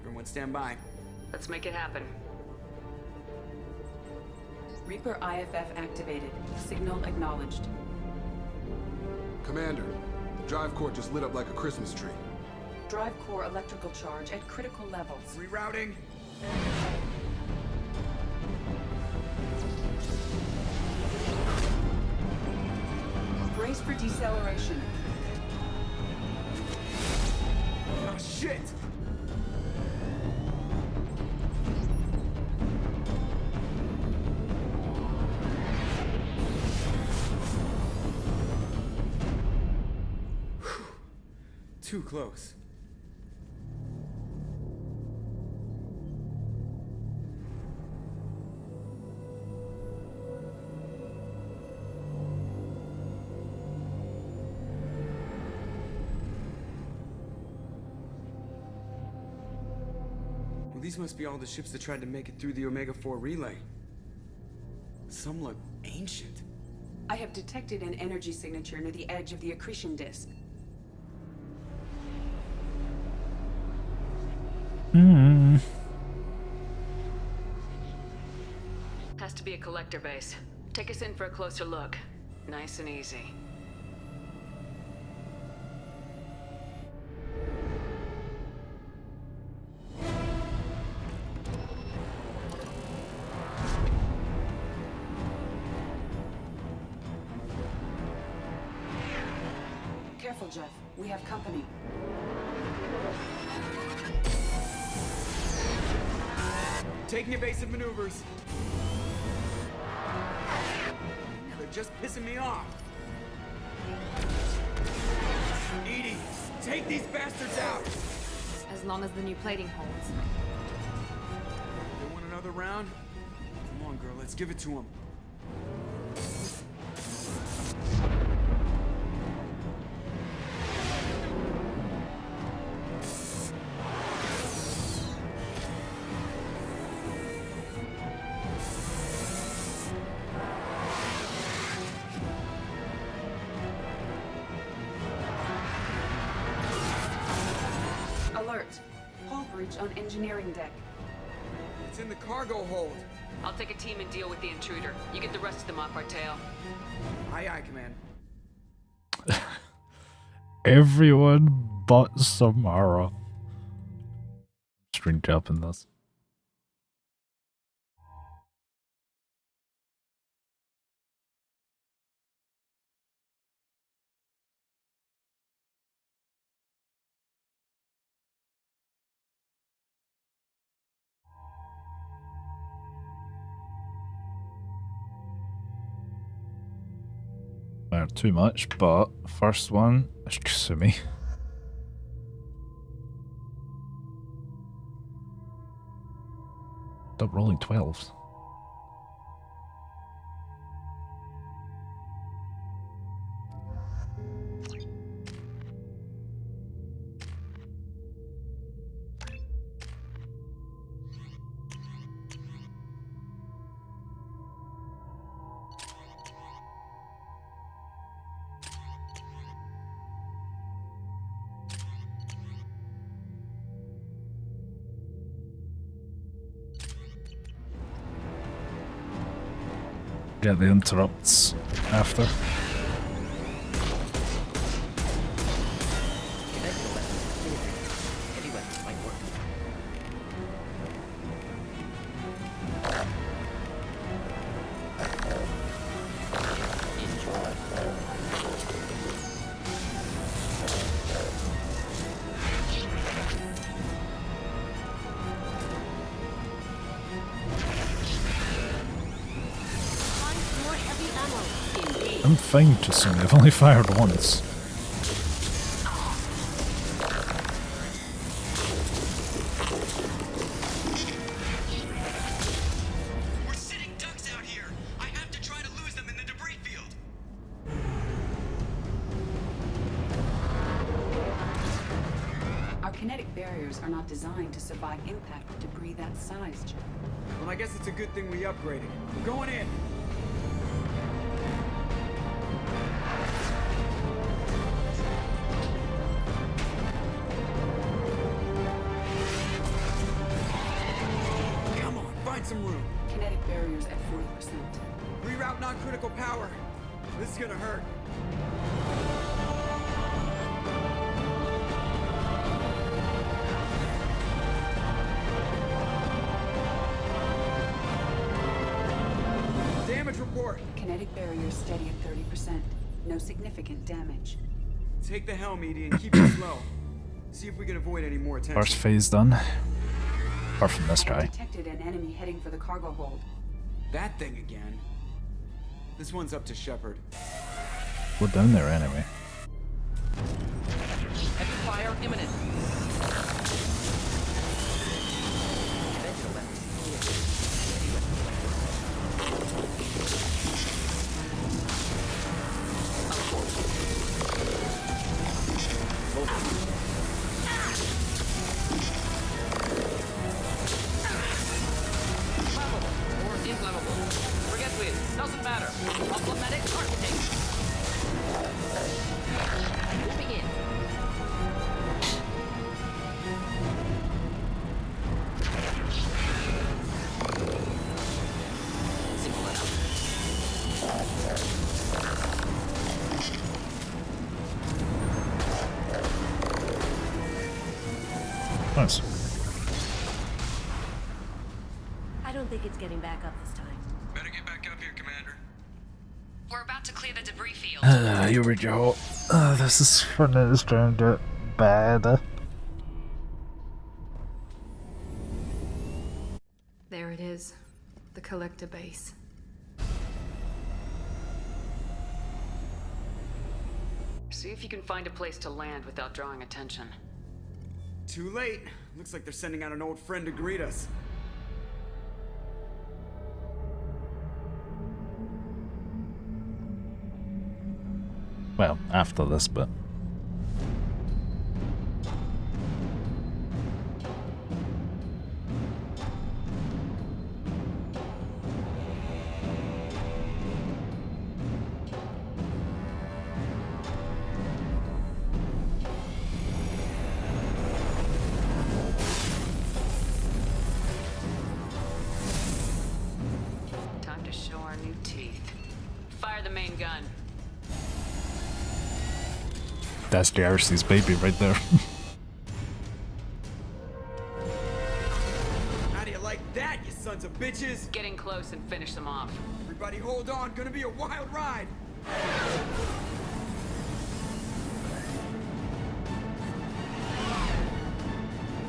Everyone stand by. Let's make it happen. Reaper IFF activated. Signal acknowledged. Commander, the drive core just lit up like a Christmas tree. Drive core electrical charge at critical levels. Rerouting. Brace for deceleration. Oh, shit! Too close. Well, these must be all the ships that tried to make it through the Omega 4 relay. Some look ancient. I have detected an energy signature near the edge of the accretion disk. Has to be a collector base. Take us in for a closer look. Nice and easy. Careful, Jeff. We have company. Taking evasive maneuvers. They're just pissing me off. Edie, take these bastards out! As long as the new plating holds. They want another round? Come on, girl, let's give it to them. Alert. Hull breach on engineering deck. It's in the cargo hold. I'll take a team and deal with the intruder. You get the rest of them off our tail. Aye, aye, Command. Everyone but Samara. String up in this. Not too much, but first one is Kasumi. Stop rolling 12s. Get the interrupts after. I'm fine to assume I've only fired once. We're sitting ducks out here. I have to try to lose them in the debris field. Our kinetic barriers are not designed to survive impact with debris that size, Jeff. Well, I guess it's a good thing we upgraded. We're going in. some room. Kinetic barriers at 40%. Reroute non-critical power. This is gonna hurt. Damage report. Kinetic barriers steady at 30%. No significant damage. Take the helm, Edie, and keep it slow. See if we can avoid any more attention. First phase done. Apart from this guy. Detected an enemy heading for the cargo hold. That thing again. This one's up to Shepard. We're down there anyway. Heavy fire imminent. Conventional weapons clear. Heavy Flammable or inflammable. Forget which. Doesn't matter. Problematic architect. Moving in. Simple enough. Nice. I don't think it's getting back up this time. Better get back up here, Commander. We're about to clear the debris field. Here we go. This is when it's trying to get bad. There it is. The collector base. See if you can find a place to land without drawing attention. Too late. Looks like they're sending out an old friend to greet us. Well, after this bit. Time to show our new teeth. Fire the main gun. That's JRC's baby right there. How do you like that, you sons of bitches? Get in close and finish them off. Everybody hold on, gonna be a wild ride.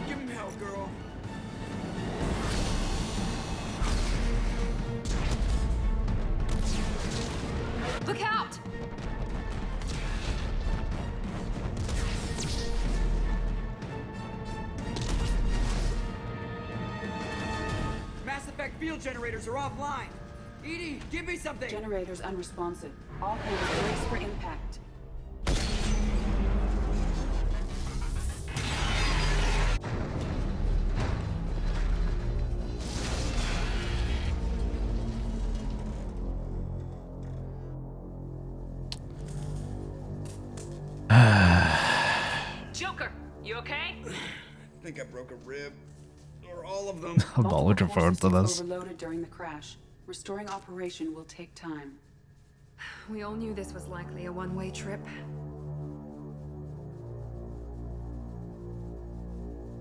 Give him hell, girl. Look out! Mass effect field generators are offline. Edie, give me something. Generators unresponsive. All hands brace for impact. Joker, you okay? I think I broke a rib. Or all of them. I'm not looking forward to this. Overloaded during the crash. Restoring operation will take time. We all knew this was likely a one-way trip.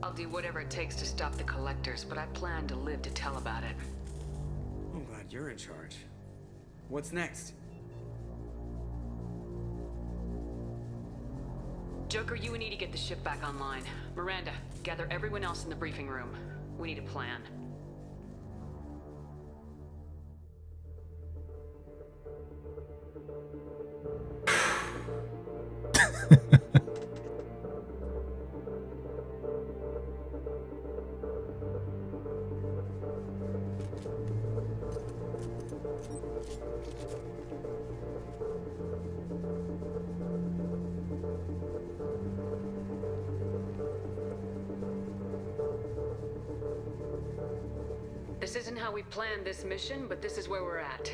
I'll do whatever it takes to stop the collectors, but I plan to live to tell about it. I'm glad you're in charge. What's next? Joker, you and Edie get the ship back online. Miranda, gather everyone else in the briefing room. We need a plan. This isn't how we planned this mission, but this is where we're at.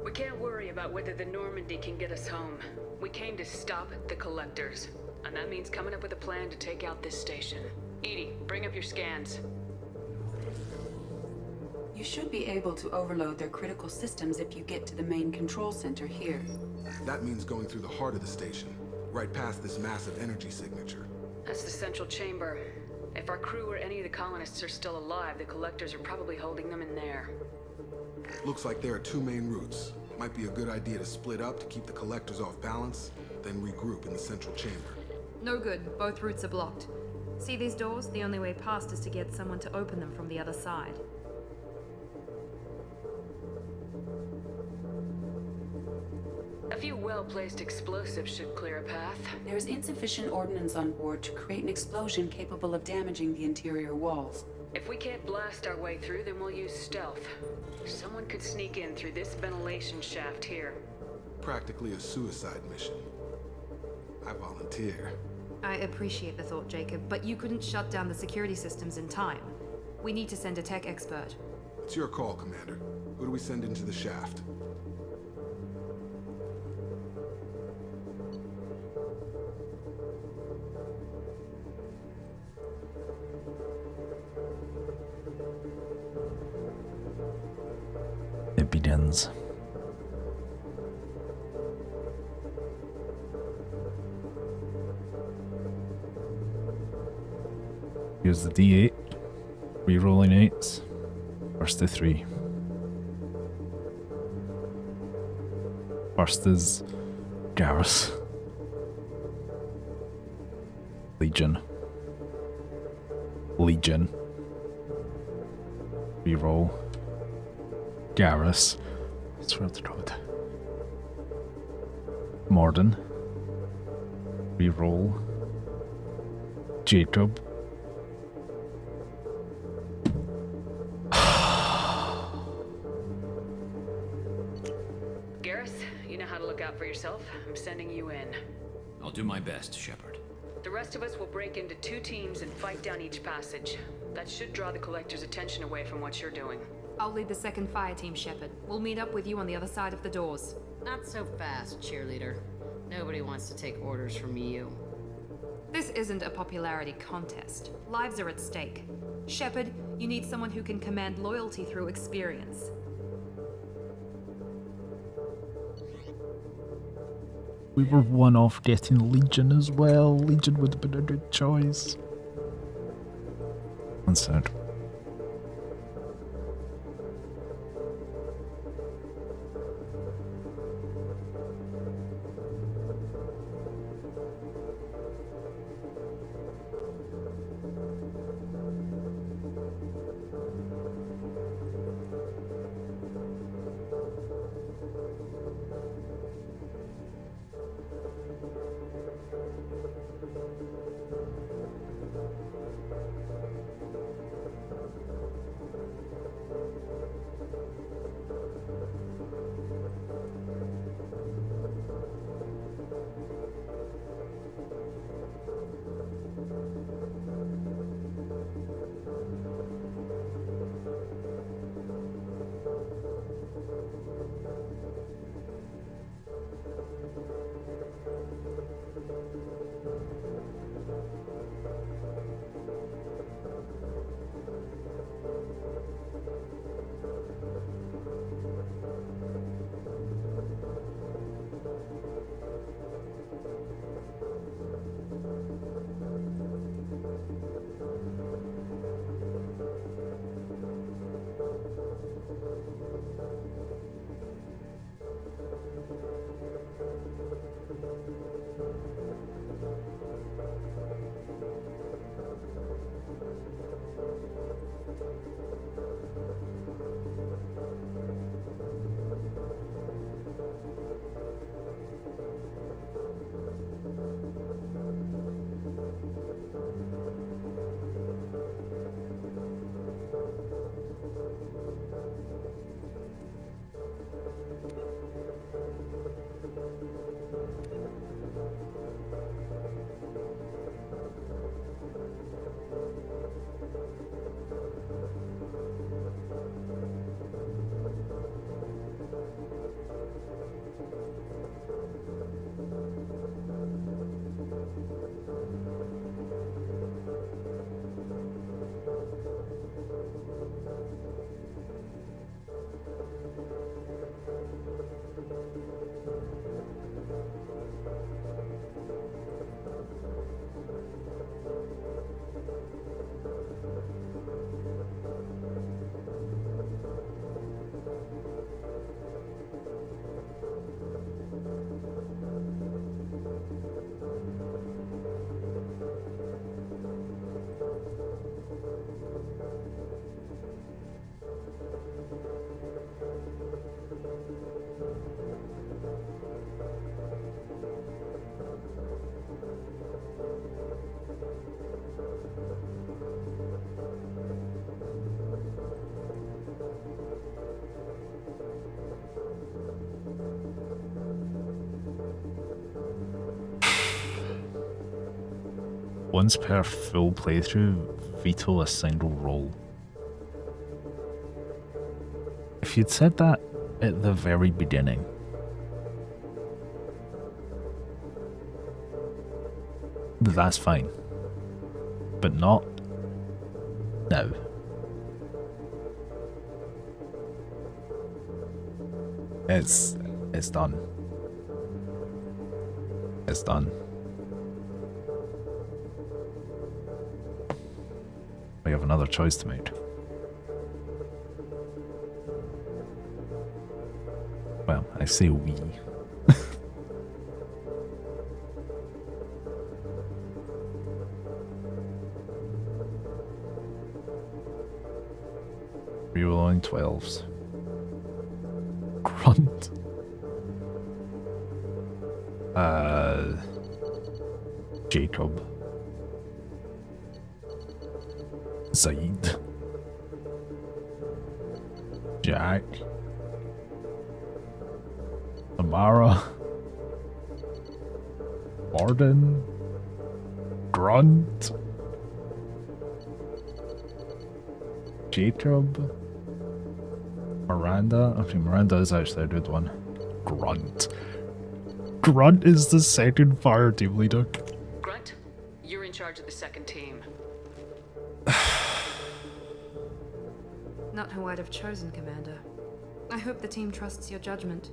We can't worry about whether the Normandy can get us home. We came to stop the collectors, and that means coming up with a plan to take out this station. Edie, bring up your scans. You should be able to overload their critical systems if you get to the main control center here. That means going through the heart of the station, right past this massive energy signature. That's the central chamber. If our crew or any of the colonists are still alive, the collectors are probably holding them in there. Looks like there are two main routes. Might be a good idea to split up to keep the collectors off balance, then regroup in the central chamber. No good. Both routes are blocked. See these doors? The only way past is to get someone to open them from the other side. A few well-placed explosives should clear a path. There is insufficient ordnance on board to create an explosion capable of damaging the interior walls. If we can't blast our way through, then we'll use stealth. Someone could sneak in through this ventilation shaft here. Practically a suicide mission. I volunteer. I appreciate the thought, Jacob, but you couldn't shut down the security systems in time. We need to send a tech expert. It's your call, Commander. Who do we send into the shaft? It begins. Here's the D8. Rerolling 8s. First to 3. First is Garrus. Legion. Reroll. Garrus. I swear to God. Morden. Reroll. Jacob. Garrus, you know how to look out for yourself. I'm sending you in. I'll do my best, Shepard. The rest of us will break into 2 teams and fight down each passage. That should draw the collector's attention away from what you're doing. I'll lead the second fire team, Shepard. We'll meet up with you on the other side of the doors. Not so fast, cheerleader. Nobody wants to take orders from you. This isn't a popularity contest. Lives are at stake. Shepard, you need someone who can command loyalty through experience. We were one off getting Legion as well. Legion would have been a good choice. One sec. Once per full playthrough, veto a single roll. If you'd said that at the very beginning, that's fine. But not now. It's done. It's done. We have another choice to make. Well, I say we. Rerolling 12s. Grunt. Jacob. Zaid. Jack. Amara. Warden. Grunt. Jacob. Miranda. Okay, Miranda is actually a good one. Grunt. Grunt is the second fire team leader. Grunt, you're in charge of the second team. Not who I'd have chosen, Commander. I hope the team trusts your judgment.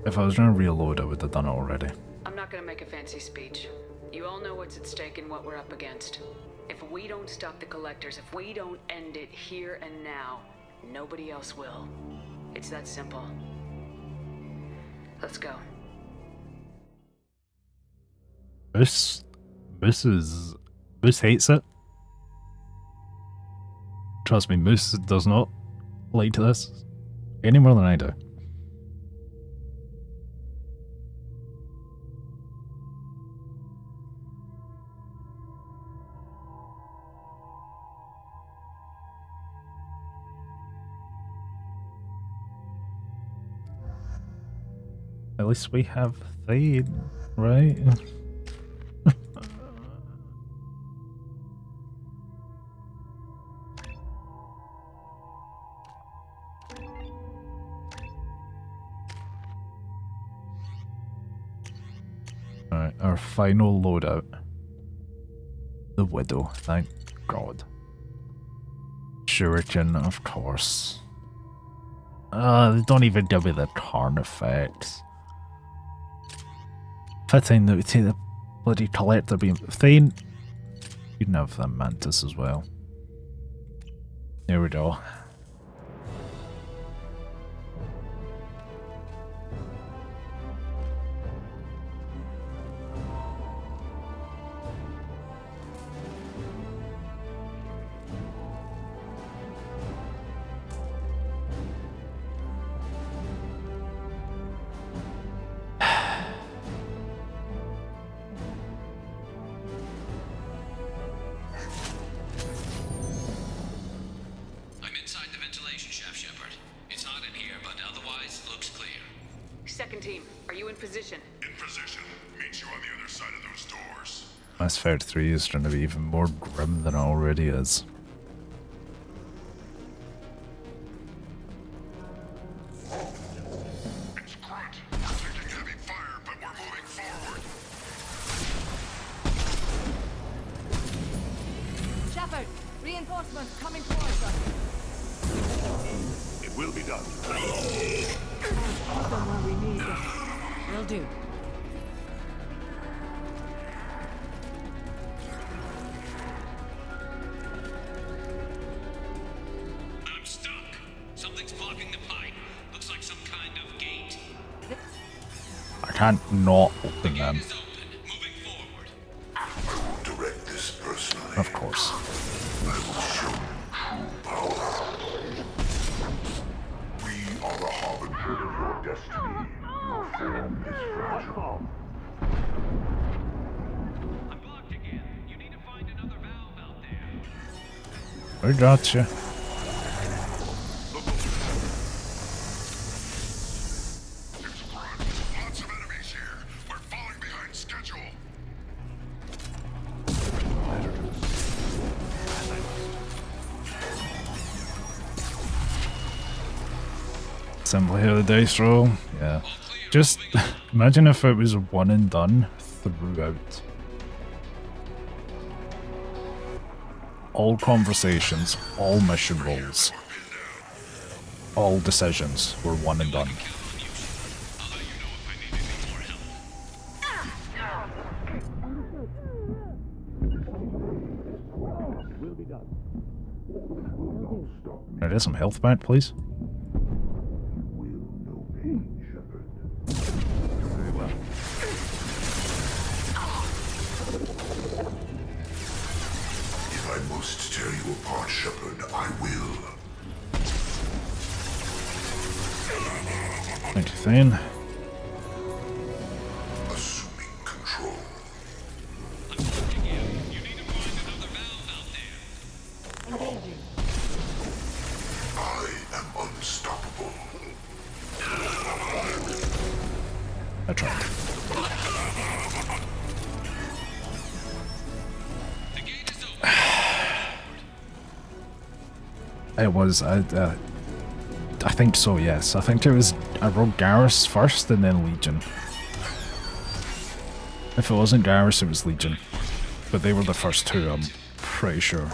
If I was going to reload, I would have done it already. I'm not gonna make a fancy speech. You all know what's at stake and what we're up against. If we don't stop the collectors, if we don't end it here and now, nobody else will. It's that simple. Let's go. Moose hates it. Trust me, Moose does not like this any more than I do. At least we have Thade, right? Alright, our final loadout. The Widow, thank God. Shuriken, of course. They don't even give me the turn effects. Fitting that we take the bloody collector beam. Thane, you can have the mantis as well. There we go. Second team, are you in position? In position. Meet you on the other side of those doors. Mass Effect 3 is going to be even more grim than it already is. It's Grunt. We're taking heavy fire, but we're moving forward. Shepard, reinforcements coming towards us. It will be done. Put them where we need them. Will do. I'm stuck. Something's blocking the pipe. Looks like some kind of gate. I can't not open them. I will direct this personally. Of course. I will show you true power. We are the harbinger of your destiny. Your form is fragile. We got you. Simply how the dice roll. Yeah. Just imagine if it was one and done throughout. All conversations, all mission rolls, all decisions were one and done. Can I get some health back, please? Very well. If I must tear you apart, Shepard, I will. Thank you, Thane. Assuming control. I am unstoppable. I tried. It was, I think so, yes. I think it was, I wrote Garrus first and then Legion. If it wasn't Garrus, it was Legion. But they were the first two, I'm pretty sure.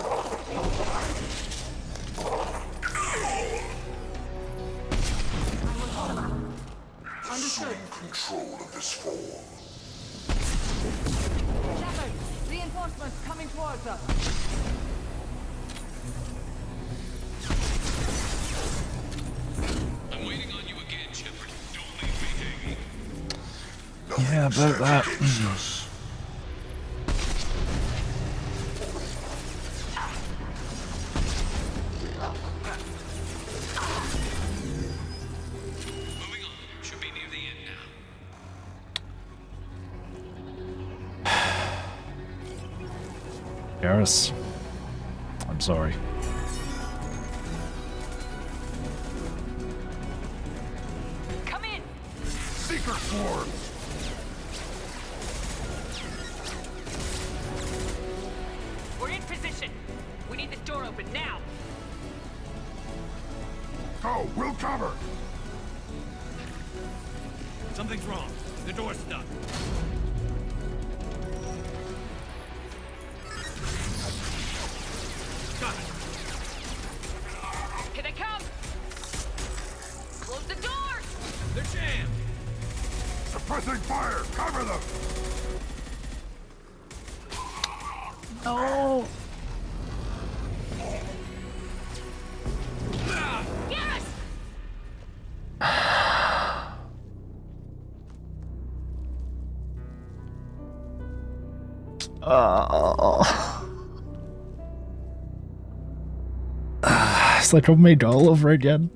Understood. Control of this form. Shepard, reinforcements coming towards us. I'm waiting on you again, Shepard. Don't leave me hanging. Yeah, about that. Moving on. Should be near the end now. Garrus, I'm sorry. Come in. Secret swarms. We're in position. We need this door open now. Go, we'll cover. Something's wrong. The door's stuck. Got it. Here they come. Close the doors. They're jammed. Suppressing fire. Cover them. No. Yes. It's like I've made all over again.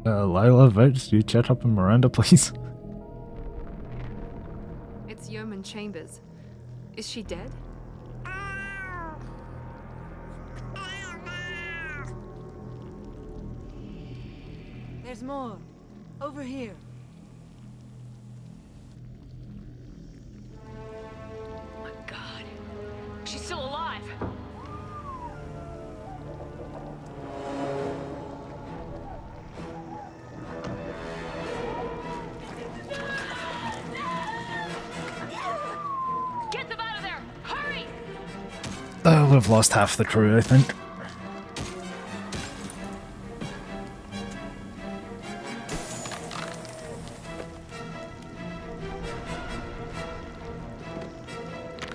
Lila, Vince, you chat up in Miranda, please. It's Yeoman Chambers. Is she dead? There's more. Over here. Oh my God. She's still alive. Get them out of there! Hurry! We've lost half the crew, I think.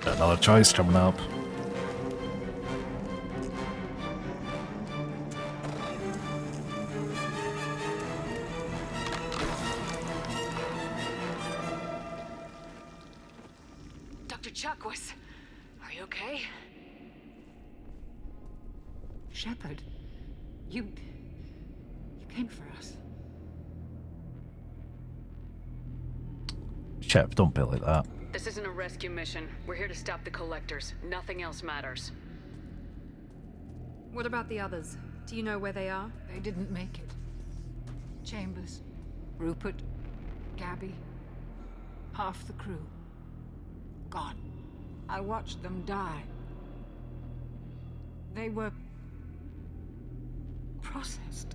Another choice coming up. Chakwas. Are you okay? Shepard, you came for us. Shep, don't be like that. This isn't a rescue mission. We're here to stop the collectors. Nothing else matters. What about the others? Do you know where they are? They didn't make it. Chambers, Rupert, Gabby, half the crew. Gone. I watched them die. They were processed.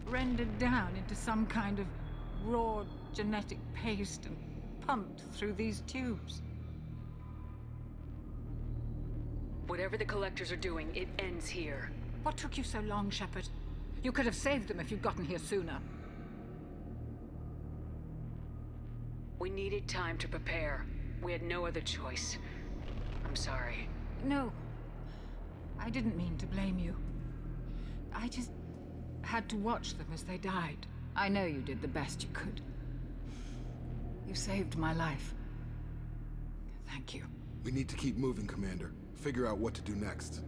Rendered down into some kind of raw genetic paste and pumped through these tubes. Whatever the collectors are doing, it ends here. What took you so long, Shepard? You could have saved them if you'd gotten here sooner. We needed time to prepare. We had no other choice. I'm sorry. No. I didn't mean to blame you. I just had to watch them as they died. I know you did the best you could. You saved my life. Thank you. We need to keep moving, Commander. Figure out what to do next.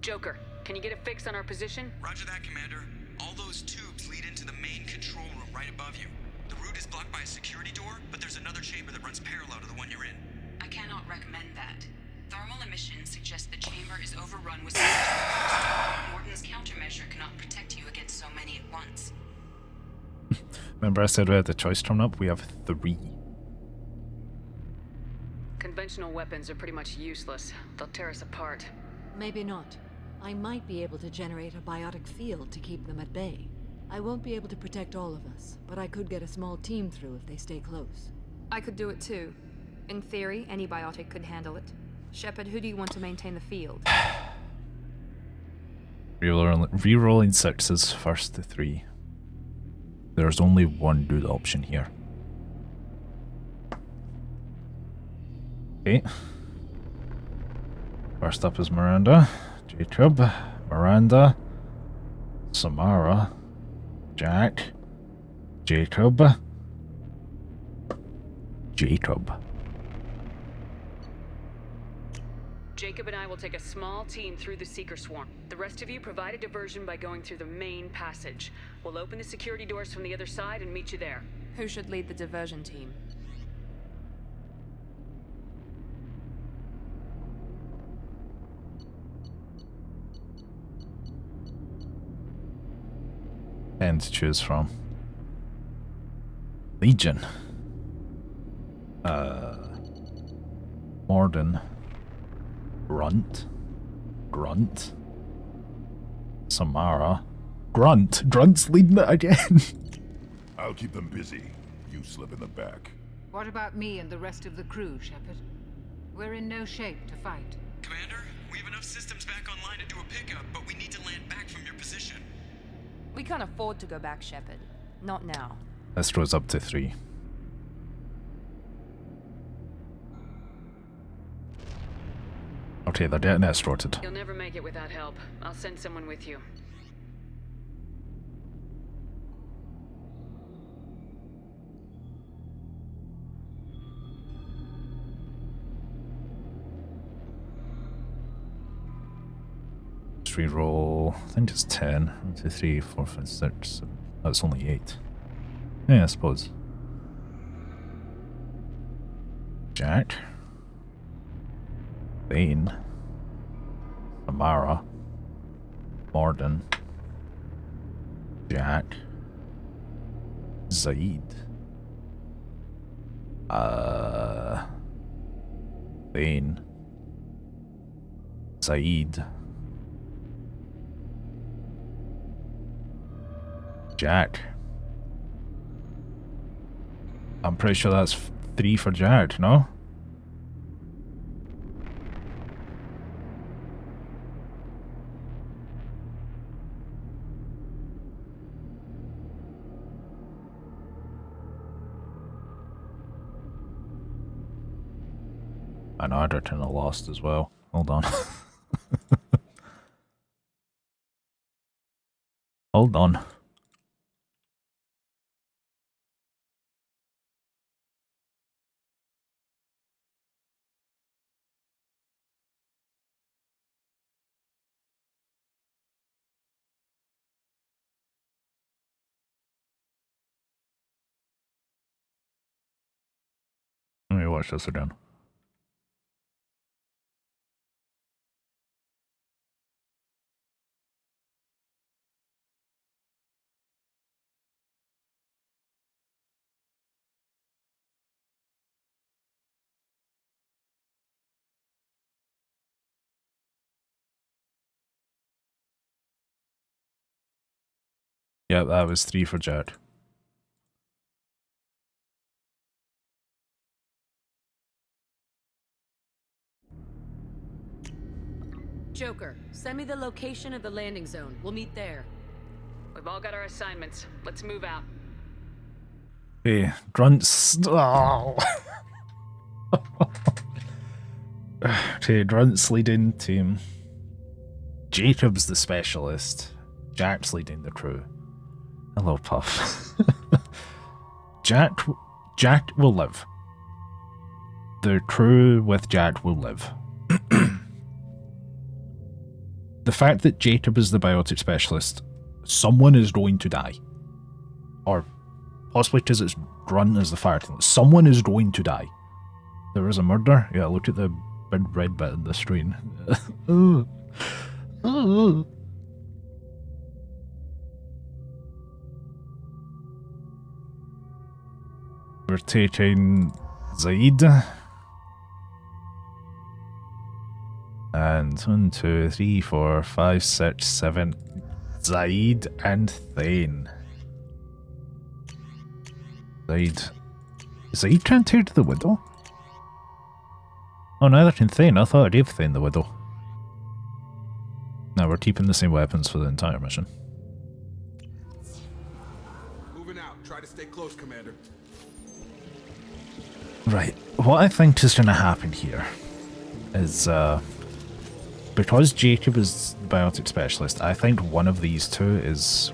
Joker, can you get a fix on our position? Roger that, Commander. All those tubes lead into the main control room right above you. The route is blocked by a security door, but there's another chamber that runs parallel to the one you're in. I cannot recommend that. Thermal emissions suggest the chamber is overrun with signatures. Morton's countermeasure cannot protect you against so many at once. Remember I said we had the choice coming up? We have 3. Conventional weapons are pretty much useless. They'll tear us apart. Maybe not. I might be able to generate a biotic field to keep them at bay. I won't be able to protect all of us, but I could get a small team through if they stay close. I could do it too. In theory, any biotic could handle it. Shepard, who do you want to maintain the field? Rerolling 6s, first to 3. There's only one good option here. Okay. First up is Miranda, Jacob, Miranda, Samara, Jack, Jacob, Jacob. Jacob and I will take a small team through the Seeker Swarm. The rest of you provide a diversion by going through the main passage. We'll open the security doors from the other side and meet you there. Who should lead the diversion team? And to choose from. Legion. Morden. Grunt. Samara. Grunt's leading it again. I'll keep them busy. You slip in the back. What about me and the rest of the crew, Shepard? We're in no shape to fight. Commander, we have enough systems back online to do a pickup, but we need to land back from your position. We can't afford to go back, Shepard. Not now. This goes up to 3. Okay, they're getting escorted. You'll never make it without help. I'll send someone with you. Let's reroll. I think it's 10. 1, 2, 3, 4, 5, 6, 7. That's only 8. Yeah, I suppose. Jack. Bane. Samara. Morden. Jack. Zaid. Bane. Zaid. Jack. I'm pretty sure that's 3 for Jack, no? I know I'd return the lost as well. Hold on. Hold on. finish this again. Yep, that was 3 for Jet. Joker, send me the location of the landing zone. We'll meet there. We've all got our assignments. Let's move out. Hey, Grunts. Oh. Okay, Grunts leading team. Jacob's the specialist. Jack's leading the crew. Hello, Puff. Jack will live. The crew with Jack will live. The fact that Jacob is the biotic specialist, someone is going to die. Or possibly because it's Grunt as the fire team. Someone is going to die. There is a murder? Yeah, look at the big red bit in the screen. We're taking Zaid. And 1, 2, 3, 4, 5, 6, 7. Zaid and Thane. Zaid can't take the Widow? Oh, neither can Thane. I thought I gave Thane the Widow. No, we're keeping the same weapons for the entire mission. Moving out. Try to stay close, Commander. Right. What I think is going to happen here is, because Jacob is the biotic specialist, I think one of these two is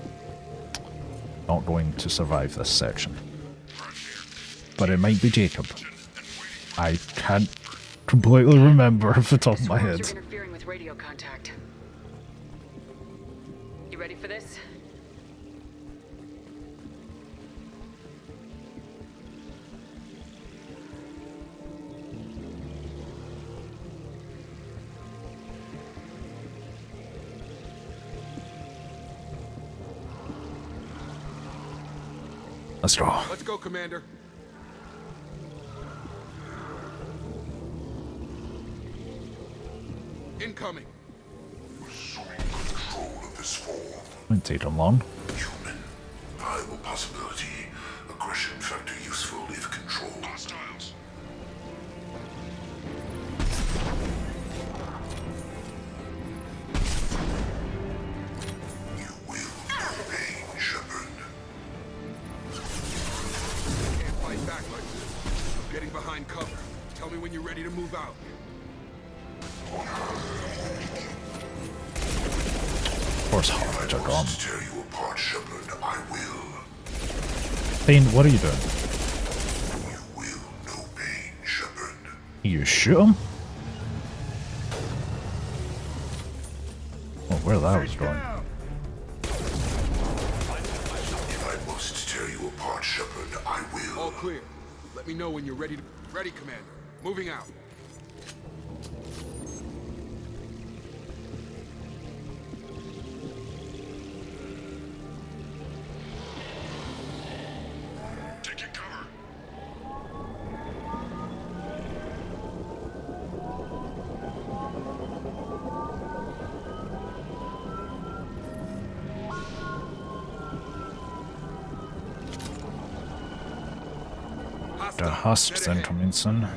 not going to survive this section. But it might be Jacob. I can't completely remember off the top of my head. You're interfering with radio contact. You ready for this? Let's go. Let's go, Commander. Incoming. Assuming control of this form. Won't take them long. Human. Viable possibility. Aggression factor useful if controlled. Hostiles. You will know pain, Shepard. Can't fight back like this. I'm getting behind cover. Tell me when you're ready to move out. Of course, Harvard are gone. Tear you apart, Shepard. I will. Thane, what are you doing? You will know pain, Shepard. You shoot him? Oh, where that was going. If I must tear you apart, Shepard, I will. All clear. Let me know when you're ready, Commander. Moving out. Taking cover. The husks incoming soon.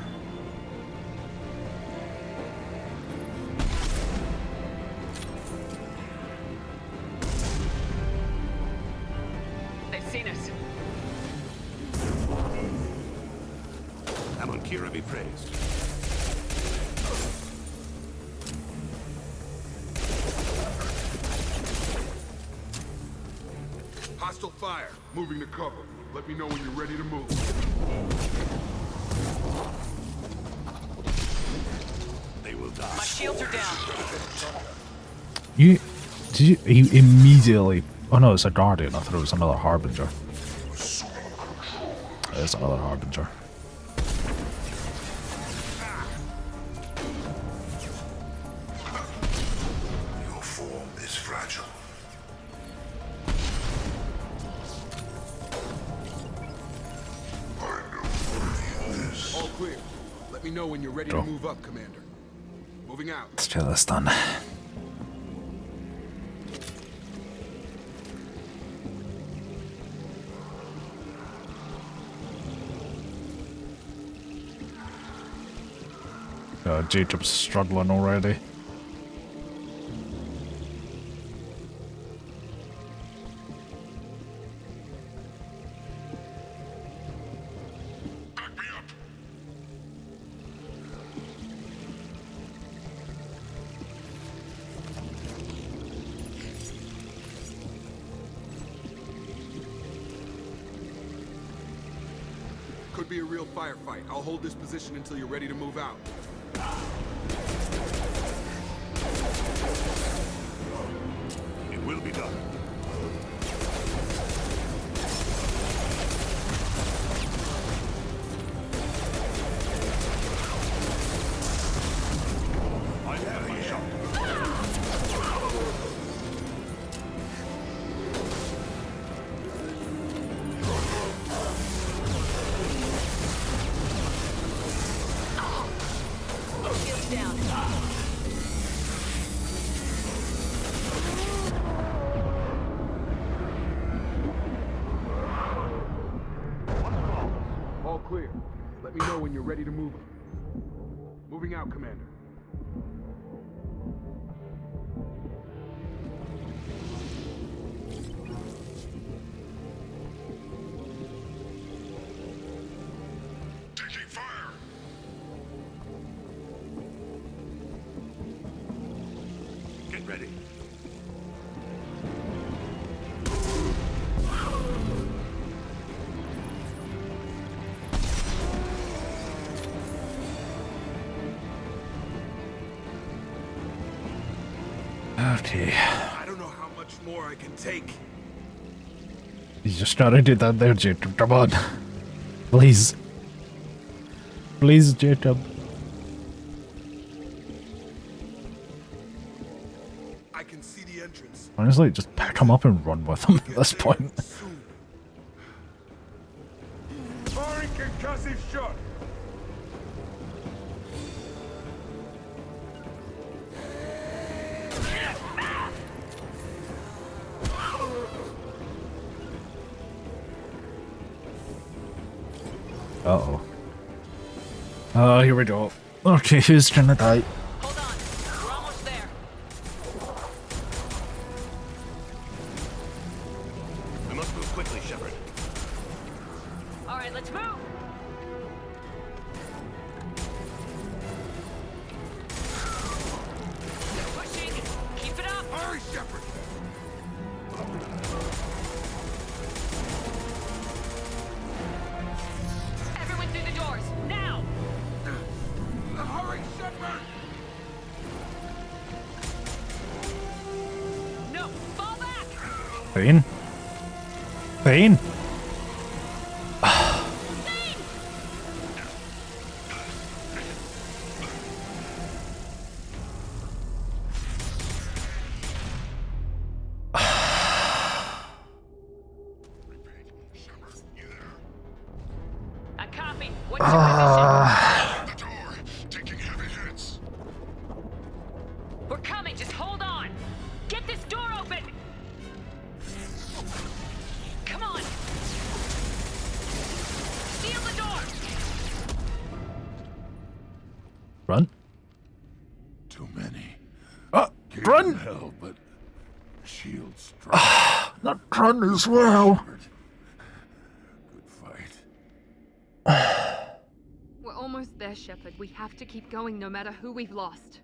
They've seen us. Amon Kira be praised. Hostile fire. Moving to cover. Let me know when you're ready to move. They will die. My shields are down. You immediately... Oh no, it's a Guardian. I thought it was another Harbinger. It is another Harbinger. clear. Let me know when you're ready to move up, Commander. Moving out. Let's get this done. Jacob's struggling already. Could be a real firefight. I'll hold this position until you're ready to move out. It will be done. I have my shot. All clear. Let me know when you're ready to move. Moving out, Commander. Taking fire! Get ready. Okay. I don't know how much more I can take. You just gotta do that there, Jacob. Come on. Please. Please, Jacob. I can see the entrance. Honestly, just pick him up and run with him at this point. Firing concussive shot. Uh-oh. Oh, here we go. Okay, who's gonna die? Hold on. We're almost there. We must move quickly, Shepard. All right, let's move. Pushing. Keep it up. Hurry, Shepard. Everyone through the doors now. Hurry, Shepard. No, fall back. Thane? Thane? I copy. What's your position? The door, taking heavy hits. We're coming. Just hold on. Get this door open. Come on. Seal the door. Run? Too many. Gave run! them hell, but shield strong. Not run as well. Good fight. We're almost there, Shepard. We have to keep going no matter who we've lost.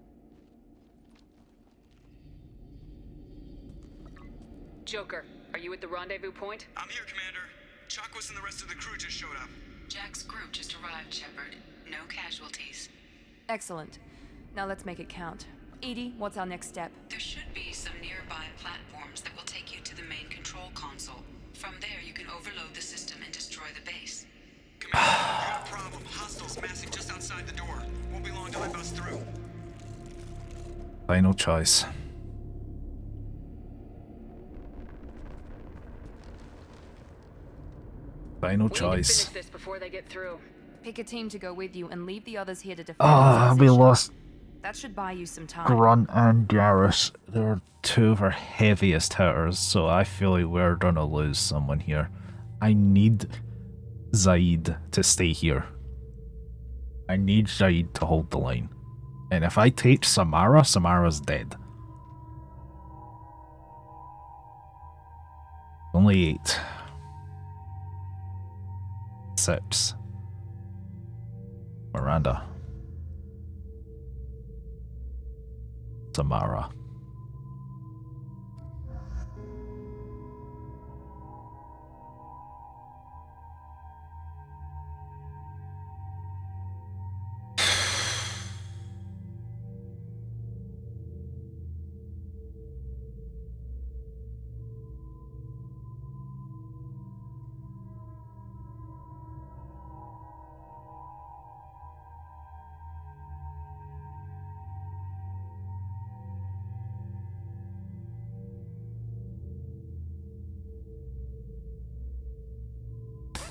Joker, are you at the rendezvous point? I'm here, Commander. Chakwas and the rest of the crew just showed up. Jack's group just arrived, Shepard. No casualties. Excellent. Now let's make it count. Edie, what's our next step? There should be some nearby platforms that will take you to the main control console. From there, you can overload the system and destroy the base. Commander, we got a problem. Hostiles massing just outside the door. Won't be long till they bust through. Final choice. Final We need to choice. finish this before they get through. Pick a team to go with you and leave the others here to defend Ah, the we position. lost That should buy you some time. Grunt and Garrus. They're two of our heaviest hitters, so I feel like we're gonna lose someone here. I need Zaid to stay here. I need Zaid to hold the line. And if I take Samara, Samara's dead. Only 8. 6. Miranda. Samara.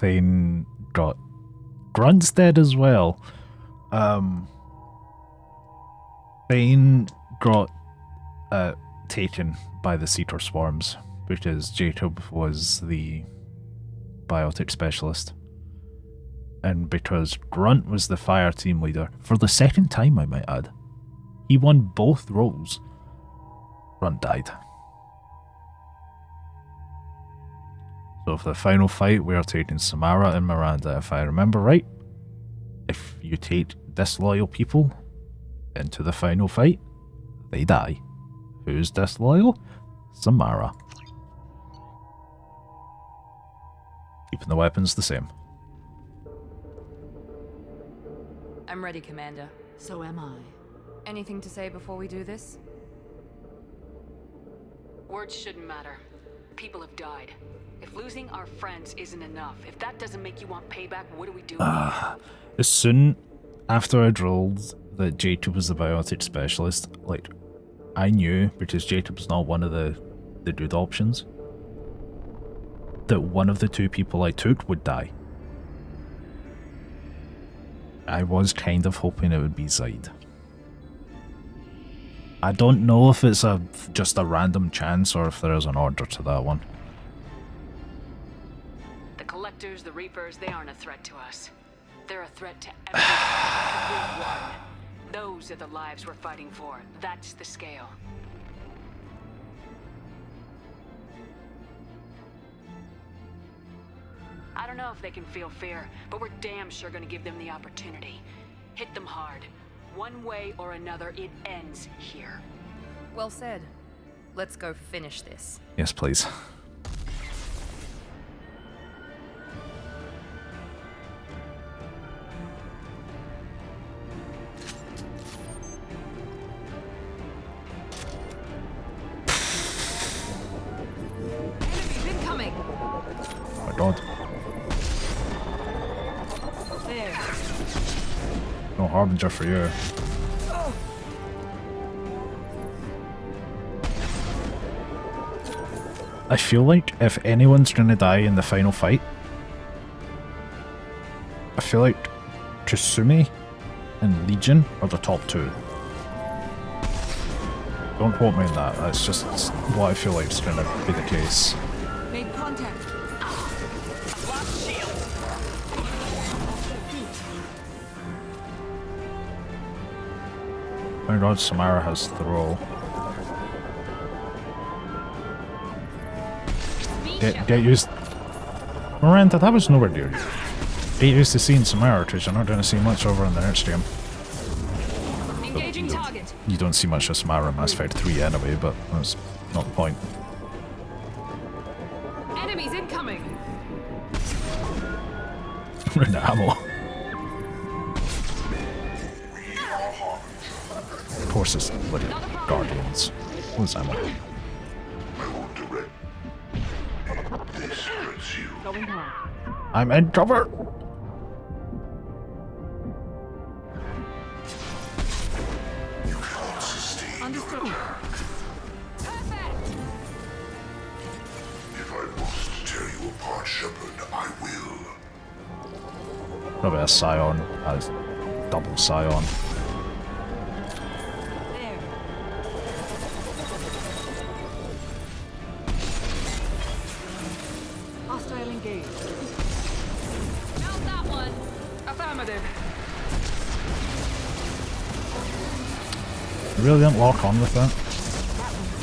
Thane got Grunt's dead as well. Thane got taken by the Cetor swarms because Jacob was the biotic specialist. And because Grunt was the fire team leader, for the second time I might add. He won both roles. Grunt died. So for the final fight, we are taking Samara and Miranda. If I remember right, if you take disloyal people into the final fight, they die. Who's disloyal? Samara. Keeping the weapons the same. I'm ready, Commander. So am I. Anything to say before we do this? Words shouldn't matter. People have died. If losing our friends isn't enough, if that doesn't make you want payback, what are we doing? As soon after I drilled that Jacob was the biotic specialist, like, I knew, because Jacob's not one of the good options, that one of the 2 people I took would die. I was kind of hoping it would be Zaid. I don't know if it's just a random chance or if there is an order to that one. The Collectors, the Reapers, they aren't a threat to us. They're a threat to everyone. Those are the lives we're fighting for. That's the scale. I don't know if they can feel fear, but we're damn sure gonna give them the opportunity. Hit them hard. One way or another, it ends here. Well said. Let's go finish this. Yes, please. Enemies incoming! Oh my god. There. No harbinger for you. I feel like if anyone's gonna die in the final fight, I feel like Kasumi and Legion are the top 2. Don't quote me on that, that's just what I feel like is gonna be the case. Made contact. Oh my god, Samara has throw. Get used. Miranda, that was nowhere near you. Get used to seeing Samara, because you're not going to see much over in the next stream. Engaging target. You don't see much of Samara in Mass Effect 3 anyway, but that's not the point. Enemies incoming. Run the ammo. Of course it's bloody Guardians. What's ammo? I'm in cover! Understood. If I must tear you apart, Shepard, I will. Probably a Scion, a double Scion. Hostile engaged. Found that one. Affirmative. I really didn't lock on with that.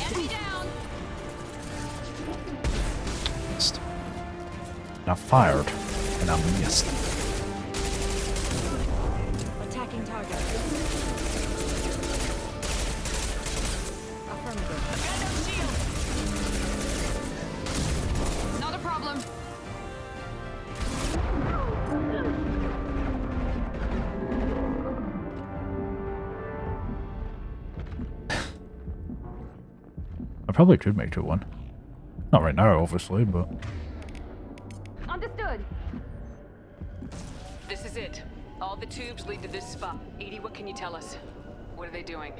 Enemy down. Missed. And I fired, and I missed. Attacking target. Affirmative. Not a problem. I probably could make it one. Not right now, obviously, but... Understood. This is it. All the tubes lead to this spot. Edie, what can you tell us? What are they doing?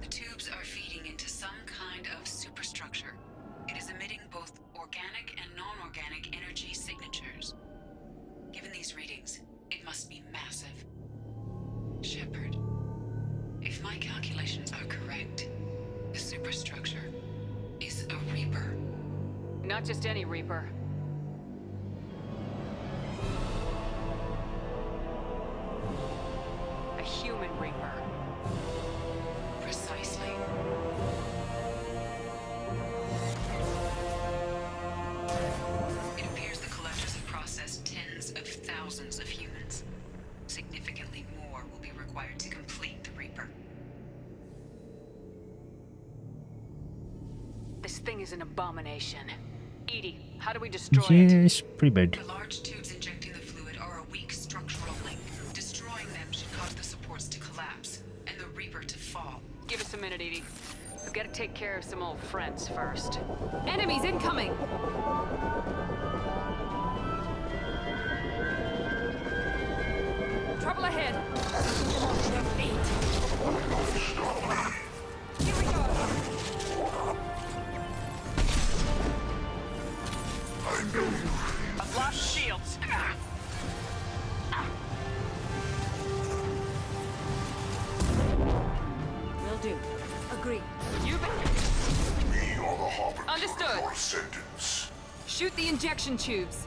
The tubes are feeding into some kind of superstructure. It is emitting both organic and non-organic energy signatures. Given these readings, it must be massive. Shepard, if my calculations are correct, the superstructure is a Reaper. Not just any Reaper. A human Reaper. Precisely. It appears the collectors have processed tens of thousands of humans. Significantly more will be required to complete the Reaper. This thing is an abomination. Edie, how do we destroy it? Yes, pretty big. The large tubes injecting the fluid are a weak structural link. Destroying them should cause the supports to collapse, and the Reaper to fall. Give us a minute, Edie. We've got to take care of some old friends first. Enemies incoming. Trouble ahead. Here we go. I've lost shields. Will do. Agree. You bet. We are the harbinger Understood. of your ascendance. Shoot the injection tubes.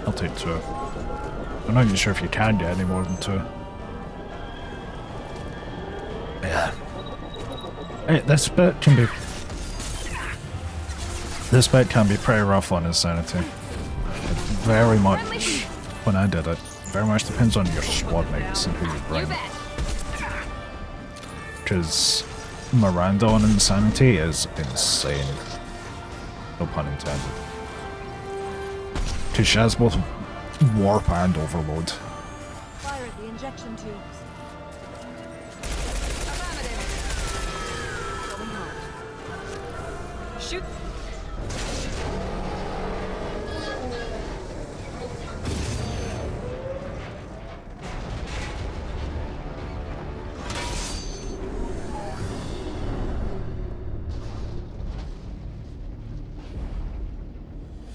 I'll take two. I'm not even sure if you can get any more than two. Yeah. Hey, this bit can be... This bit can be pretty rough on Insanity. Very much, when I did it, very much depends on your squad mates and who you bring. Because Miranda on Insanity is insane. No pun intended. Because she has both warp and overload. Fire at the injection tubes. Going out. Shoot.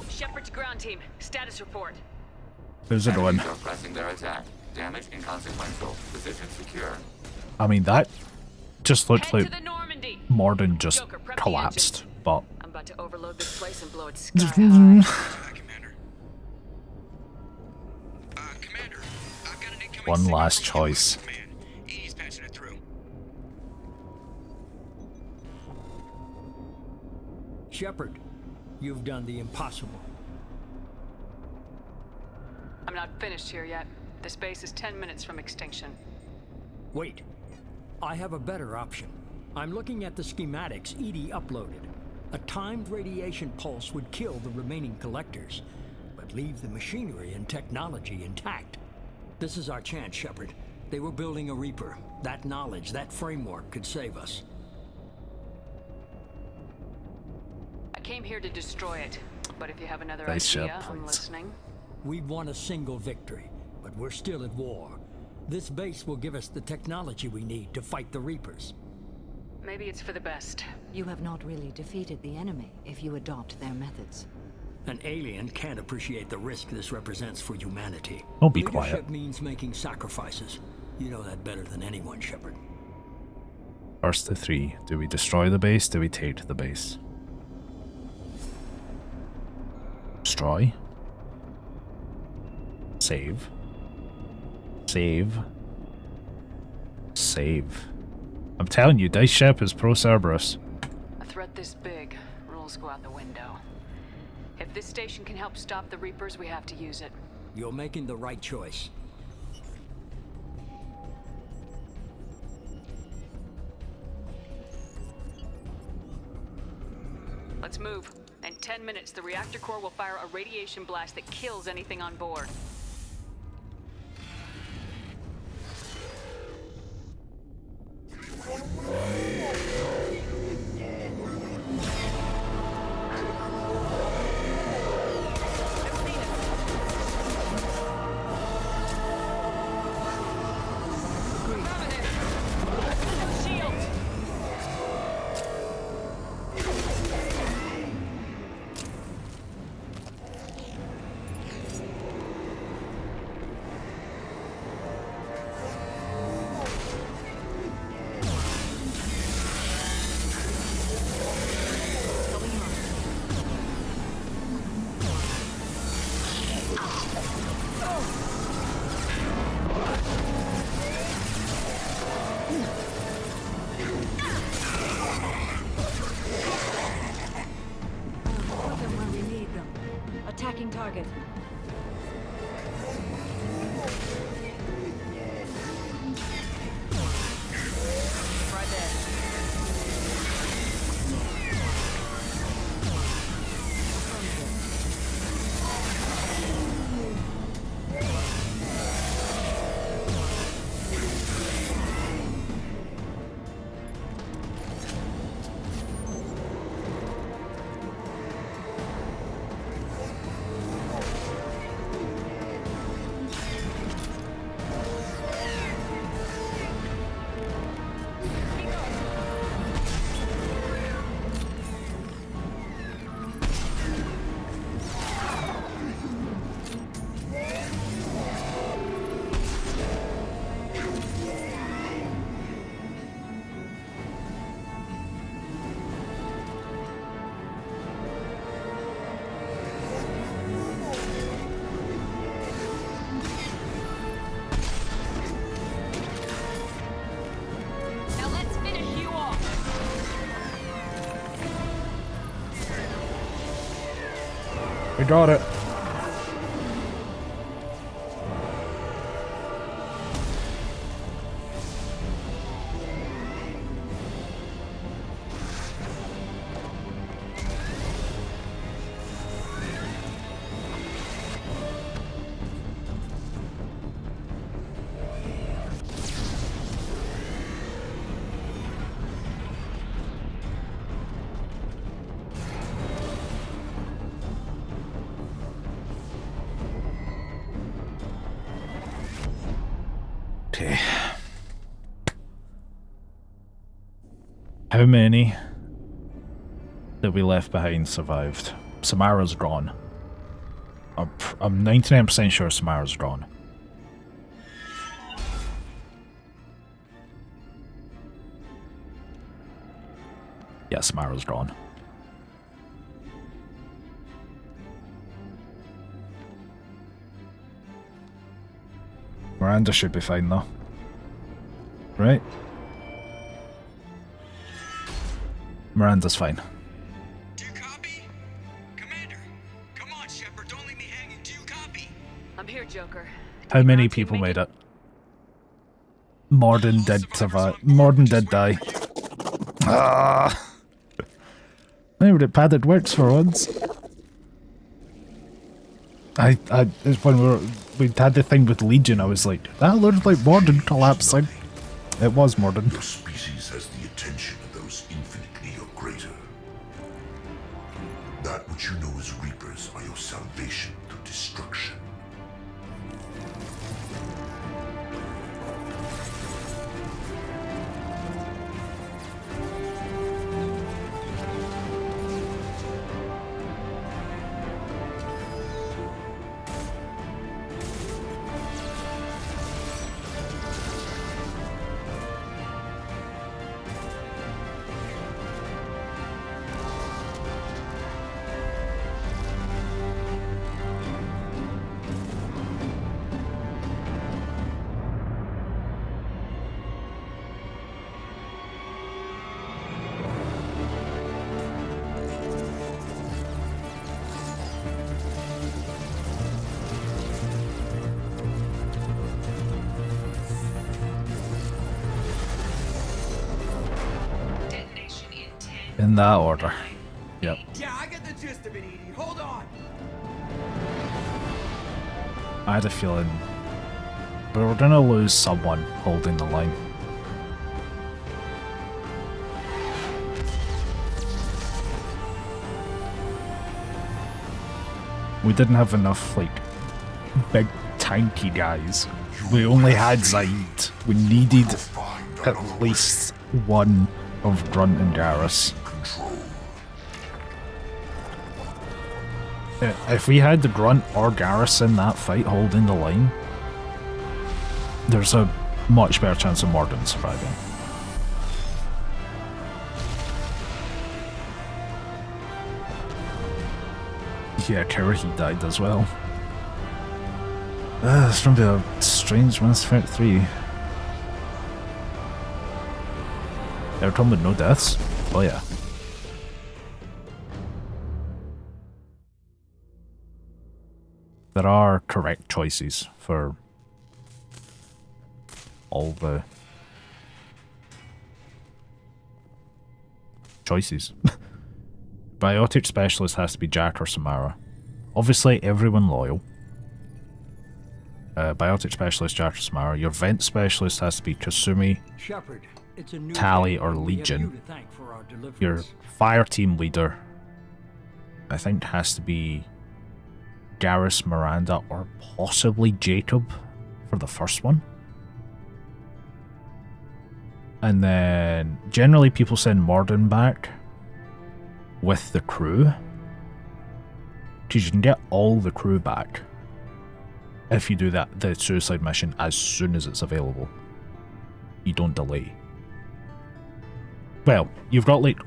Shepard to ground team. Status report. There's a one. Enemies are pressing their attack. Damage inconsequential. Position secure. I mean, that just looked Head like to the Normandy. more than just Joker, prep the collapsed, engines. but... I'm about to overload this place and blow it sky high. One last choice. Edie's patching it through. Shepard, you've done the impossible. I'm not finished here yet. This base is 10 minutes from extinction. Wait. I have a better option. I'm looking at the schematics Edie uploaded. A timed radiation pulse would kill the remaining collectors, but leave the machinery and technology intact. This is our chance, Shepard. They were building a Reaper. That knowledge, that framework could save us. I came here to destroy it, but if you have another Nice idea, job, I'm please. listening. We've won a single victory, but we're still at war. This base will give us the technology we need to fight the Reapers. Maybe it's for the best. You have not really defeated the enemy if you adopt their methods. An alien can't appreciate the risk this represents for humanity. Don't be Leadership quiet. means making sacrifices. You know that better than anyone, Shepard. First of three. Do we destroy the base? Do we take the base? Destroy. Save. Save. Save. I'm telling you, Dice Shep is pro Cerberus. A threat this big, rules go out the window. If this station can help stop the Reapers, we have to use it. You're making the right choice. Let's move. In 10 minutes, the reactor core will fire a radiation blast that kills anything on board. Attacking target. Right there. We got it. Okay. How many that we left behind survived? Samara's gone. I'm 99% sure Samara's gone. Yeah, Samara's gone. Miranda should be fine though. Right? Miranda's fine. Do you copy? Commander, come on, Shepard, don't leave me hanging. Do you copy? I'm here, Joker. How many people made it? Morden did survive. Morden did die. Ah! Maybe the padded works for once. It's when we had the thing with Legion, I was like, that looked like Morden collapsing. It was Morden. Your species has the attention of those infinitely or greater. That which you know as Reapers are your salvation through destruction. In that order. Yep. Yeah, I get the gist of it, Edie. Hold on. I had a feeling we were gonna lose someone holding the line. We didn't have enough, like, big tanky guys. We only had Zaid. We needed at least one of Grunt and Garrus. If we had the Grunt or Garrus in that fight holding the line, there's a much better chance of Morden surviving. Yeah, Karahi died as well. It's gonna be a strange Mass Effect 3. They're talking with no deaths? Oh yeah. There are correct choices for all the choices. Biotic specialist has to be Jack or Samara. Obviously, everyone loyal. Biotic specialist Jack or Samara. Your vent specialist has to be Kasumi, Shepard, it's a new Tally, day, or and we have Legion. you to thank for our deliverance. Your fire team leader, I think, has to be Garrus, Miranda, or possibly Jacob for the first one. And then generally people send Morden back with the crew, because you can get all the crew back if you do the suicide mission as soon as it's available. You don't delay. Well, you've got like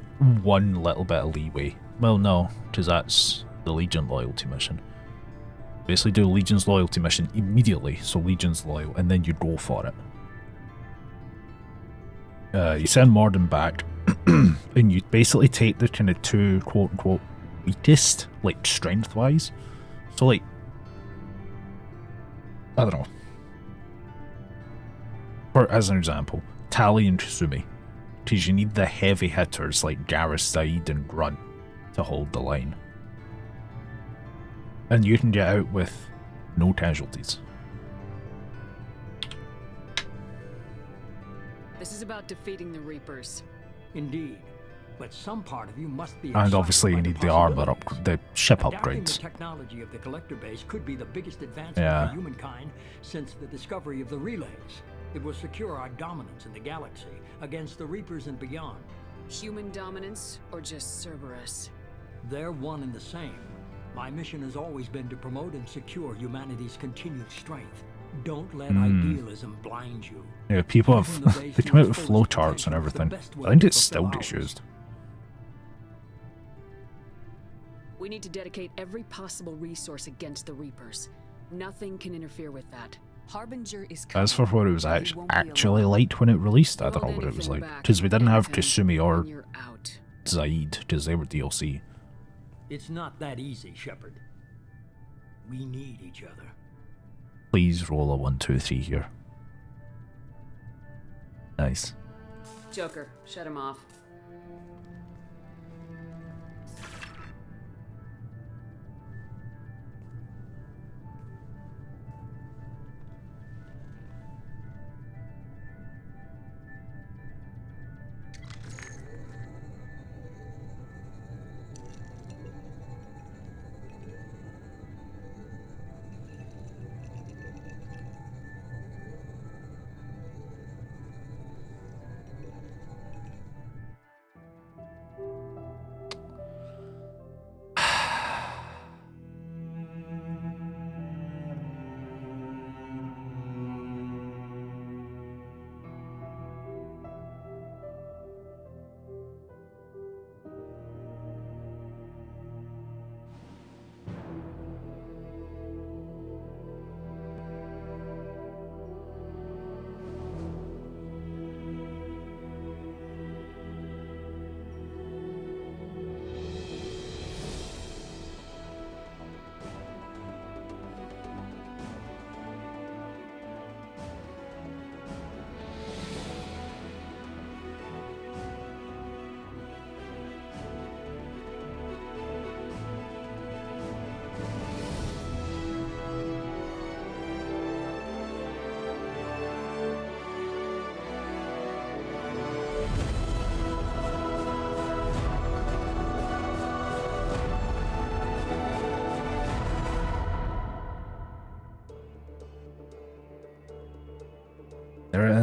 one little bit of leeway. Well, no, because that's the Legion loyalty mission. Basically do Legion's loyalty mission immediately, so Legion's loyal, and then you go for it. You send Morden back, and you basically take the kind of two quote-unquote weakest, like strength-wise. So like, I don't know. For, as an example, Tally and Kasumi. Because you need the heavy hitters like Garrus, Zaid, and Grunt to hold the line. And you can get out with no casualties. This is about defeating the Reapers. Indeed. But some part of you must be And obviously you need the armor up, the ship Adapting upgrades. the technology of the collector base could be the biggest advancement Yeah. for humankind since the discovery of the relays. It will secure our dominance in the galaxy against the Reapers and beyond. Human dominance or just Cerberus? They're one and the same. My mission has always been to promote and secure humanity's continued strength. Don't let idealism blind you. Yeah, people Using the have base they to come out its with fullest flowcharts and potential is the everything. best way I think to it still fulfill gets ours. used. We need to dedicate every possible resource against the Reapers. Nothing can interfere with that. Harbinger is coming. As for what it was and we won't be actually alone. like when it released, I Hold don't know what it was anything like. back, Because we didn't have anything, Kasumi or and you're out. Zaid, because they were DLC. It's not that easy, Shepard. We need each other. Please roll a 1, 2, 3 here. Nice. Joker, shut him off.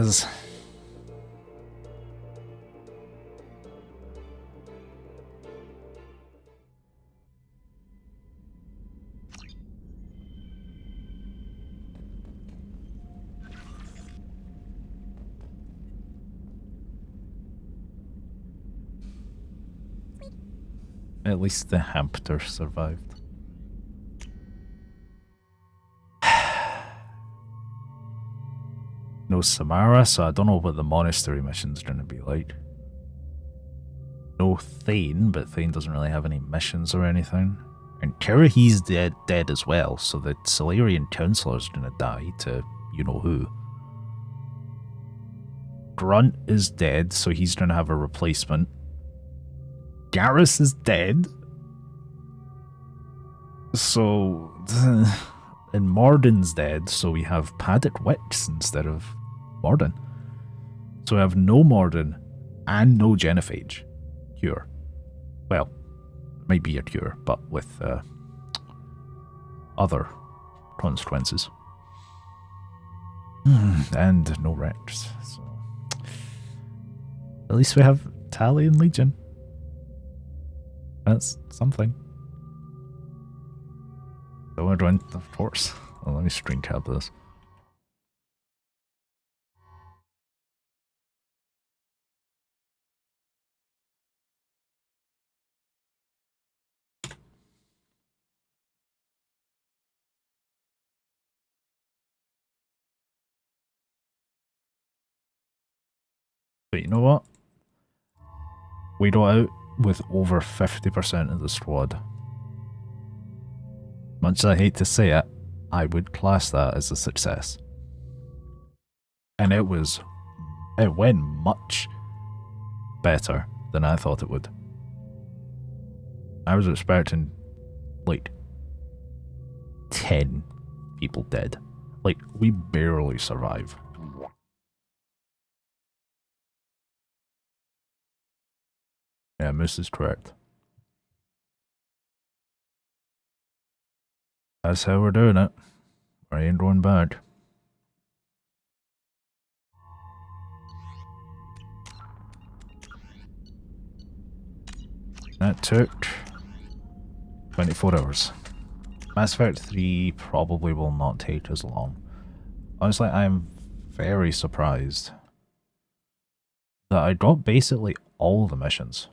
is. At least the hamster survived. No Samara, so I don't know what the monastery mission's going to be like. No Thane, but Thane doesn't really have any missions or anything. And Kirahi's dead as well, so the Solarian Counselor's going to die to you-know-who. Grunt is dead, so he's going to have a replacement. Garrus is dead. So... and Morden's dead, so we have Paddock Wicks instead of Morden. So we have no Morden and no Genophage cure. Well, it might be a cure, but with other consequences. And no Rex. So at least we have Tally and Legion. That's something. So we're doing, of course. Well, let me screen cap this. But you know what? We got out with over 50% of the squad. Much as I hate to say it, I would class that as a success. And it went much better than I thought it would. I was expecting, like, 10 people dead. Like, we barely survived. Yeah, Moose is correct. That's how we're doing it. We ain't going back. That took 24 hours. Mass Effect 3 probably will not take as long. Honestly, I'm very surprised that I got basically all the missions.